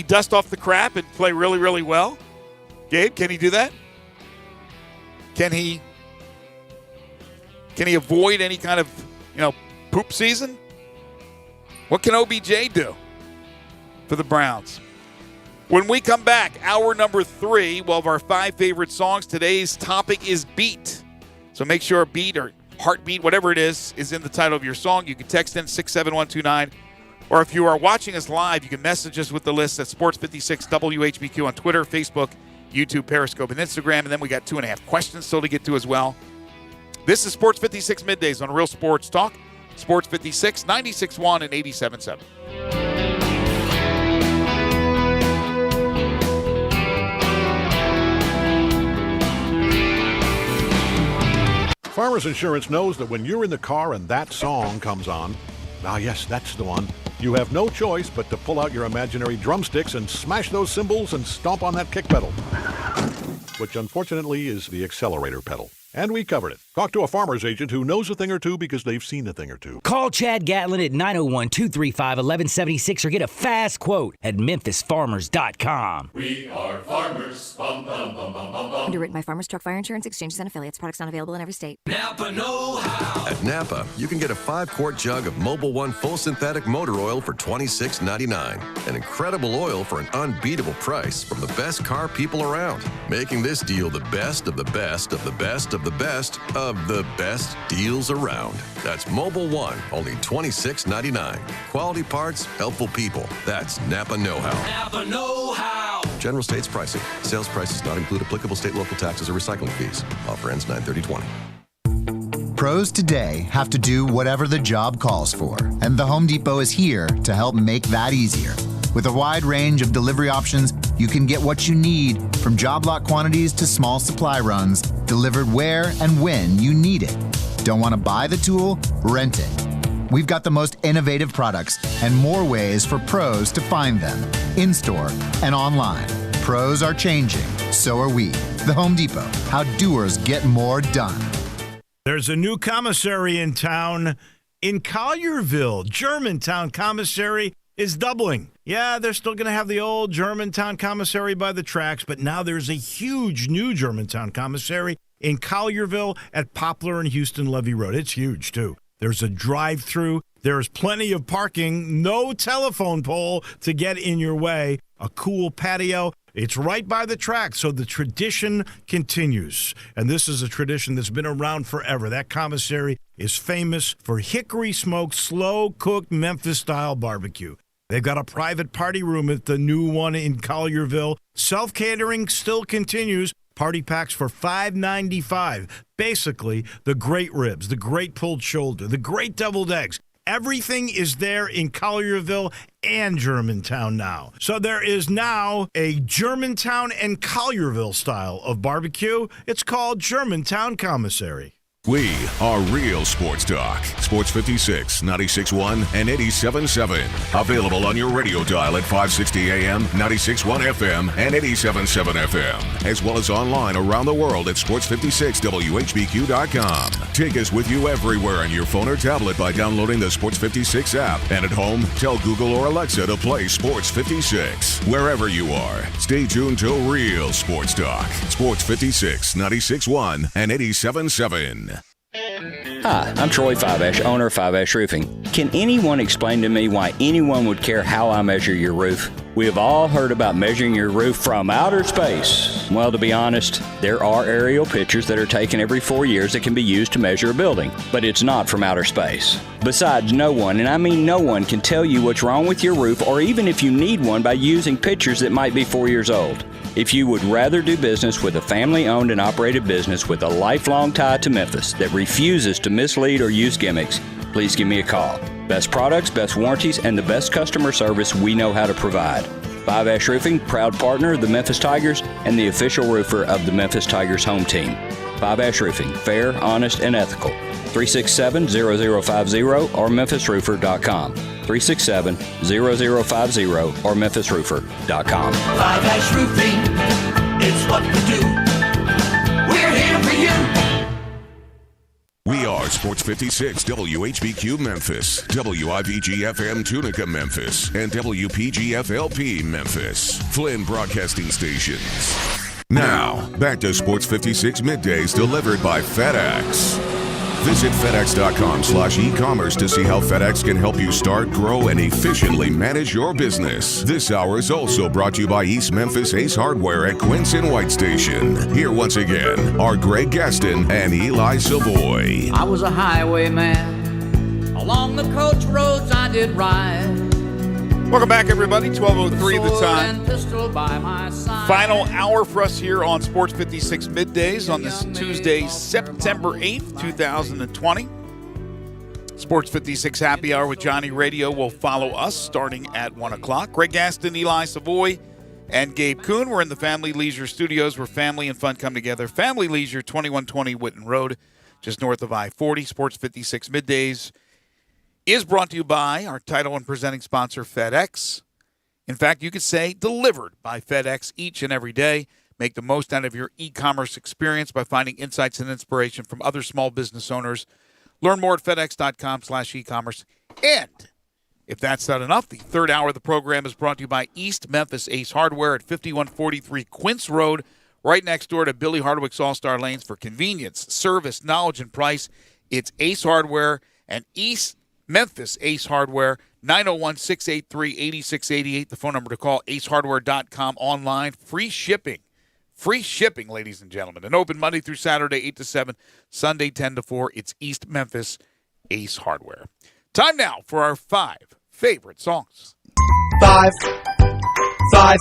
dust off the crap and play really, really well? Gabe, can he do that? Can he avoid any kind of, poop season? What can OBJ do for the Browns? When we come back, hour number 3, one of our 5 favorite songs. Today's topic is beat. So make sure beat or heartbeat, whatever it is in the title of your song. You can text in 67129. Or if you are watching us live, you can message us with the list at Sports56 WHBQ on Twitter, Facebook, YouTube, Periscope, and Instagram. And then we got 2.5 questions still to get to as well. This is Sports 56 Middays on Real Sports Talk. Sports 56, 96.1 and 87.7. Farmers Insurance knows that when you're in the car and that song comes on, yes, that's the one, you have no choice but to pull out your imaginary drumsticks and smash those cymbals and stomp on that kick pedal, which unfortunately is the accelerator pedal. And we covered it. Talk to a farmer's agent who knows a thing or two because they've seen a thing or two. Call Chad Gatlin at 901-235-1176 or get a fast quote at MemphisFarmers.com. We are farmers. Bum, bum, bum, bum, bum, bum. Underwritten by Farmers Truck Fire Insurance Exchanges and Affiliates. Products not available in every state. Napa know-how. At Napa, you can get a 5-quart jug of Mobil 1 full synthetic motor oil for $26.99. An incredible oil for an unbeatable price from the best car people around. Making this deal the best of the best of the best of the best of the best deals around. That's Mobil 1, only $26.99. Quality parts, helpful people. That's Napa know-how. Napa know-how. General States pricing. Sales prices not include applicable state, local taxes, or recycling fees. Offer ends 9/30/20. Pros today have to do whatever the job calls for, and the Home Depot is here to help make that easier. With a wide range of delivery options, you can get what you need, from job lot quantities to small supply runs, delivered where and when you need it. Don't want to buy the tool? Rent it. We've got the most innovative products and more ways for pros to find them, in-store and online. Pros are changing, so are we. The Home Depot, how doers get more done. There's a new commissary in town in Collierville. Germantown Commissary is doubling. Yeah, they're still going to have the old Germantown Commissary by the tracks, but now there's a huge new Germantown Commissary in Collierville at Poplar and Houston Levee Road. It's huge, too. There's a drive-through. There's plenty of parking. No telephone pole to get in your way. A cool patio. It's right by the track, so the tradition continues. And this is a tradition that's been around forever. That commissary is famous for hickory-smoked, slow-cooked Memphis-style barbecue. They've got a private party room at the new one in Collierville. Self-catering still continues. Party packs for $5.95. Basically, the great ribs, the great pulled shoulder, the great deviled eggs, Everything is there in Collierville and Germantown now. So there is now a Germantown and Collierville style of barbecue. It's called Germantown Commissary. We are real sports talk. Sports 56, 96.1, and 87.7. Available on your radio dial at 560 AM, 96.1 FM, and 87.7 FM. As well as online around the world at sports56whbq.com. Take us with you everywhere on your phone or tablet by downloading the Sports 56 app. And at home, tell Google or Alexa to play Sports 56. Wherever you are, stay tuned to real sports talk. Sports 56, 96.1, and 87.7. Hi, I'm Troy Fiveash, owner of Fiveash Roofing. Can anyone explain to me why anyone would care how I measure your roof? We have all heard about measuring your roof from outer space. Well, to be honest, there are aerial pictures that are taken every 4 years that can be used to measure a building, but it's not from outer space. Besides, no one, and I mean no one, can tell you what's wrong with your roof or even if you need one by using pictures that might be 4 years old. If you would rather do business with a family-owned and operated business with a lifelong tie to Memphis that refuses to mislead or use gimmicks, please give me a call. Best products, best warranties, and the best customer service we know how to provide. Fiveash Roofing, proud partner of the Memphis Tigers and the official roofer of the Memphis Tigers home team. Fiveash Roofing, fair, honest, and ethical. 367-0050 or memphisroofer.com. 367-0050 or memphisroofer.com. Fiveash Roofing, it's what we do. We're here for you. We are Sports 56, WHBQ Memphis, WIVG-FM Tunica Memphis, and WPG-FLP Memphis, Flynn Broadcasting Stations. Now, back to Sports 56 Middays delivered by FedEx. Visit FedEx.com/e-commerce to see how FedEx can help you start, grow, and efficiently manage your business. This hour is also brought to you by East Memphis Ace Hardware at Quince and White Station. Here once again are Greg Gaston and Eli Savoy. I was a highwayman. Along the coach roads I did ride. Welcome back, everybody. 12:03 the time. By my side. Final hour for us here on Sports 56 Middays on this Tuesday, September 8th, 2020. Sports 56 Happy Hour with Johnny Radio will follow us starting at 1 o'clock. Greg Gaston, Eli Savoy, and Gabe Kuhn. We're in the Family Leisure Studios where family and fun come together. Family Leisure, 2120 Whitten Road, just north of I-40. Sports 56 Middays is brought to you by our title and presenting sponsor, FedEx. In fact, you could say delivered by FedEx each and every day. Make the most out of your e-commerce experience by finding insights and inspiration from other small business owners. Learn more at FedEx.com/e-commerce. And if that's not enough, the third hour of the program is brought to you by East Memphis Ace Hardware at 5143 Quince Road, right next door to Billy Hardwick's All-Star Lanes. For convenience, service, knowledge, and price, it's Ace Hardware and East Memphis Ace Hardware, 901-683-8688, the phone number to call, acehardware.com, online, free shipping, ladies and gentlemen, and open Monday through Saturday, 8 to 7, Sunday, 10 to 4, it's East Memphis Ace Hardware. Time now for our 5 favorite songs. Five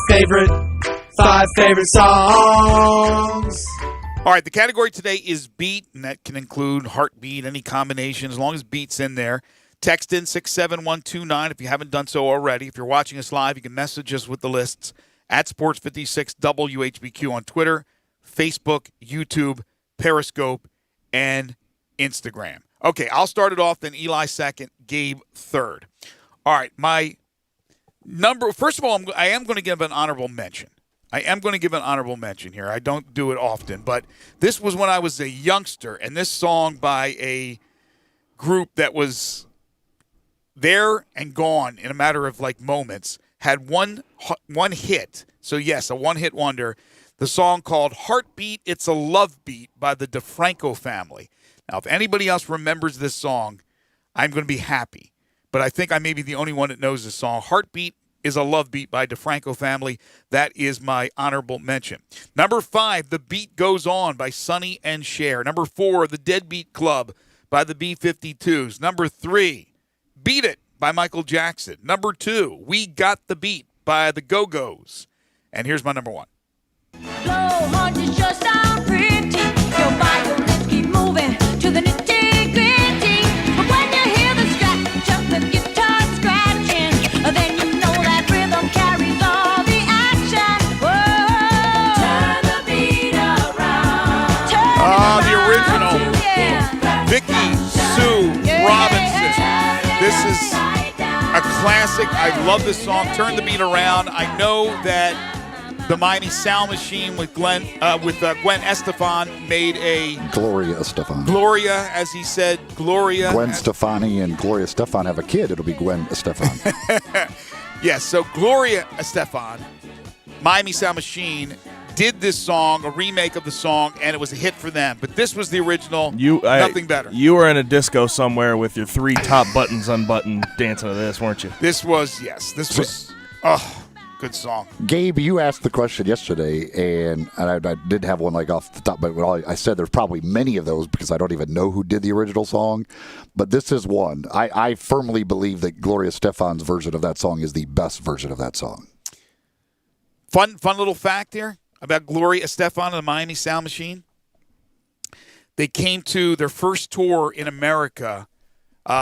favorite songs. All right, the category today is beat, and that can include heartbeat, any combination, as long as beat's in there. Text in 67129 if you haven't done so already. If you're watching us live, you can message us with the lists at Sports 56 WHBQ on Twitter, Facebook, YouTube, Periscope, and Instagram. Okay, I'll start it off, then Eli second, Gabe third. All right, my number, first of all, I am going to give an honorable mention. I am going to give an honorable mention here. I don't do it often, but this was when I was a youngster, and this song by a group that was there and gone in a matter of like moments had one hit. So yes, a one-hit wonder. The song called Heartbeat, It's a Love Beat by the DeFranco family. Now, if anybody else remembers this song, I'm going to be happy. But I think I may be the only one that knows this song. Heartbeat is a Love Beat by DeFranco family. That is my honorable mention. Number 5, The Beat Goes On by Sonny and Cher. Number 4, The Deadbeat Club by the B-52s. Number 3, Beat It by Michael Jackson. Number 2, We Got the Beat by the Go-Go's. And here's my number 1. Blow hard is just our pretty. Your body, your lips keep moving to the nitty-gritty. But when you hear the strap, Sue Robinson. This is a classic. I love this song. Turn the Beat Around. I know that the Miami Sound Machine with Gwen Estefan made a Gloria Estefan. Gloria, as he said, Gloria. Gwen Stefani and Gloria Estefan have a kid. It'll be Gwen Estefan. Yes, so Gloria Estefan, Miami Sound Machine, did this song, a remake of the song, and it was a hit for them. But this was the original, nothing better. You were in a disco somewhere with your 3 top buttons unbuttoned dancing to this, weren't you? This was, good song. Gabe, you asked the question yesterday, and I did have one like off the top, but I said there's probably many of those because I don't even know who did the original song. But this is one. I firmly believe that Gloria Stefan's version of that song is the best version of that song. Fun little fact here about Gloria Estefan and the Miami Sound Machine. They came to their first tour in America.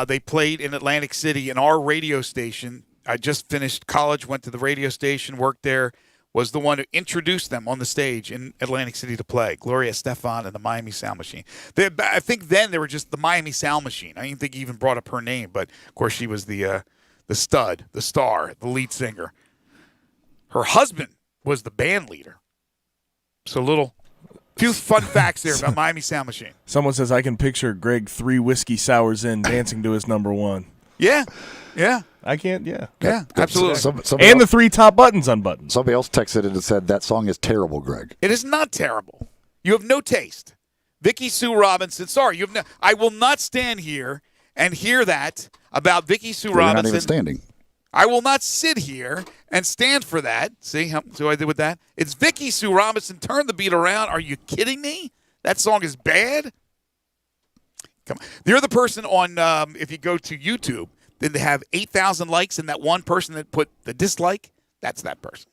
They played in Atlantic City, and our radio station, I just finished college, went to the radio station, worked there, was the one who introduced them on the stage in Atlantic City to play, Gloria Estefan and the Miami Sound Machine. I think then they were just the Miami Sound Machine. I didn't think he even brought up her name, but, of course, she was the stud, the star, the lead singer. Her husband was the band leader. So few fun facts there about Miami Sound Machine. Someone says, I can picture Greg 3 whiskey sours in dancing to his number one. Yeah. I can't, yeah. Yeah, absolutely. And the 3 top buttons unbuttoned. Somebody else texted in and said, that song is terrible, Greg. It is not terrible. You have no taste. Vicky Sue Robinson, sorry, I will not stand here and hear that about Vicky Sue Robinson. You're not even standing. I will not sit here and stand for that. See what I did with that? It's Vicky Sue Robinson, Turn the Beat Around. Are you kidding me? That song is bad? Come on. The other person on, if you go to YouTube, then they have 8,000 likes, and that one person that put the dislike, that's that person.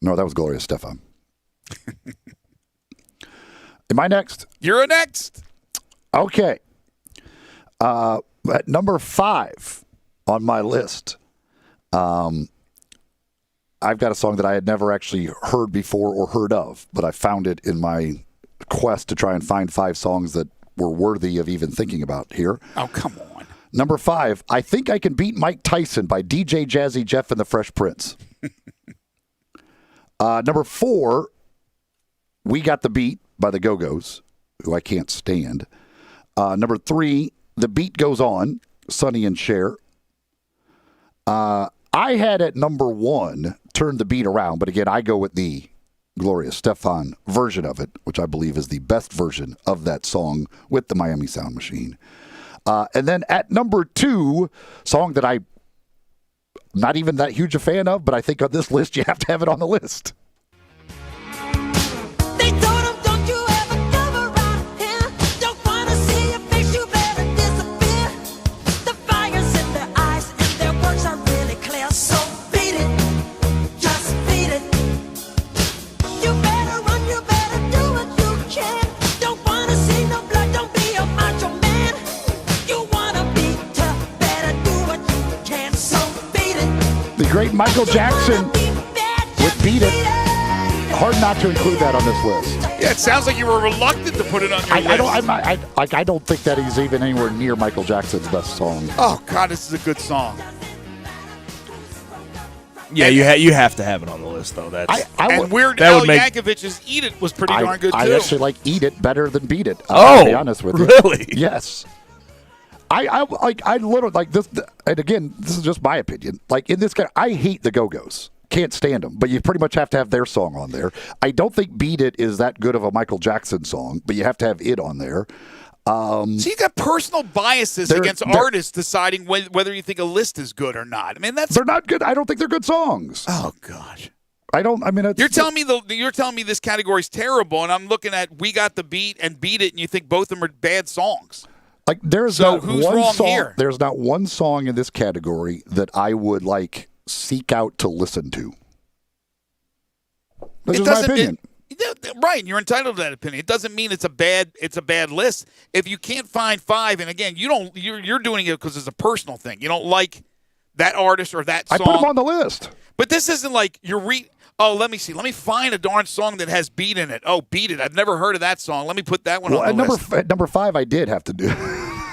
No, that was Gloria Estefan. Am I next? You're next. Okay. At number 5 on my list, I've got a song that I had never actually heard before or heard of, but I found it in my quest to try and find 5 songs that were worthy of even thinking about here. Oh, come on. Number 5, I Think I Can Beat Mike Tyson by DJ Jazzy Jeff and the Fresh Prince. Number 4, We Got the Beat by the Go-Go's, who I can't stand. Number 3, The Beat Goes On, Sonny and Cher. I had at number 1, Turn the Beat Around, but again, I go with the Gloria Estefan version of it, which I believe is the best version of that song with the Miami Sound Machine. And then at number 2, song that I'm not even that huge a fan of, but I think on this list, you have to have it on the list. Great Michael Jackson with Beat It. Hard not to include that on this list. Yeah, it sounds like you were reluctant to put it on your list. I don't think that he's even anywhere near Michael Jackson's best song. Oh, God, this is a good song. Yeah, you have to have it on the list, though. And Weird Al Yankovic's Eat It was pretty darn good, too. I actually like Eat It better than Beat It. To be honest with you. Really? Yes. I literally like this, and again, this is just my opinion. Like in this guy, I hate the Go-Go's. Can't stand them, but you pretty much have to have their song on there. I don't think Beat It is that good of a Michael Jackson song, but you have to have it on there. So you got personal biases against artists deciding whether you think a list is good or not. I mean, they're not good. I don't think they're good songs. Oh gosh. You're telling me this category's terrible, and I'm looking at We Got the Beat and Beat It, and you think both of them are bad songs. Like who's wrong here? There's not one song in this category that I would seek out to listen to. That's just my opinion. Right, you're entitled to that opinion. It doesn't mean it's a bad list. If you can't find 5, and again, you're doing it because it's a personal thing. You don't like that artist or that song. I put them on the list. But this isn't like let me see. Let me find a darn song that has Beat in it. Oh, Beat It. I've never heard of that song. Let me put that one on the list. At number 5, I did have to do.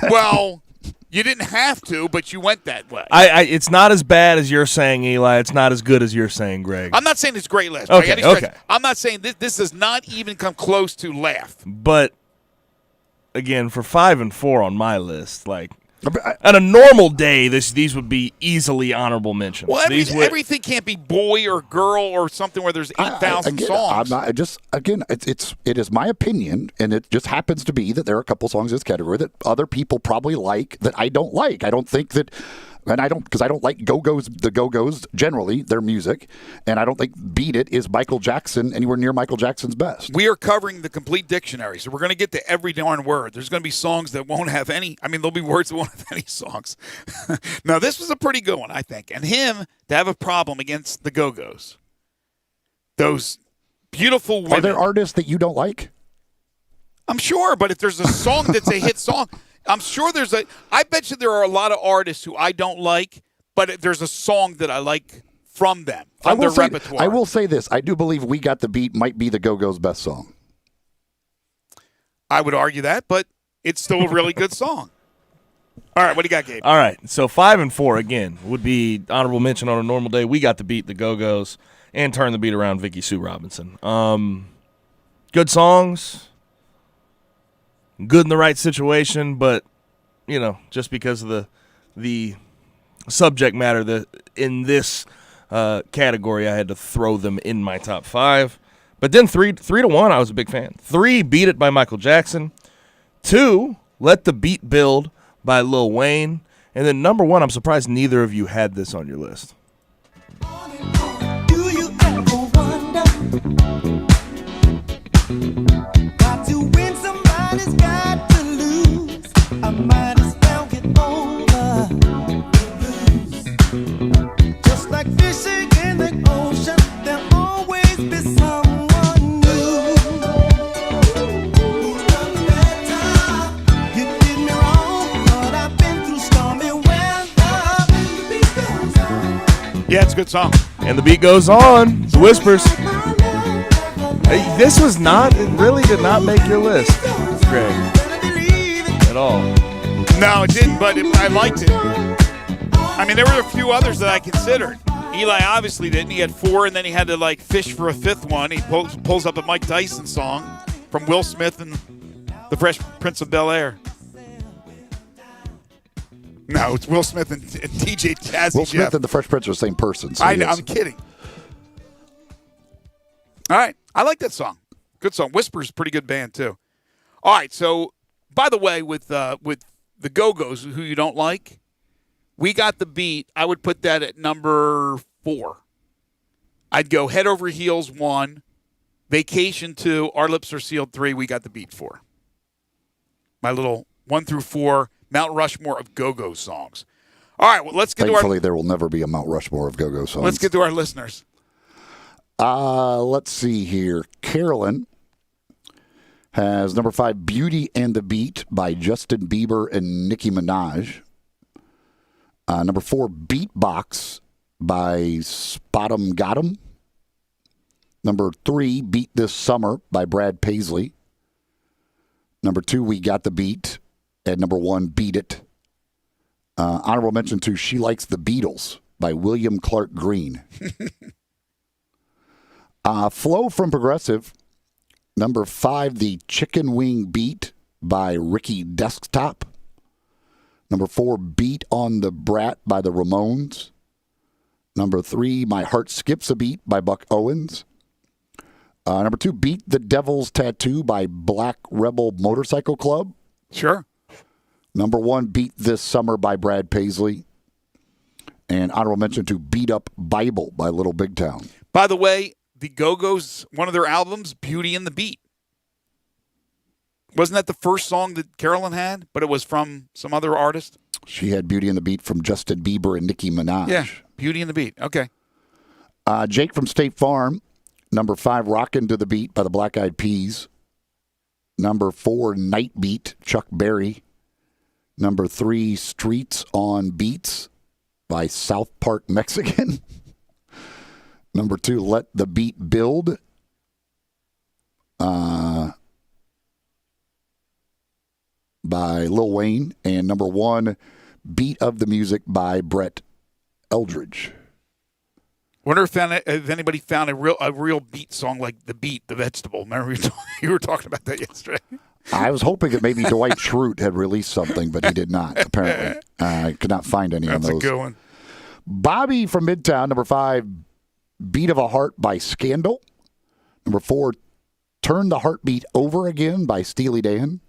Well, you didn't have to, but you went that way. It's not as bad as you're saying, Eli. It's not as good as you're saying, Greg. I'm not saying it's a great list. Okay, by any stretch. okay. I'm not saying this does not even come close to laugh. But, again, for 5 and 4 on my list, like, on a normal day, these would be easily honorable mentions. Well, everything can't be boy or girl or something where there's 8,000 songs. It is my opinion, and it just happens to be that there are a couple songs in this category that other people probably like that I don't like. I don't think that. And I don't like the Go-Go's generally, their music, and I don't think Beat It is Michael Jackson anywhere near Michael Jackson's best. We are covering the complete dictionary, so we're going to get to every darn word. There's going to be songs that won't have any. There'll be words that won't have any songs. Now, this was a pretty good one, I think. And him to have a problem against the Go-Go's. Those beautiful women. Are there artists that you don't like? I'm sure, but if there's a song that's a hit song, I'm sure I bet you there are a lot of artists who I don't like, but there's a song that I like from them, from their repertoire. I will say this. I do believe We Got the Beat might be the Go-Go's best song. I would argue that, but it's still a really good song. All right, what do you got, Gabe? All right, so 5 and 4, again, would be honorable mention on a normal day. We Got the Beat, the Go-Go's, and Turn the Beat Around, Vicky Sue Robinson. Good songs. Good in the right situation, but just because of the subject matter in this category, I had to throw them in my top 5. But then 3 to 1, I was a big fan. 3, Beat It by Michael Jackson. 2, Let the Beat Build by Lil Wayne. And then number 1, I'm surprised neither of you had this on your list. Do you ever wonder? Got to win, somebody's got to lose. I might as well get over the blues. Just like fishing in the ocean, there'll always be someone new. Who's done better? You did me wrong, but I've been through stormy weather. The beat goes on. Yeah, it's a good song. And the beat goes on. The Whispers. Hey, this was not, it really did not make your list, Greg, at all. No, it didn't, but I liked it. There were a few others that I considered. Eli obviously didn't. He had 4, and then he had to, fish for a 5th one. He pulls up a Mike Tyson song from Will Smith and the Fresh Prince of Bel-Air. No, it's Will Smith and DJ Jazzy Will Smith Jeff. and the Fresh Prince are the same person. So I'm kidding. All right. I like that song. Good song. Whisper's a pretty good band, too. All right. So, by the way, with the Go-Go's, who you don't like, We Got the Beat. I would put that at number 4. I'd go Head Over Heels 1, Vacation 2, Our Lips Are Sealed 3, We Got the Beat 4. My little 1 through 4 Mount Rushmore of Go-Go songs. All right. Well, let's get Thankfully, there will never be a Mount Rushmore of Go-Go songs. Let's get to our listeners. Let's see here. Carolyn has number 5, Beauty and the Beat by Justin Bieber and Nicki Minaj. Number 4, Beatbox by Spottum Gotham. Number 3, Beat This Summer by Brad Paisley. Number 2, We Got the Beat. And number 1, Beat It. Honorable mention to She Likes the Beatles by William Clark Green. Flow from Progressive. Number 5, The Chicken Wing Beat by Ricky Desktop. Number 4, Beat on the Brat by the Ramones. Number 3, My Heart Skips a Beat by Buck Owens. Number 2, Beat the Devil's Tattoo by Black Rebel Motorcycle Club. Sure. Number 1, Beat This Summer by Brad Paisley. And honorable mention to Beat Up Bible by Little Big Town. By the way, the Go-Go's, one of their albums, Beauty and the Beat. Wasn't that the first song that Carolyn had? But it was from some other artist? She had Beauty and the Beat from Justin Bieber and Nicki Minaj. Yeah, Beauty and the Beat. Okay. Jake from State Farm. Number 5, Rockin' to the Beat by the Black Eyed Peas. Number 4, Night Beat, Chuck Berry. Number 3, Streets on Beats by South Park Mexican. Number 2, Let the Beat Build. by Lil Wayne. And number 1, Beat of the Music by Brett Eldridge. Wonder if anybody found a real beat song like The Beat, the vegetable. Remember you were talking about that yesterday? I was hoping that maybe Dwight Schrute had released something, but he did not, apparently. I could not find any on those. That's a good one. Bobby from Midtown, number 5, Beat of a Heart by Scandal. Number 4, Turn the Heartbeat Over Again by Steely Dan.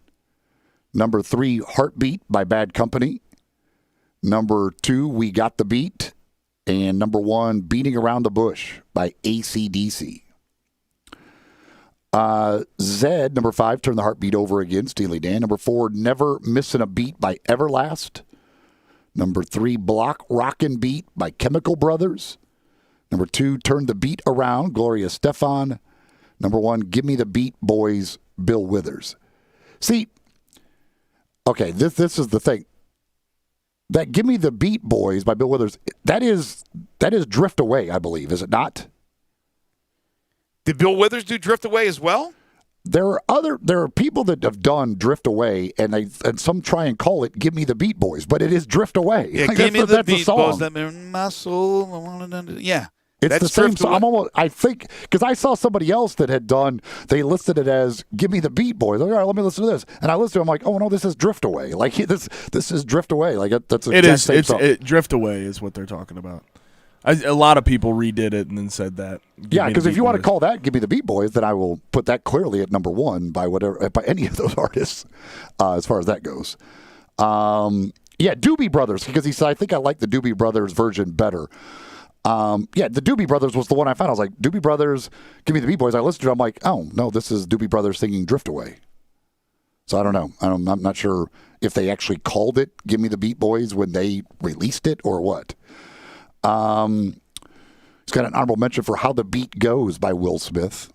Number 3, Heartbeat by Bad Company. Number 2, We Got the Beat. And number 1, Beating Around the Bush by AC/DC. Zed, number 5, Turn the Heartbeat Over Again, Steely Dan. Number 4, Never Missing a Beat by Everlast. Number 3, Block Rockin' Beat by Chemical Brothers. Number 2, Turn the Beat Around, Gloria Estefan. Number 1, Give Me the Beat Boys, Bill Withers. See, okay, this is the thing. That Give Me the Beat Boys by Bill Withers, that is Drift Away, I believe, is it not? Did Bill Withers do Drift Away as well? There are people that have done Drift Away, and some try and call it "Give Me the Beat Boys," but it is Drift Away. Yeah, Give Me the Beat Boys. That in my soul. I wanna do. Yeah, it's the same song. I think because I saw somebody else that had done. They listed it as "Give Me the Beat Boys." Like, all right, let me listen to this, and I listened to it. I'm like, oh no, this is Drift Away. Like this is Drift Away. Like that's the exact same song. Drift Away is what they're talking about. A lot of people redid it and then said that. Yeah, because if you want to call that "Give Me the Beat Boys," then I will put that clearly at number 1 by any of those artists, as far as that goes. Yeah, Doobie Brothers, because he said I think I like the Doobie Brothers version better. Yeah, the Doobie Brothers was the one I found. I was like, Doobie Brothers, Give Me the Beat Boys. I listened to it. I'm like, oh no, this is Doobie Brothers singing Drift Away. So I don't know. I'm not sure if they actually called it "Give Me the Beat Boys" when they released it or what. He's got an honorable mention for How the Beat Goes by Will Smith.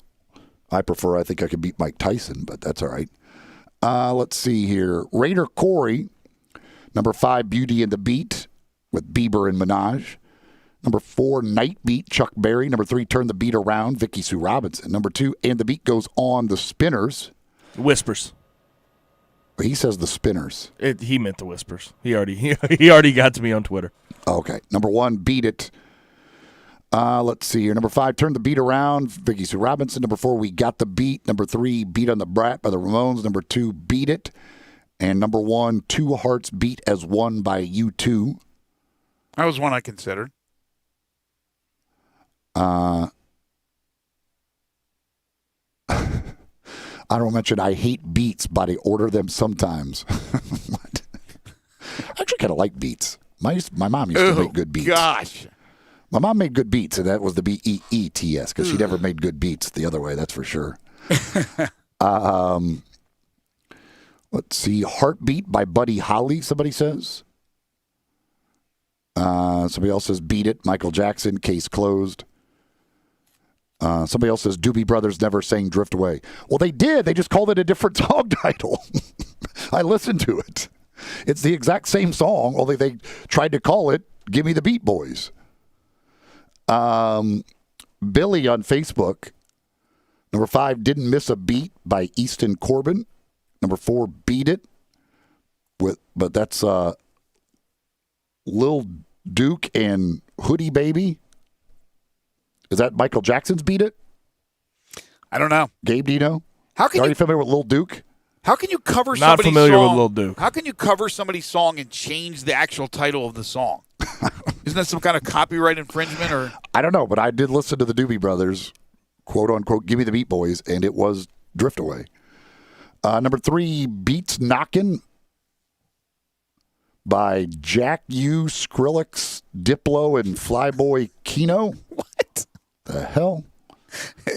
I think I could beat Mike Tyson, but that's all right. Let's see here. Raider Corey, number 5, Beauty and the Beat with Bieber and Minaj. Number 4, Night Beat, Chuck Berry. Number 3, Turn the Beat Around, Vicky Sue Robinson. Number 2, And the Beat Goes On, The Spinners. Whispers. He says The Spinners. He meant the Whispers. He already got to me on Twitter. Okay. Number 1, Beat It. Let's see here. Number 5, Turn the Beat Around, Vicky Sue Robinson. Number 4, We Got the Beat. Number 3, Beat on the Brat by the Ramones. Number 2, Beat It. And number 1, Two Hearts Beat as One by U2. That was one I considered. I don't mention I hate beats, but I order them sometimes. What? I actually kind of like beats. My mom used to make good beats. Gosh. My mom made good beats, and that was the BEETS, because she never made good beats the other way, that's for sure. Let's see. Heartbeat by Buddy Holly, somebody says. Somebody else says Beat It, Michael Jackson, Case Closed. Somebody else says Doobie Brothers never sang Drift Away. Well, they did. They just called it a different song title. I listened to it. It's the exact same song, only they tried to call it Give Me the Beat Boys. Billy on Facebook. Number 5, Didn't Miss a Beat by Easton Corbin. Number 4, Beat It. But that's Lil Duke and Hoodie Baby. Is that Michael Jackson's Beat It? I don't know. Gabe, do you know? Are you familiar with Lil Duke? How can you cover Not somebody's familiar song? with Lil Duke. How can you cover somebody's song and change the actual title of the song? Isn't that some kind of copyright infringement? Or I don't know, but I did listen to the Doobie Brothers, quote unquote, Give Me the Beat Boys, and it was Drift Away. Number 3, Beats Knockin' by Jack U, Skrillex, Diplo, and Flyboy Kino. What the hell?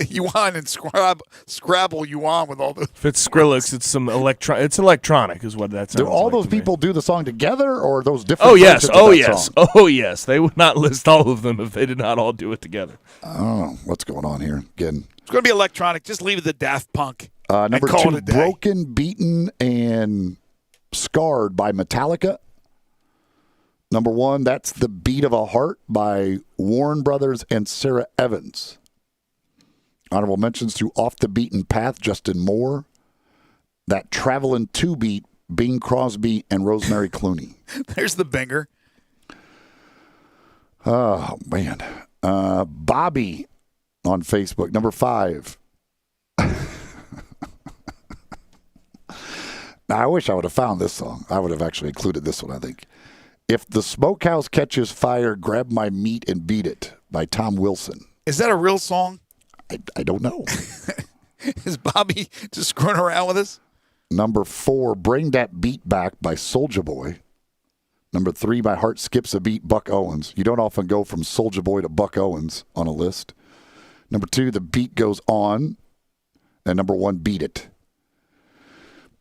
Yuan and Scrabble Yuan with all the. If it's Skrillex, it's some It's electronic, is what that sounds. Do all like those to me. people do the song together, or are those different? Oh yes, song? oh yes. They would not list all of them if they did not all do it together. I don't know what's going on here. Again, it's going to be electronic. Just leave it to Daft Punk. Number 2, Broken, Beaten, and Scarred by Metallica. Number 1, that's The Beat of a Heart by Warren Brothers and Sarah Evans. Honorable mentions to Off the Beaten Path, Justin Moore. That Travelin' 2 Beat Bing Crosby, and Rosemary Clooney. There's the binger. Oh, man. Bobby on Facebook, number 5. Now, I wish I would have found this song. I would have actually included this one, I think. If the Smokehouse Catches Fire, Grab My Meat and Beat It by Tom Wilson. Is that a real song? I don't know. Is Bobby just screwing around with us? Number 4, Bring That Beat Back by Soulja Boy. Number 3, My Heart Skips a Beat, Buck Owens. You don't often go from Soulja Boy to Buck Owens on a list. Number 2, The Beat Goes On. And number 1, Beat It.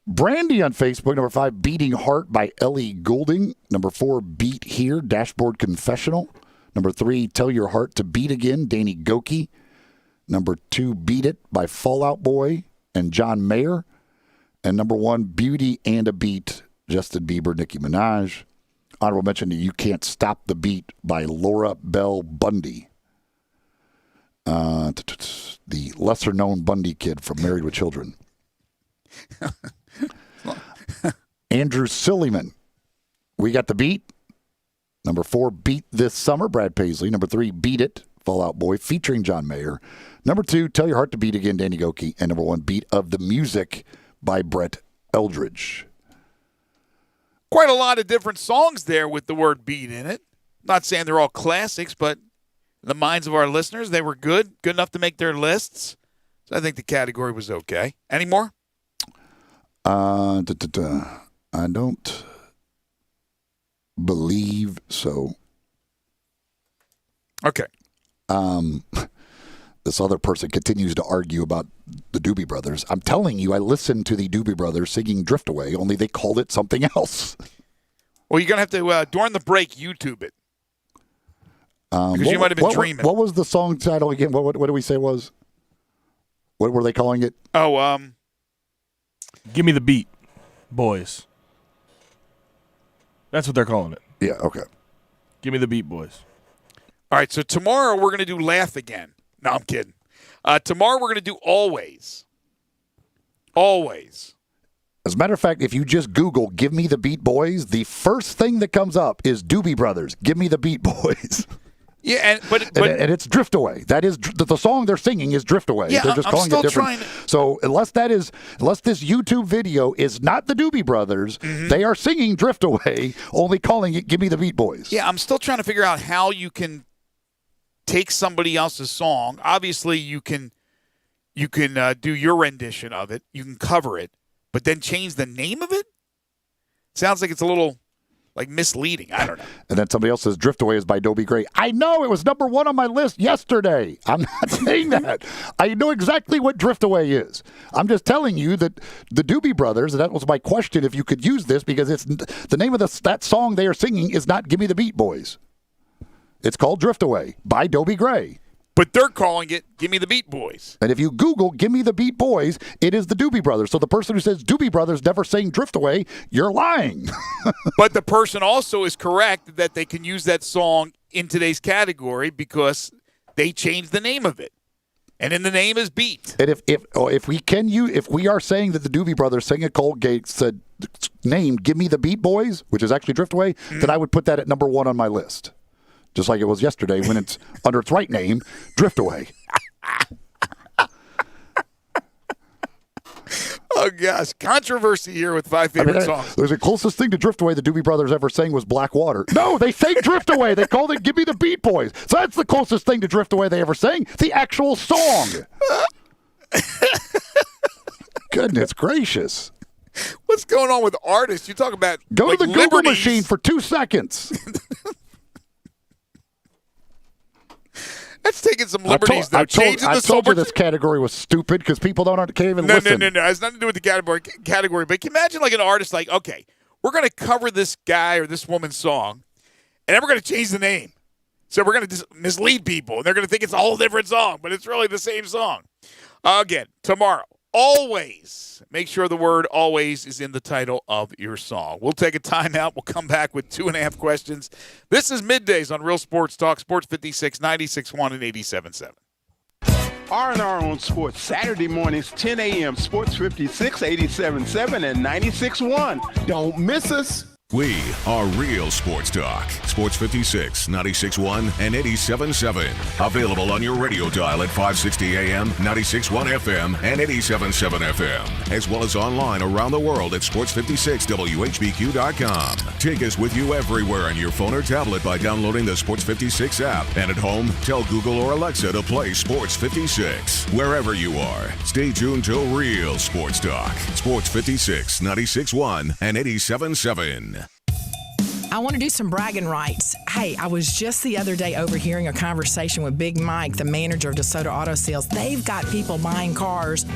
Brandy on Facebook, number 5, Beating Heart by Ellie Goulding. Number 4, Beat Here, Dashboard Confessional. Number 3, Tell Your Heart to Beat Again, Danny Goki. Number 2, Beat It by Fallout Boy and John Mayer. And number 1, Beauty and a Beat, Justin Bieber, Nicki Minaj. Honorable mention to You Can't Stop the Beat by Laura Bell Bundy. The lesser-known Bundy kid from Married with Children. Andrew Silliman, We Got the Beat. Number 4, Beat This Summer, Brad Paisley. Number 3, Beat It, Fallout Boy, featuring John Mayer. Number 2, Tell Your Heart to Beat Again, Danny Goki. And number 1, Beat of the Music by Brett Eldridge. Quite a lot of different songs there with the word beat in it. Not saying they're all classics, but in the minds of our listeners, they were good enough to make their lists. So I think the category was okay. Any more? I don't believe so. Okay. This other person continues to argue about the Doobie Brothers. I'm telling you, I listened to the Doobie Brothers singing Drift Away, only they called it something else. Well, you're going to have to, during the break, YouTube it. Because you might have been dreaming. What was the song title again? What did we say it was? What were they calling it? Oh, Give Me the Beat, Boys. That's what they're calling it. Yeah, okay. Give Me the Beat, Boys. All right, so tomorrow we're going to do Laugh Again. No, I'm kidding. Tomorrow we're going to do Always. Always. As a matter of fact, if you just Google Give Me the Beat Boys, the first thing that comes up is Doobie Brothers, Give Me the Beat Boys. Yeah, but and it's Drift Away. That is the song they're singing is Drift Away. Yeah, they're just calling it different. So unless this YouTube video is not the Doobie Brothers, they are singing Drift Away, only calling it Give Me the Beat Boys. Yeah, I'm still trying to figure out how you can take somebody else's song. Obviously, you can do your rendition of it. You can cover it, but then change the name of it? Sounds like it's a little like misleading. I don't know. And then somebody else says Drift Away is by Dobie Gray. I know it was number 1 on my list yesterday. I'm not saying that. I know exactly what Drift Away is. I'm just telling you that the Doobie Brothers, and that was my question if you could use this, because it's the name of that song they are singing is not Give Me the Beat Boys. It's called Drift Away by Dobie Gray. But they're calling it Give Me the Beat Boys. And if you Google Give Me the Beat Boys, it is the Doobie Brothers. So the person who says Doobie Brothers never sang Drift Away, you're lying. But the person also is correct that they can use that song in today's category because they changed the name of it. And in the name is Beat. And if we are saying that the Doobie Brothers sang a Cold Gates named Give Me the Beat Boys, which is actually Drift Away, then I would put that at number 1 on my list. Just like it was yesterday when it's under its right name, Drift Away. Oh, gosh. Controversy here with 5 favorite songs. There's the closest thing to Drift Away the Doobie Brothers ever sang was Black Water. No, they sang Drift Away. They called it Give Me the Beat Boys. So that's the closest thing to Drift Away they ever sang, the actual song. Goodness gracious. What's going on with artists? You talk about Go to the Google machine for 2 seconds. That's taking some liberties, though. I told you this category was stupid because people can't even listen. No. It has nothing to do with the category. But can you imagine like an artist like, okay, we're going to cover this guy or this woman's song, and then we're going to change the name. So we're going to mislead people, and they're going to think it's a whole different song, but it's really the same song. Again, tomorrow, always make sure the word always is in the title of your song. We'll take a timeout. We'll come back with 2.5 questions. This is Middays on Real Sports Talk, Sports 56, 96.1 and 87.7. R&R on Sports, Saturday mornings, 10 a.m. Sports 56, 87.7, and 96.1. Don't miss us. We are real sports talk. Sports 56, 96.1, and 87.7. Available on your radio dial at 560 AM, 96.1 FM, and 87.7 FM. As well as online around the world at sports56whbq.com. Take us with you everywhere on your phone or tablet by downloading the Sports 56 app. And at home, tell Google or Alexa to play Sports 56. Wherever you are, stay tuned to real sports talk. Sports 56, 96.1, and 87.7. I want to do some bragging rights. Hey, I was just the other day overhearing a conversation with Big Mike, the manager of DeSoto Auto Sales. They've got people buying cars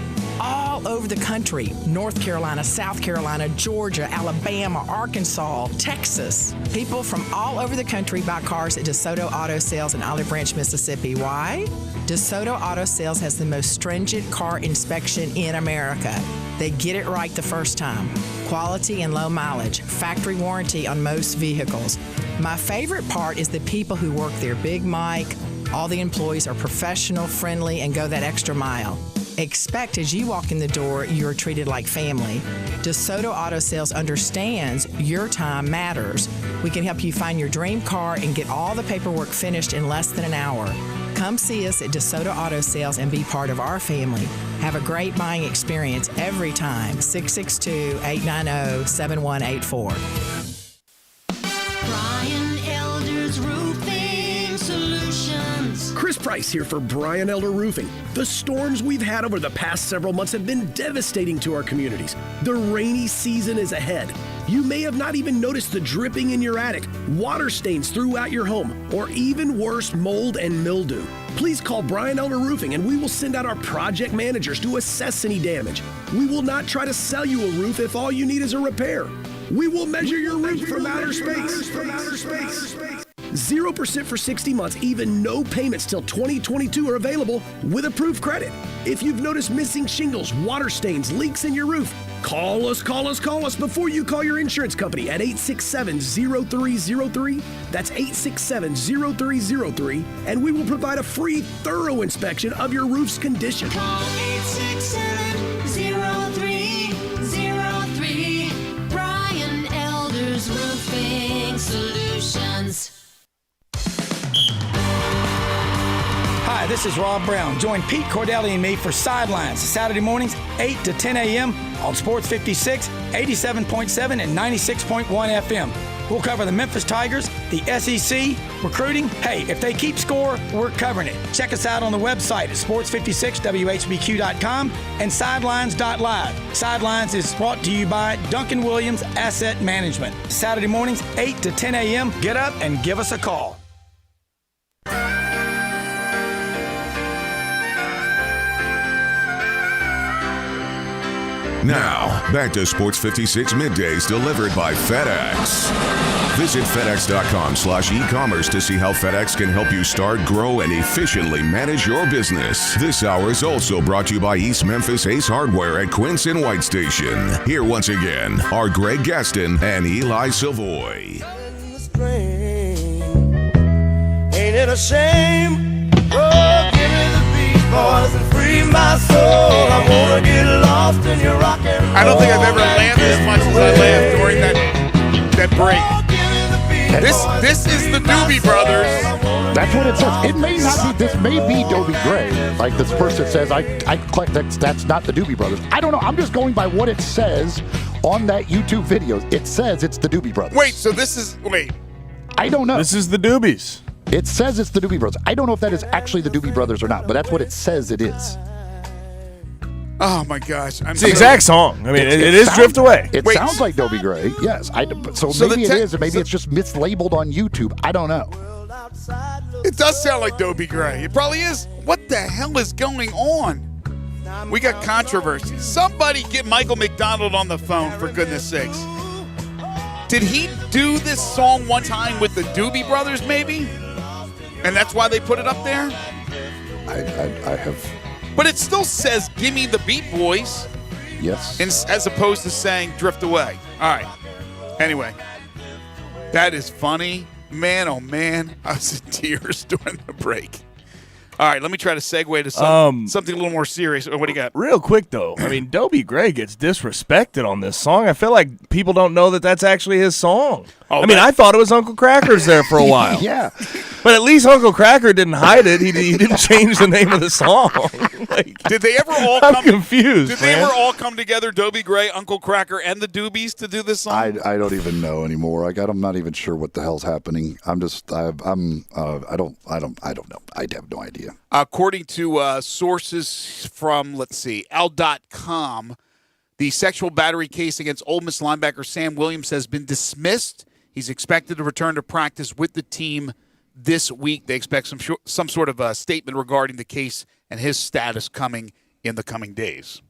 all over the country. North Carolina, South Carolina, Georgia, Alabama, Arkansas, Texas. People from all over the country buy cars at DeSoto Auto Sales in Olive Branch, Mississippi. Why? DeSoto Auto Sales has the most stringent car inspection in America. They get it right the first time. Quality and low mileage. Factory warranty on most vehicles. My favorite part is the people who work there. Big Mike, all the employees are professional, friendly, and go that extra mile. Expect as you walk in the door, you're treated like family. DeSoto Auto Sales understands your time matters. We can help you find your dream car and get all the paperwork finished in less than an hour. Come see us at DeSoto Auto Sales and be part of our family. Have a great buying experience every time. 662-890-7184. Brian Elder's Roofing Solutions. Chris Price here for Brian Elder Roofing. The storms we've had over the past several months have been devastating to our communities. The rainy season is ahead. You may have not even noticed the dripping in your attic, water stains throughout your home, or even worse, mold and mildew. Please call Brian Elder Roofing and we will send out our project managers to assess any damage. We will not try to sell you a roof if all you need is a repair. We will measure your roof from outer space. 0% for 60 months, even no payments till 2022 are available with approved credit. If you've noticed missing shingles, water stains, leaks in your roof, call us before you call your insurance company at 867-0303. That's 867-0303, and we will provide a free, thorough inspection of your roof's condition. Call 867-0303. Brian Elder's Roofing Solutions. Hi, this is Rob Brown. Join Pete Cordelli and me for Sidelines, Saturday mornings, 8 to 10 a.m. on Sports 56, 87.7, and 96.1 FM. We'll cover the Memphis Tigers, the SEC, recruiting. Hey, if they keep score, we're covering it. Check us out on the website at sports56whbq.com and sidelines.live. Sidelines is brought to you by Duncan Williams Asset Management. Saturday mornings, 8 to 10 a.m. Get up and give us a call. Now, back to Sports 56 Middays delivered by FedEx. Visit FedEx.com/e-commerce to see how FedEx can help you start, grow, and efficiently manage your business. This hour is also brought to you by East Memphis Ace Hardware at Quince and White Station. Here once again are Greg Gaston and Eli Savoy. Ain't it a shame? Oh, give me the beat, boys, and free my soul. I wanna get lost in your rock and roll. I don't think I've ever laughed as much as I laughed during that break. This is the Doobie Brothers. That's what it says. It may not be. This may be Dobie Gray. Like this person says, I clicked that's not the Doobie Brothers. I don't know. I'm just going by what it says on that YouTube video. It says it's the Doobie Brothers. Wait, so this is I don't know. This is the Doobies. It says it's the Doobie Brothers. I don't know if that is actually the Doobie Brothers or not, but that's what it says it is. Oh my gosh! It's the exact song. I mean, it is Drift Away. It sounds like Dobie Gray. Yes. So maybe it is, or maybe it's just mislabeled on YouTube. I don't know. It does sound like Dobie Gray. It probably is. What the hell is going on? We got controversy. Somebody get Michael McDonald on the phone, for goodness sakes. Did he do this song one time with the Doobie Brothers, maybe? And that's why they put it up there? I have. But it still says, "Give me the beat, boys." Yes. As opposed to saying, "Drift away." All right. Anyway, that is funny. Man, oh man, I was in tears during the break. All right, let me try to segue to something a little more serious. What do you got? Real quick, though. I mean, Dobie Gray gets disrespected on this song. I feel like people don't know that that's actually his song. Oh, I mean, I thought it was Uncle Cracker's there for a while. Yeah. But at least Uncle Cracker didn't hide it. He didn't change the name of the song. Did they ever all I'm confused, Did they ever all come together, Dobie Gray, Uncle Cracker, and the Doobies to do this song? I don't even know anymore. I'm not even sure what the hell's happening. I don't know. I have no idea. According to sources from, Al.com, the sexual battery case against Ole Miss linebacker Sam Williams has been dismissed. He's expected to return to practice with the team this week. They expect some sort of statement regarding the case and his status coming in the coming days.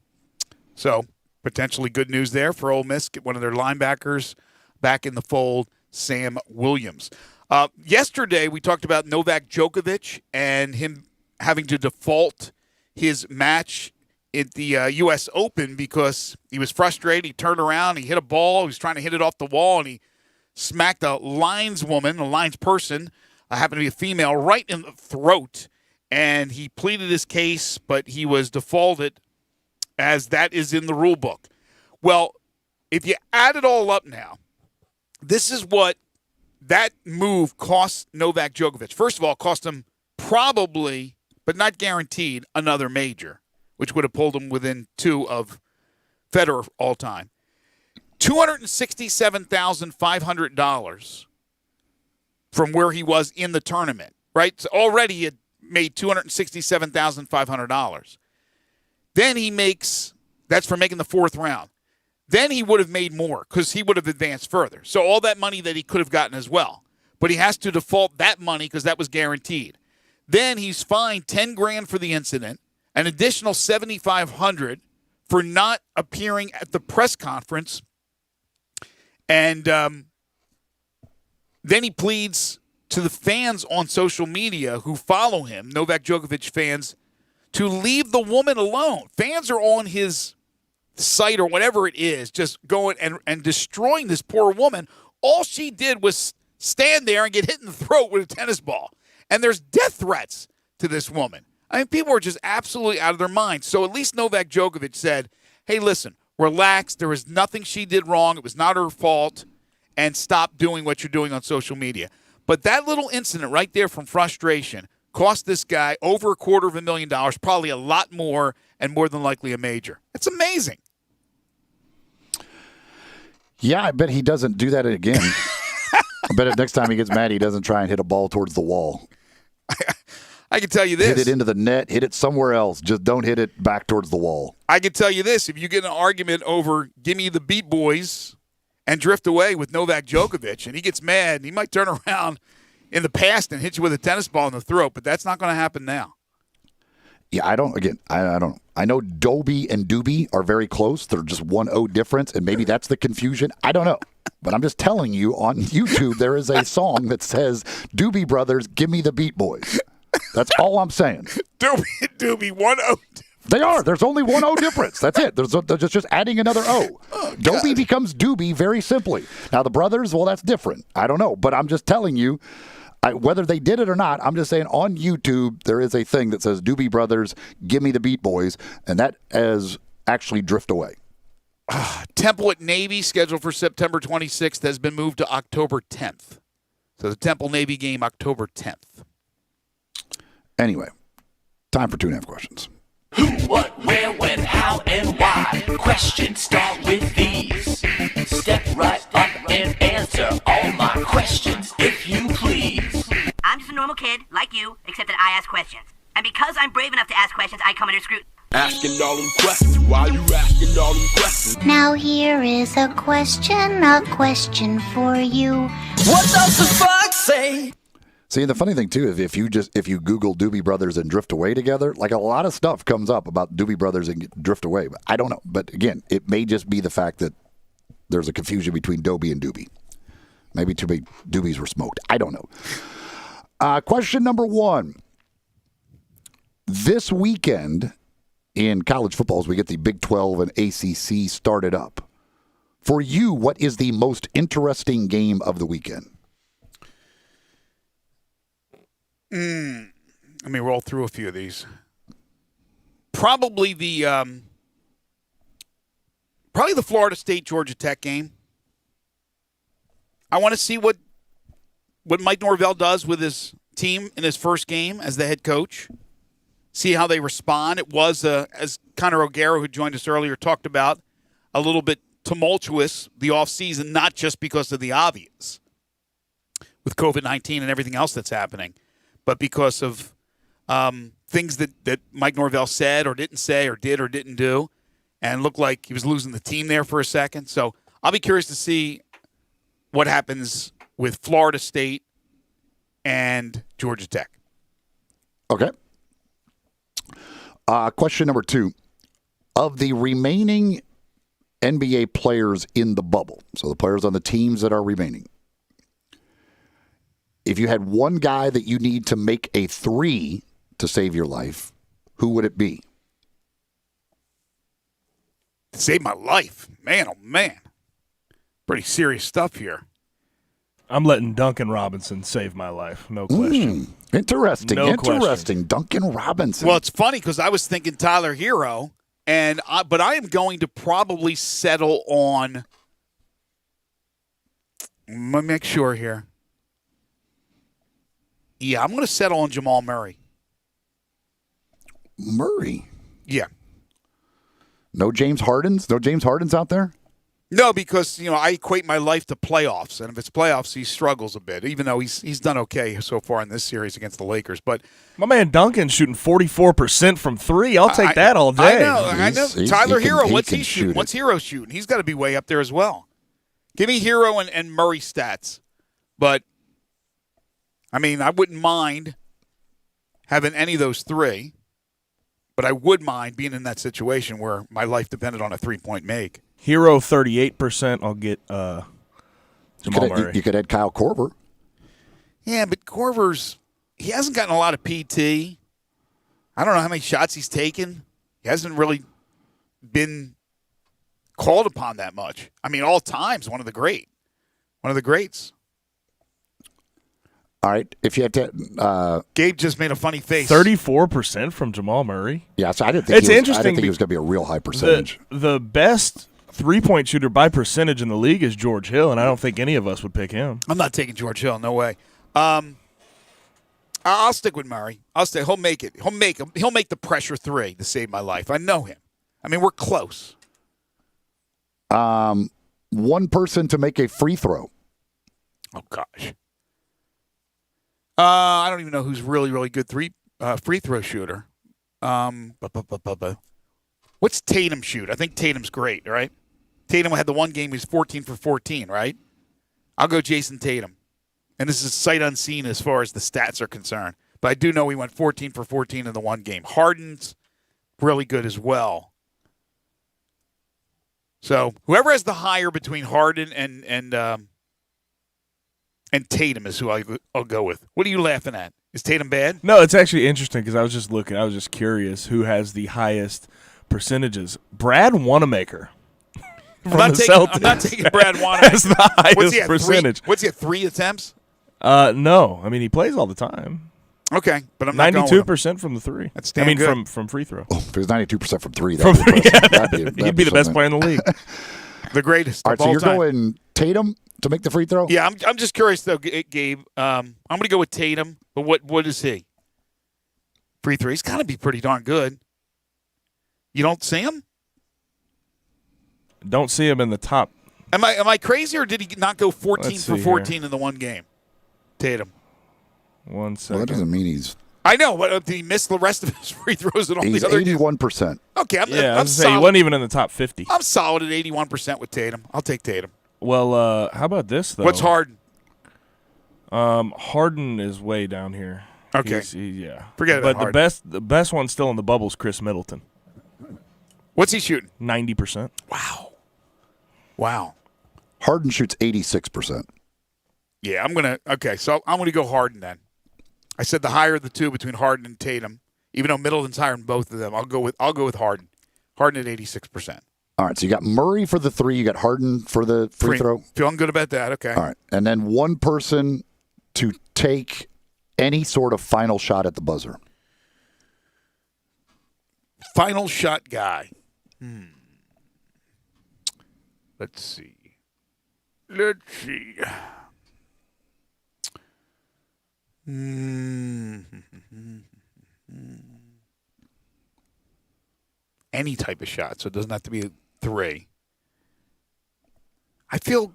So, potentially good news there for Ole Miss. Get one of their linebackers back in the fold, Sam Williams. Yesterday, we talked about Novak Djokovic and him having to default his match at the U.S. Open because he was frustrated. He turned around, he hit a ball, he was trying to hit it off the wall, and he smacked a linesperson, happened to be a female, right in the throat. And he pleaded his case, but he was defaulted, as that is in the rule book. Well, if you add it all up now, this is what that move cost Novak Djokovic. First of all, it cost him probably, but not guaranteed, another major, which would have pulled him within 2 of Federer all time. $267,500 from where he was in the tournament, right? So already he had made $267,500. Then he makes, that's for making the 4th round. Then he would have made more because he would have advanced further. So all that money that he could have gotten as well. But he has to default that money because that was guaranteed. Then he's fined $10,000 for the incident, an additional $7,500 for not appearing at the press conference. And then he pleads to the fans on social media who follow him, Novak Djokovic fans, to leave the woman alone. Fans are on his site or whatever it is, just going and destroying this poor woman. All she did was stand there and get hit in the throat with a tennis ball. And there's death threats to this woman. I mean, people are just absolutely out of their minds. So at least Novak Djokovic said, hey, listen, relax. There was nothing she did wrong. It was not her fault. And stop doing what you're doing on social media. But that little incident right there from frustration cost this guy over $250,000, probably a lot more, and more than likely a major. It's amazing. Yeah, I bet he doesn't do that again. I bet next time he gets mad, he doesn't try and hit a ball towards the wall. I can tell you this. Hit it into the net. Hit it somewhere else. Just don't hit it back towards the wall. I can tell you this. If you get an argument over Gimme the Beat Boys and Drift Away with Novak Djokovic, and he gets mad, and he might turn around in the past and hit you with a tennis ball in the throat, but that's not going to happen now. Yeah, I don't. I know Dobie and Doobie are very close. They're just 1 O difference, and maybe that's the confusion. I don't know. But I'm just telling you, on YouTube, there is a song that says, Doobie Brothers, Give Me the Beat Boys. That's all I'm saying. Doobie, 1 O. They are. There's only 1 O difference. That's it. They're just adding another O. Dobie becomes Doobie very simply. Now, the brothers, well, that's different. I don't know. But I'm just telling you, whether they did it or not, I'm just saying on YouTube, there is a thing that says Doobie Brothers, Give Me the Beat Boys, and that is actually Drift Away. Temple at Navy, scheduled for September 26th, has been moved to October 10th. So the Temple-Navy game, October 10th. Anyway, time for 2.5 questions. Who, what, where, when, how, and why? Questions start with these. Step right up and answer all my questions, if you please. I'm just a normal kid, like you, except that I ask questions. And because I'm brave enough to ask questions, I come under scrutiny. Asking all them questions. Why you asking all them questions? Now here is a question for you. What does the fuck say? See, the funny thing, too, is if you Google Doobie Brothers and Drift Away together, like a lot of stuff comes up about Doobie Brothers and Drift Away. But I don't know. But again, it may just be the fact that there's a confusion between Dobie and Doobie. Maybe too many Doobies were smoked. I don't know. Question number 1. This weekend in college football, as we get the Big 12 and ACC started up, for you, what is the most interesting game of the weekend? Let me roll through a few of these. Probably the Florida State Georgia Tech game. I want to see what Mike Norvell does with his team in his first game as the head coach. See how they respond. It was, as Connor O'Gara, who joined us earlier, talked about, a little bit tumultuous the offseason, not just because of the obvious with COVID-19 and everything else that's happening, but because of things that Mike Norvell said or didn't say or did or didn't do, and looked like he was losing the team there for a second. So I'll be curious to see what happens with Florida State and Georgia Tech. Okay. Question number 2. Of the remaining NBA players in the bubble, so the players on the teams that are remaining, if you had one guy that you need to make a 3 to save your life, who would it be? Save my life. Man, oh man. Pretty serious stuff here. I'm letting Duncan Robinson save my life. No question. Interesting. No interesting. question. Duncan Robinson. Well, it's funny because I was thinking Tyler Hero, but I am going to probably settle on. Let me make sure here. Yeah, I'm going to settle on Jamal Murray. Murray? Yeah. No James Hardens? No James Hardens out there? No, because, I equate my life to playoffs, and if it's playoffs, he struggles a bit, even though he's done okay so far in this series against the Lakers. But my man Duncan's shooting 44% from 3. I'll take that all day. I know. Tyler Hero, what's he shooting? What's Hero shooting? He's got to be way up there as well. Give me Hero and Murray stats. But, I wouldn't mind having any of those 3, but I would mind being in that situation where my life depended on a 3-point make. Hero 38%. I'll get Jamal Murray. You could add Kyle Korver. Yeah, but Korver's he hasn't gotten a lot of PT. I don't know how many shots he's taken. He hasn't really been called upon that much. All times one of the greats. All right, if you have to, Gabe just made a funny face. 34% from Jamal Murray. Yeah, so I didn't think it's interesting. I didn't think he was going to be a real high percentage. The best 3-point shooter by percentage in the league is George Hill, and I don't think any of us would pick him. I'm not taking George Hill. No way. I'll stick with Murray. He'll make it. He'll make the pressure 3 to save my life. I know him. We're close. One person to make a free throw. Oh gosh. I don't even know who's really, really good free throw shooter. What's Tatum shoot? I think Tatum's great, right? Tatum had the one game he was 14 for 14, right? I'll go Jason Tatum. And this is sight unseen as far as the stats are concerned. But I do know he went 14 for 14 in the one game. Harden's really good as well. So whoever has the higher between Harden and Tatum is who I'll go with. What are you laughing at? Is Tatum bad? No, it's actually interesting because I was just looking. I was just curious who has the highest percentages. Brad Wanamaker from the Celtics. I'm not taking Brad Wanamaker. That's the highest percentage. What's he at, 3 attempts? No. He plays all the time. Okay, but I'm not 92% from the 3. That's damn good. From free throw. Oh, if it was 92% from 3, he'd be the best player in the league. The greatest. All right, so you're going Tatum to make the free throw? Yeah, I'm just curious though, Gabe. I'm going to go with Tatum, but what is he? Free throw. He's got to be pretty darn good. You don't see him? Don't see him in the top. Am I crazy, or did he not go 14 for 14 here in the one game? Tatum. 1 second. Well, that doesn't mean he's. I know, but did he miss the rest of his free throws and all He's the other 81%. Okay, I'm I was solid. he wasn't even in the top 50. I'm solid at 81% with Tatum. I'll take Tatum. Well, how about this though? What's Harden? Harden is way down here. Okay. Yeah. Forget about Harden. But the best one still in the bubble is Chris Middleton. What's he shooting? 90%. Wow. Harden shoots 86%. Yeah, so I'm gonna go Harden then. I said the higher of the two between Harden and Tatum. Even though Middleton's higher than both of them, I'll go with Harden. Harden at 86%. All right, so you got Murray for the 3, you got Harden for the free throw. Feeling good about that. Okay. All right, and then one person to take any sort of final shot at the buzzer. Final shot guy. Let's see. Any type of shot, so it doesn't have to be 3. I feel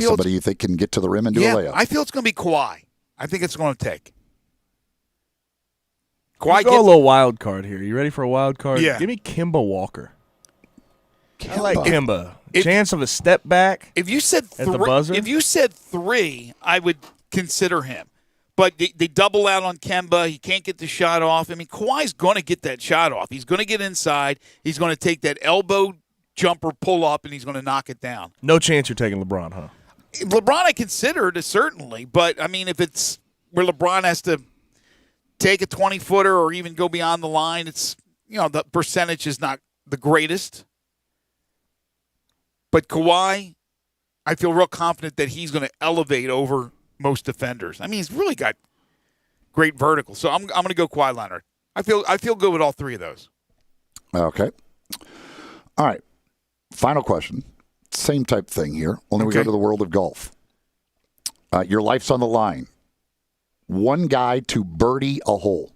somebody you think can get to the rim and do a layup. I feel it's going to be Kawhi. I think it's going to take. Kawhi Go a little wild card here. You ready for a wild card? Yeah. Give me Kemba Walker. I like Kemba. Chance of a step back. If you said at the buzzer. If you said 3, I would consider him. But they double out on Kemba. He can't get the shot off. I mean, Kawhi's going to get that shot off. He's going to get inside. He's going to take that elbow jumper pull up, and he's going to knock it down. No chance you're taking LeBron, huh? LeBron I considered, certainly. But, I mean, if it's where LeBron has to take a 20-footer or even go beyond the line, it's, the percentage is not the greatest. But Kawhi, I feel real confident that he's going to elevate over most defenders. I mean, he's really got great vertical. So I'm going to go Kawhi Leonard. I feel good with all 3 of those. Okay. All right. Final question. Same type thing here. Only we go to the world of golf. Your life's on the line. One guy to birdie a hole.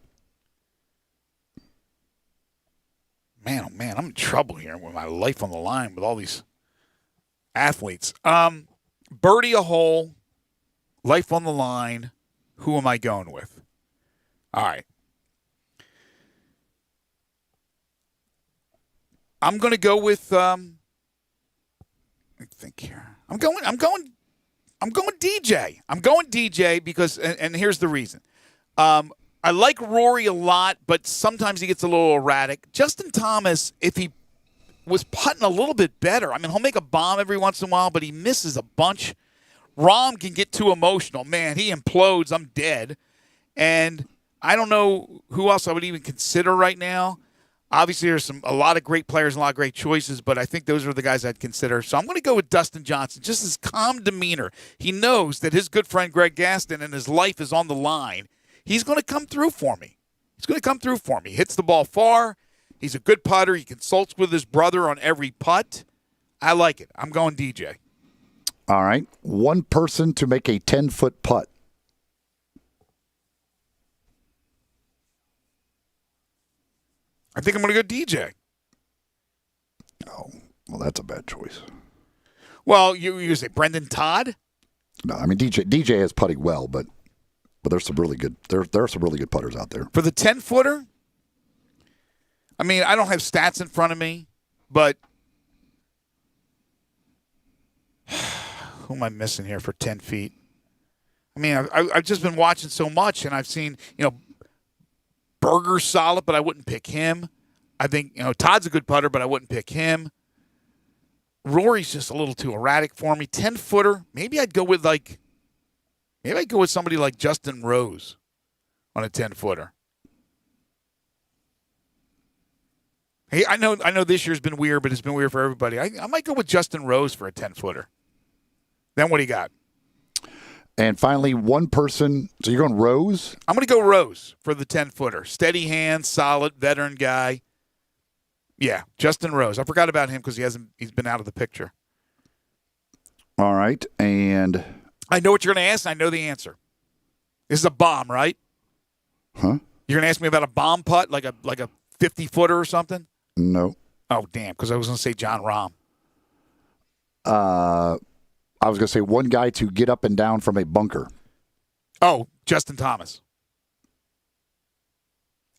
Man, oh man, I'm in trouble here with my life on the line with all these athletes. Birdie a hole, life on the line. Who am I going with? All right. I'm going to go with let me think here. I'm going DJ. I'm going DJ because and here's the reason. I like Rory a lot, but sometimes he gets a little erratic. Justin Thomas, if he was putting a little bit better, I mean, he'll make a bomb every once in a while, but he misses a bunch. Rahm can get too emotional. Man, he implodes. I'm dead. And I don't know who else I would even consider right now. Obviously, there's a lot of great players and a lot of great choices, but I think those are the guys I'd consider. So I'm going to go with Dustin Johnson. Just his calm demeanor. He knows that his good friend Greg Gaston and his life is on the line. He's going to come through for me. He hits the ball far. He's a good putter. He consults with his brother on every putt. I like it. I'm going DJ. All right. One person to make a 10-foot putt. I think I'm going to go DJ. Oh, well, that's a bad choice. Well, you say Brendan Todd? No, I mean DJ is putting well, but there's some really good there are some really good putters out there. For the 10-footer? I mean, I don't have stats in front of me, but who am I missing here for 10 feet? I mean, I've just been watching so much, and I've seen, Berger's solid, but I wouldn't pick him. I think, Todd's a good putter, but I wouldn't pick him. Rory's just a little too erratic for me. 10-footer, maybe I'd go with somebody like Justin Rose on a 10-footer. Hey, I know this year's been weird, but it's been weird for everybody. I might go with Justin Rose for a 10-footer. Then what do you got? And finally, one person. So you're going Rose? I'm going to go Rose for the 10-footer. Steady hand, solid, veteran guy. Yeah, Justin Rose. I forgot about him because he's been out of the picture. All right, and I know what you're going to ask, and I know the answer. This is a bomb, right? Huh? You're going to ask me about a bomb putt, like a 50-footer or something? No. Oh, damn, because I was going to say John Rahm. I was going to say one guy to get up and down from a bunker. Oh, Justin Thomas.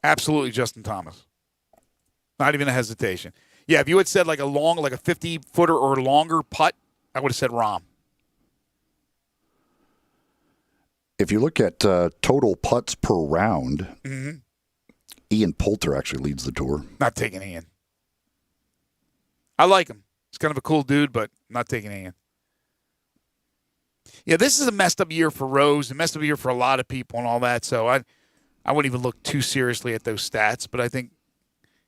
Absolutely Justin Thomas. Not even a hesitation. Yeah, if you had said like a 50-footer or longer putt, I would have said Rahm. If you look at total putts per round, Ian Poulter actually leads the tour. Not taking Ian. I like him. He's kind of a cool dude, but not taking Ian. Yeah, this is a messed up year for Rose, a messed up year for a lot of people and all that. So I wouldn't even look too seriously at those stats. But I think,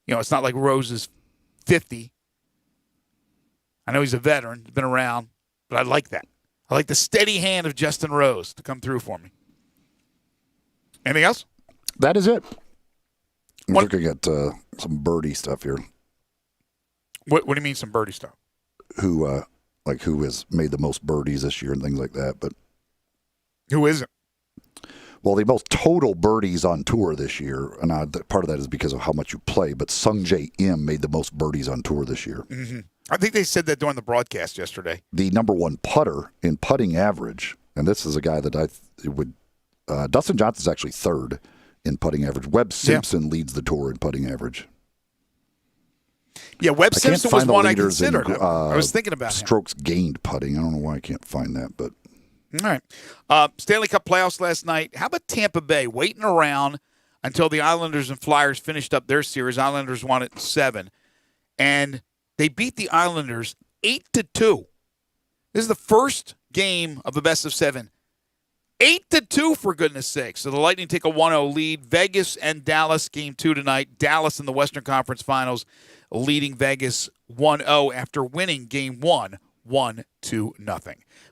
it's not like Rose is 50. I know he's a veteran, he's been around, but I like that. I like the steady hand of Justin Rose to come through for me. Anything else? That is it. I'm looking at some birdie stuff here. What do you mean some birdie stuff? Who has made the most birdies this year and things like that? But who isn't? Well, the most total birdies on tour this year, and part of that is because of how much you play, but Sungjae Im made the most birdies on tour this year. Mm-hmm. I think they said that during the broadcast yesterday. The number one putter in putting average, and this is a guy that Dustin Johnson's actually third in putting average. Webb Simpson leads the tour in putting average. Yeah, Webb Simpson was one I considered. I was thinking about strokes gained putting. I don't know why I can't find that, but. All right. Stanley Cup playoffs last night. How about Tampa Bay waiting around until the Islanders and Flyers finished up their series? Islanders won it in 7. And they beat the Islanders 8-2. This is the first game of a best of 7. 8-2, for goodness sake. So the Lightning take a 1-0 lead. Vegas and Dallas, game 2 tonight. Dallas in the Western Conference Finals leading Vegas 1-0 after winning game 1, 1-0.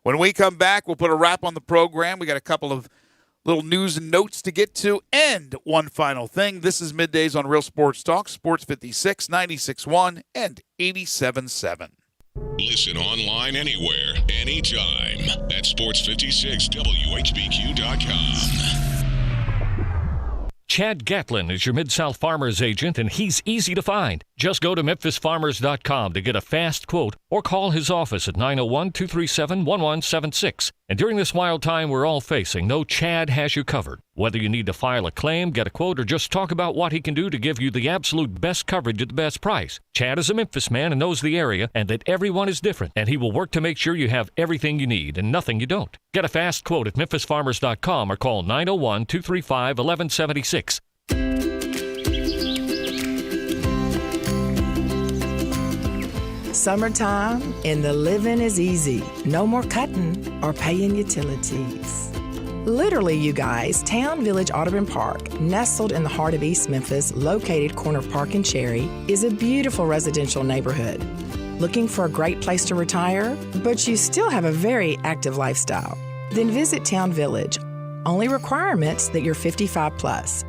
When we come back, we'll put a wrap on the program. We got a couple of little news and notes to get to. And one final thing. This is Middays on Real Sports Talk, Sports 56, 96.1, and 87.7. Listen online anywhere, anytime at sports56whbq.com. Chad Gatlin is your Mid-South Farmers agent, and he's easy to find. Just go to memphisfarmers.com to get a fast quote or call his office at 901-237-1176. And during this wild time we're all facing, know Chad has you covered. Whether you need to file a claim, get a quote, or just talk about what he can do to give you the absolute best coverage at the best price. Chad is a Memphis man and knows the area and that everyone is different, and he will work to make sure you have everything you need and nothing you don't. Get a fast quote at memphisfarmers.com or call 901-235-1176. Summertime and the living is easy. No more cutting or paying utilities. Literally, you guys, Town Village Audubon Park, nestled in the heart of East Memphis, located corner of Park and Cherry, is a beautiful residential neighborhood. Looking for a great place to retire, but you still have a very active lifestyle? Then visit Town Village. Only requirements that you're 55 plus.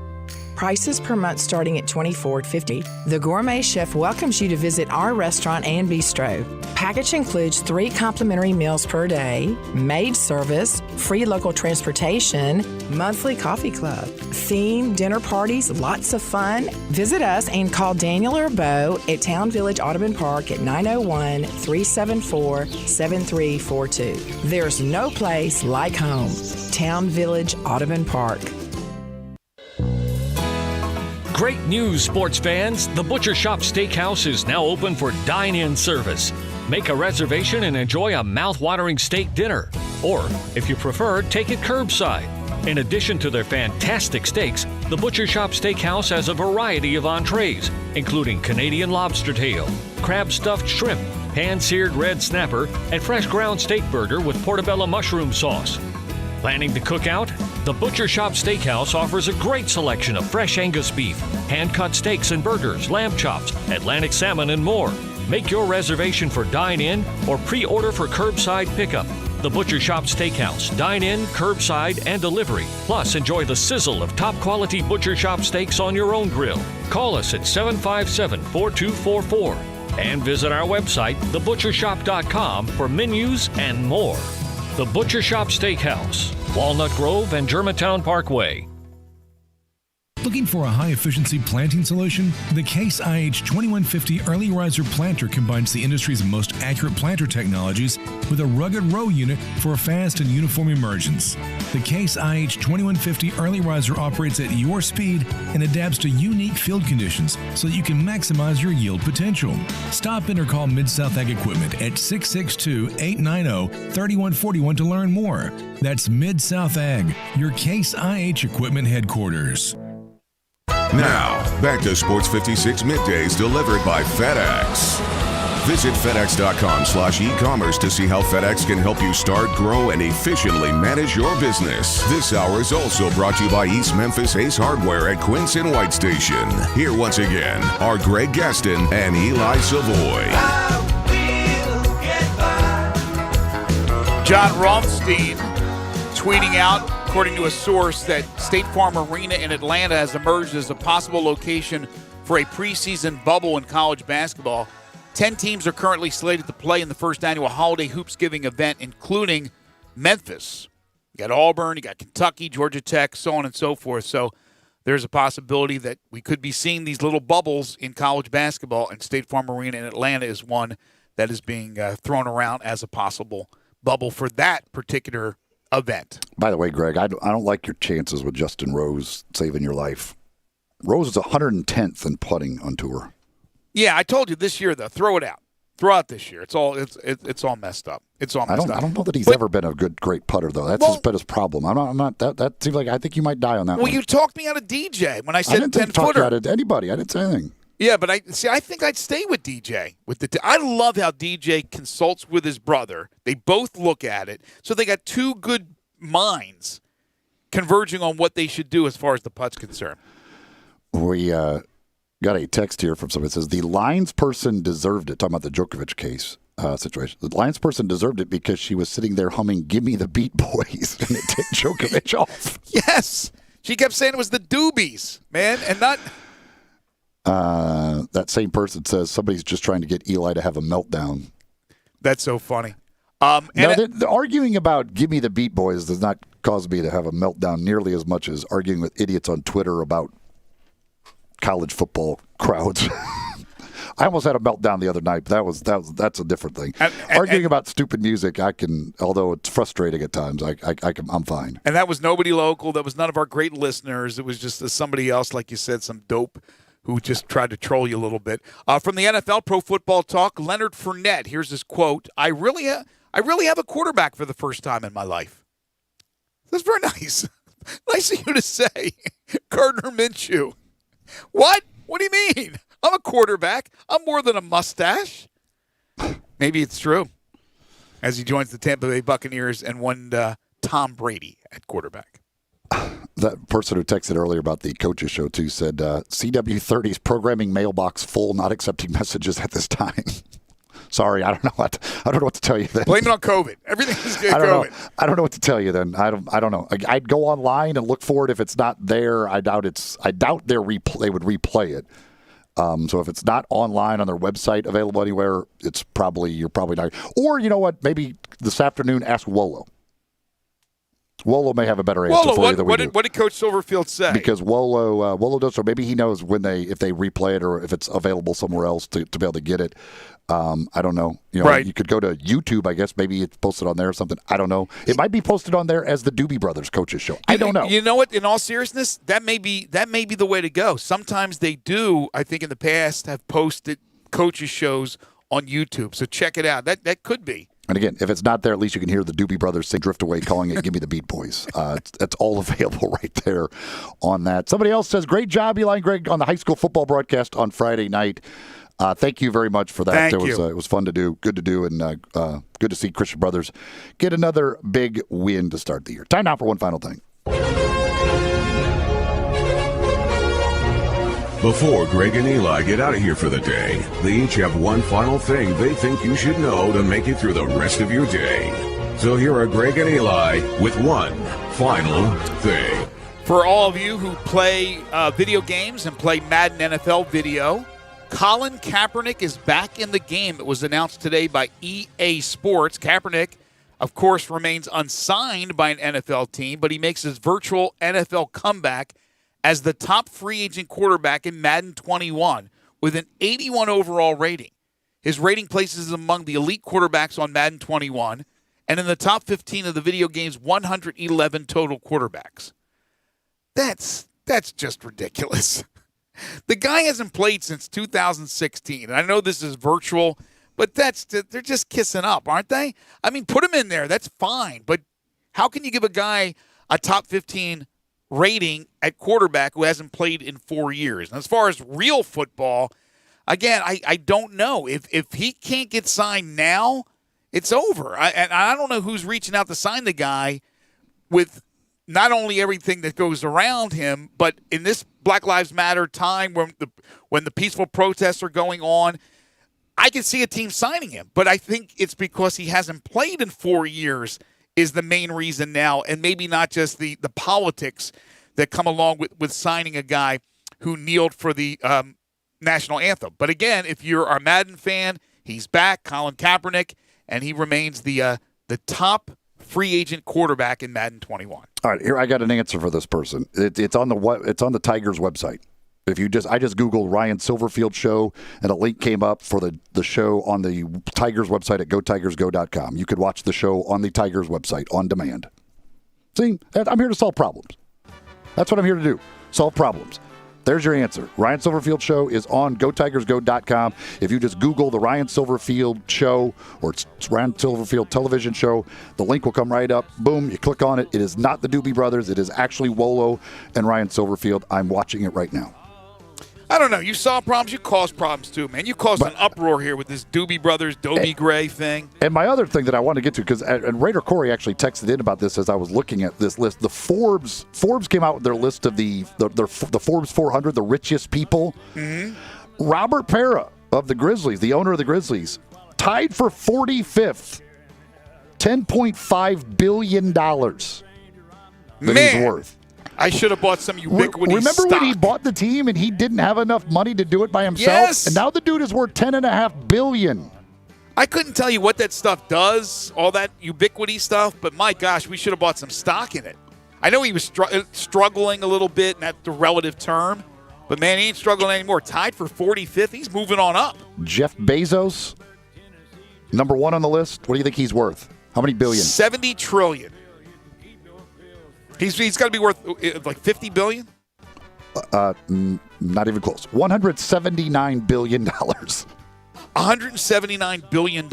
Prices per month starting at $24.50. The Gourmet Chef welcomes you to visit our restaurant and bistro. Package includes 3 complimentary meals per day, maid service, free local transportation, monthly coffee club, themed dinner parties, lots of fun. Visit us and call Daniel or Bo at Town Village Audubon Park at 901-374-7342. There's no place like home. Town Village Audubon Park. Great news, sports fans! The Butcher Shop Steakhouse is now open for dine-in service. Make a reservation and enjoy a mouth-watering steak dinner. Or, if you prefer, take it curbside. In addition to their fantastic steaks, the Butcher Shop Steakhouse has a variety of entrees, including Canadian lobster tail, crab-stuffed shrimp, pan-seared red snapper, and fresh ground steak burger with portobello mushroom sauce. Planning to cook out? The Butcher Shop Steakhouse offers a great selection of fresh Angus beef, hand-cut steaks and burgers, lamb chops, Atlantic salmon, and more. Make your reservation for dine-in or pre-order for curbside pickup. The Butcher Shop Steakhouse, dine-in, curbside, and delivery. Plus, enjoy the sizzle of top-quality Butcher Shop steaks on your own grill. Call us at 757-4244 and visit our website, thebutchershop.com, for menus and more. The Butcher Shop Steakhouse, Walnut Grove and Germantown Parkway. Looking for a high-efficiency planting solution? The Case IH 2150 Early Riser Planter combines the industry's most accurate planter technologies with a rugged row unit for a fast and uniform emergence. The Case IH 2150 Early Riser operates at your speed and adapts to unique field conditions so that you can maximize your yield potential. Stop in or call Mid-South Ag Equipment at 662-890-3141 to learn more. That's Mid-South Ag, your Case IH Equipment headquarters. Now, back to Sports 56 Middays delivered by FedEx. Visit FedEx.com/e-commerce to see how FedEx can help you start, grow, and efficiently manage your business. This hour is also brought to you by East Memphis Ace Hardware at Quince and White Station. Here once again are Greg Gaston and Eli Savoy. John Rothstein tweeting out according to a source, that State Farm Arena in Atlanta has emerged as a possible location for a preseason bubble in college basketball. 10 teams are currently slated to play in the first annual Holiday Hoopsgiving event, including Memphis. You got Auburn, you got Kentucky, Georgia Tech, so on and so forth. So there's a possibility that we could be seeing these little bubbles in college basketball, and State Farm Arena in Atlanta is one that is being thrown around as a possible bubble for that particular event. By the way, Greg, I don't like your chances with Justin Rose saving your life. Rose is 110th in putting on tour. Yeah, I told you this year, though. Throw it out. Throw out this year. It's all messed up. It's all messed up. I don't know that he's ever been a great putter, though. That's been his problem. I'm not. That seems like I think you might die on that one. Well, you talked me out of DJ when I said 10-footer. I didn't talk you out of anybody. I didn't say anything. Yeah, but I think I'd stay with DJ. I love how DJ consults with his brother. They both look at it. So they got two good minds converging on what they should do as far as the putt's concerned. We got a text here from somebody that says, the lines person deserved it. Talking about the Djokovic case situation. The lines person deserved it because she was sitting there humming Give Me the Beat Boys, and it ticked Djokovic off. Yes. She kept saying it was the Doobies, man, and not... that same person says somebody's just trying to get Eli to have a meltdown. That's so funny. The arguing about Give Me the Beat Boys does not cause me to have a meltdown nearly as much as arguing with idiots on Twitter about college football crowds. I almost had a meltdown the other night, but that's a different thing. Arguing about stupid music, I can, although it's frustrating at times, I'm fine. And that was nobody local. That was none of our great listeners. It was just somebody else, like you said, some dope who just tried to troll you a little bit. From the NFL Pro Football Talk, Leonard Fournette. Here's his quote: I really have a quarterback for the first time in my life. That's very nice. Nice of you to say. Gardner Minshew. What? What do you mean? I'm a quarterback. I'm more than a mustache. Maybe it's true. As he joins the Tampa Bay Buccaneers and won Tom Brady at quarterback. That person who texted earlier about the coaches show too said CW30's programming mailbox full, not accepting messages at this time. Sorry, I don't know what to tell you then. Blame it on COVID. Everything is good. COVID. I don't know what to tell you then. I don't know. I'd go online and look for it. If it's not there, I doubt they would replay it. So if it's not online on their website available anywhere, you're probably not. Or you know what? Maybe this afternoon ask Wolo. Wolo may have a better answer for you than we do. What did Coach Silverfield say? Because Wolo does, or maybe he knows if they replay it or if it's available somewhere else to be able to get it. I don't know. Right. You could go to YouTube, I guess. Maybe it's posted on there or something. I don't know. It might be posted on there as the Doobie Brothers Coaches Show. I don't know. You know what? In all seriousness, that may be the way to go. Sometimes they do, I think in the past, have posted coaches shows on YouTube. So check it out. That could be. And again, if it's not there, at least you can hear the Doobie Brothers sing Drift Away, calling it Give Me the Beat Boys. That's all available right there on that. Somebody else says, great job, Eli and Greg, on the high school football broadcast on Friday night. Thank you very much for that. Thank you. It was fun to do, good to do, and good to see Christian Brothers get another big win to start the year. Time now for one final thing. Before Greg and Eli get out of here for the day, they each have one final thing they think you should know to make it through the rest of your day. So here are Greg and Eli with one final thing. For all of you who play video games and play Madden NFL video, Colin Kaepernick is back in the game. It was announced today by EA Sports. Kaepernick, of course, remains unsigned by an NFL team, but he makes his virtual NFL comeback as the top free agent quarterback in Madden 21 with an 81 overall rating. His rating places him among the elite quarterbacks on Madden 21 and in the top 15 of the video game's 111 total quarterbacks. That's just ridiculous. The guy hasn't played since 2016. And I know this is virtual, but they're just kissing up, aren't they? I mean, put him in there. That's fine. But how can you give a guy a top 15 rating at quarterback who hasn't played in 4 years? And as far as real football, again, I don't know. If he can't get signed now, it's over. And I don't know who's reaching out to sign the guy with not only everything that goes around him, but in this Black Lives Matter time when the peaceful protests are going on, I can see a team signing him. But I think it's because he hasn't played in 4 years is the main reason now, and maybe not just the politics that come along with signing a guy who kneeled for the national anthem. But again, if you're a Madden fan, he's back, Colin Kaepernick, and he remains the top free agent quarterback in Madden 21. All right, here I got an answer for this person. It's on the Tigers website. I just Googled Ryan Silverfield show, and a link came up for the show on the Tigers website at gotigersgo.com. You could watch the show on the Tigers website on demand. See, I'm here to solve problems. That's what I'm here to do, solve problems. There's your answer. Ryan Silverfield show is on gotigersgo.com. If you just Google the Ryan Silverfield show or it's Ryan Silverfield television show, the link will come right up. Boom, you click on it. It is not the Doobie Brothers. It is actually Wolo and Ryan Silverfield. I'm watching it right now. I don't know. You solve problems. You cause problems too, man. You caused an uproar here with this Doobie Brothers, Dobie Gray thing. And my other thing that I want to get to, because Raider Corey actually texted in about this as I was looking at this list. The Forbes came out with their list of the Forbes 400, the richest people. Mm-hmm. Robert Parra of the Grizzlies, the owner of the Grizzlies, tied for 45th, $10.5 billion that he's worth. I should have bought some ubiquity Remember stock. when he bought the team and he didn't have enough money to do it by himself? Yes. And now the dude is worth $10.5 billion. I couldn't tell you what that stuff does, all that ubiquity stuff, but my gosh, we should have bought some stock in it. I know he was struggling a little bit in that the relative term, but man, he ain't struggling anymore. Tied for 45th. He's moving on up. Jeff Bezos, number one on the list. What do you think he's worth? How many billion? $70 trillion. He's got to be worth like $50 billion? Not even close. $179 billion. $179 billion.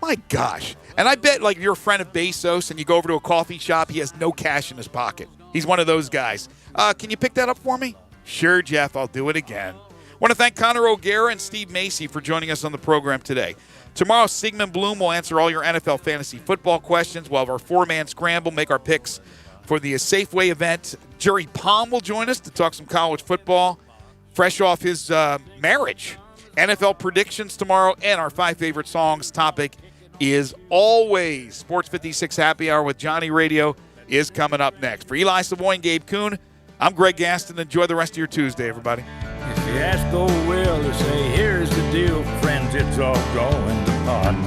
My gosh. And I bet, like, if you're a friend of Bezos and you go over to a coffee shop, he has no cash in his pocket. He's one of those guys. Can you pick that up for me? Sure, Jeff. I'll do it again. Want to thank Connor O'Gara and Steve Macy for joining us on the program today. Tomorrow, Sigmund Bloom will answer all your NFL fantasy football questions. We'll have our four-man scramble, make our picks for the Safeway event. Jerry Palm will join us to talk some college football, fresh off his marriage. NFL predictions tomorrow, and our 5 favorite songs topic is always Sports 56 Happy Hour with Johnny Radio is coming up next. For Eli Savoy and Gabe Kuhn, I'm Greg Gaston. Enjoy the rest of your Tuesday, everybody. If you ask old Will to say, here's the deal, friends, it's all going to pot.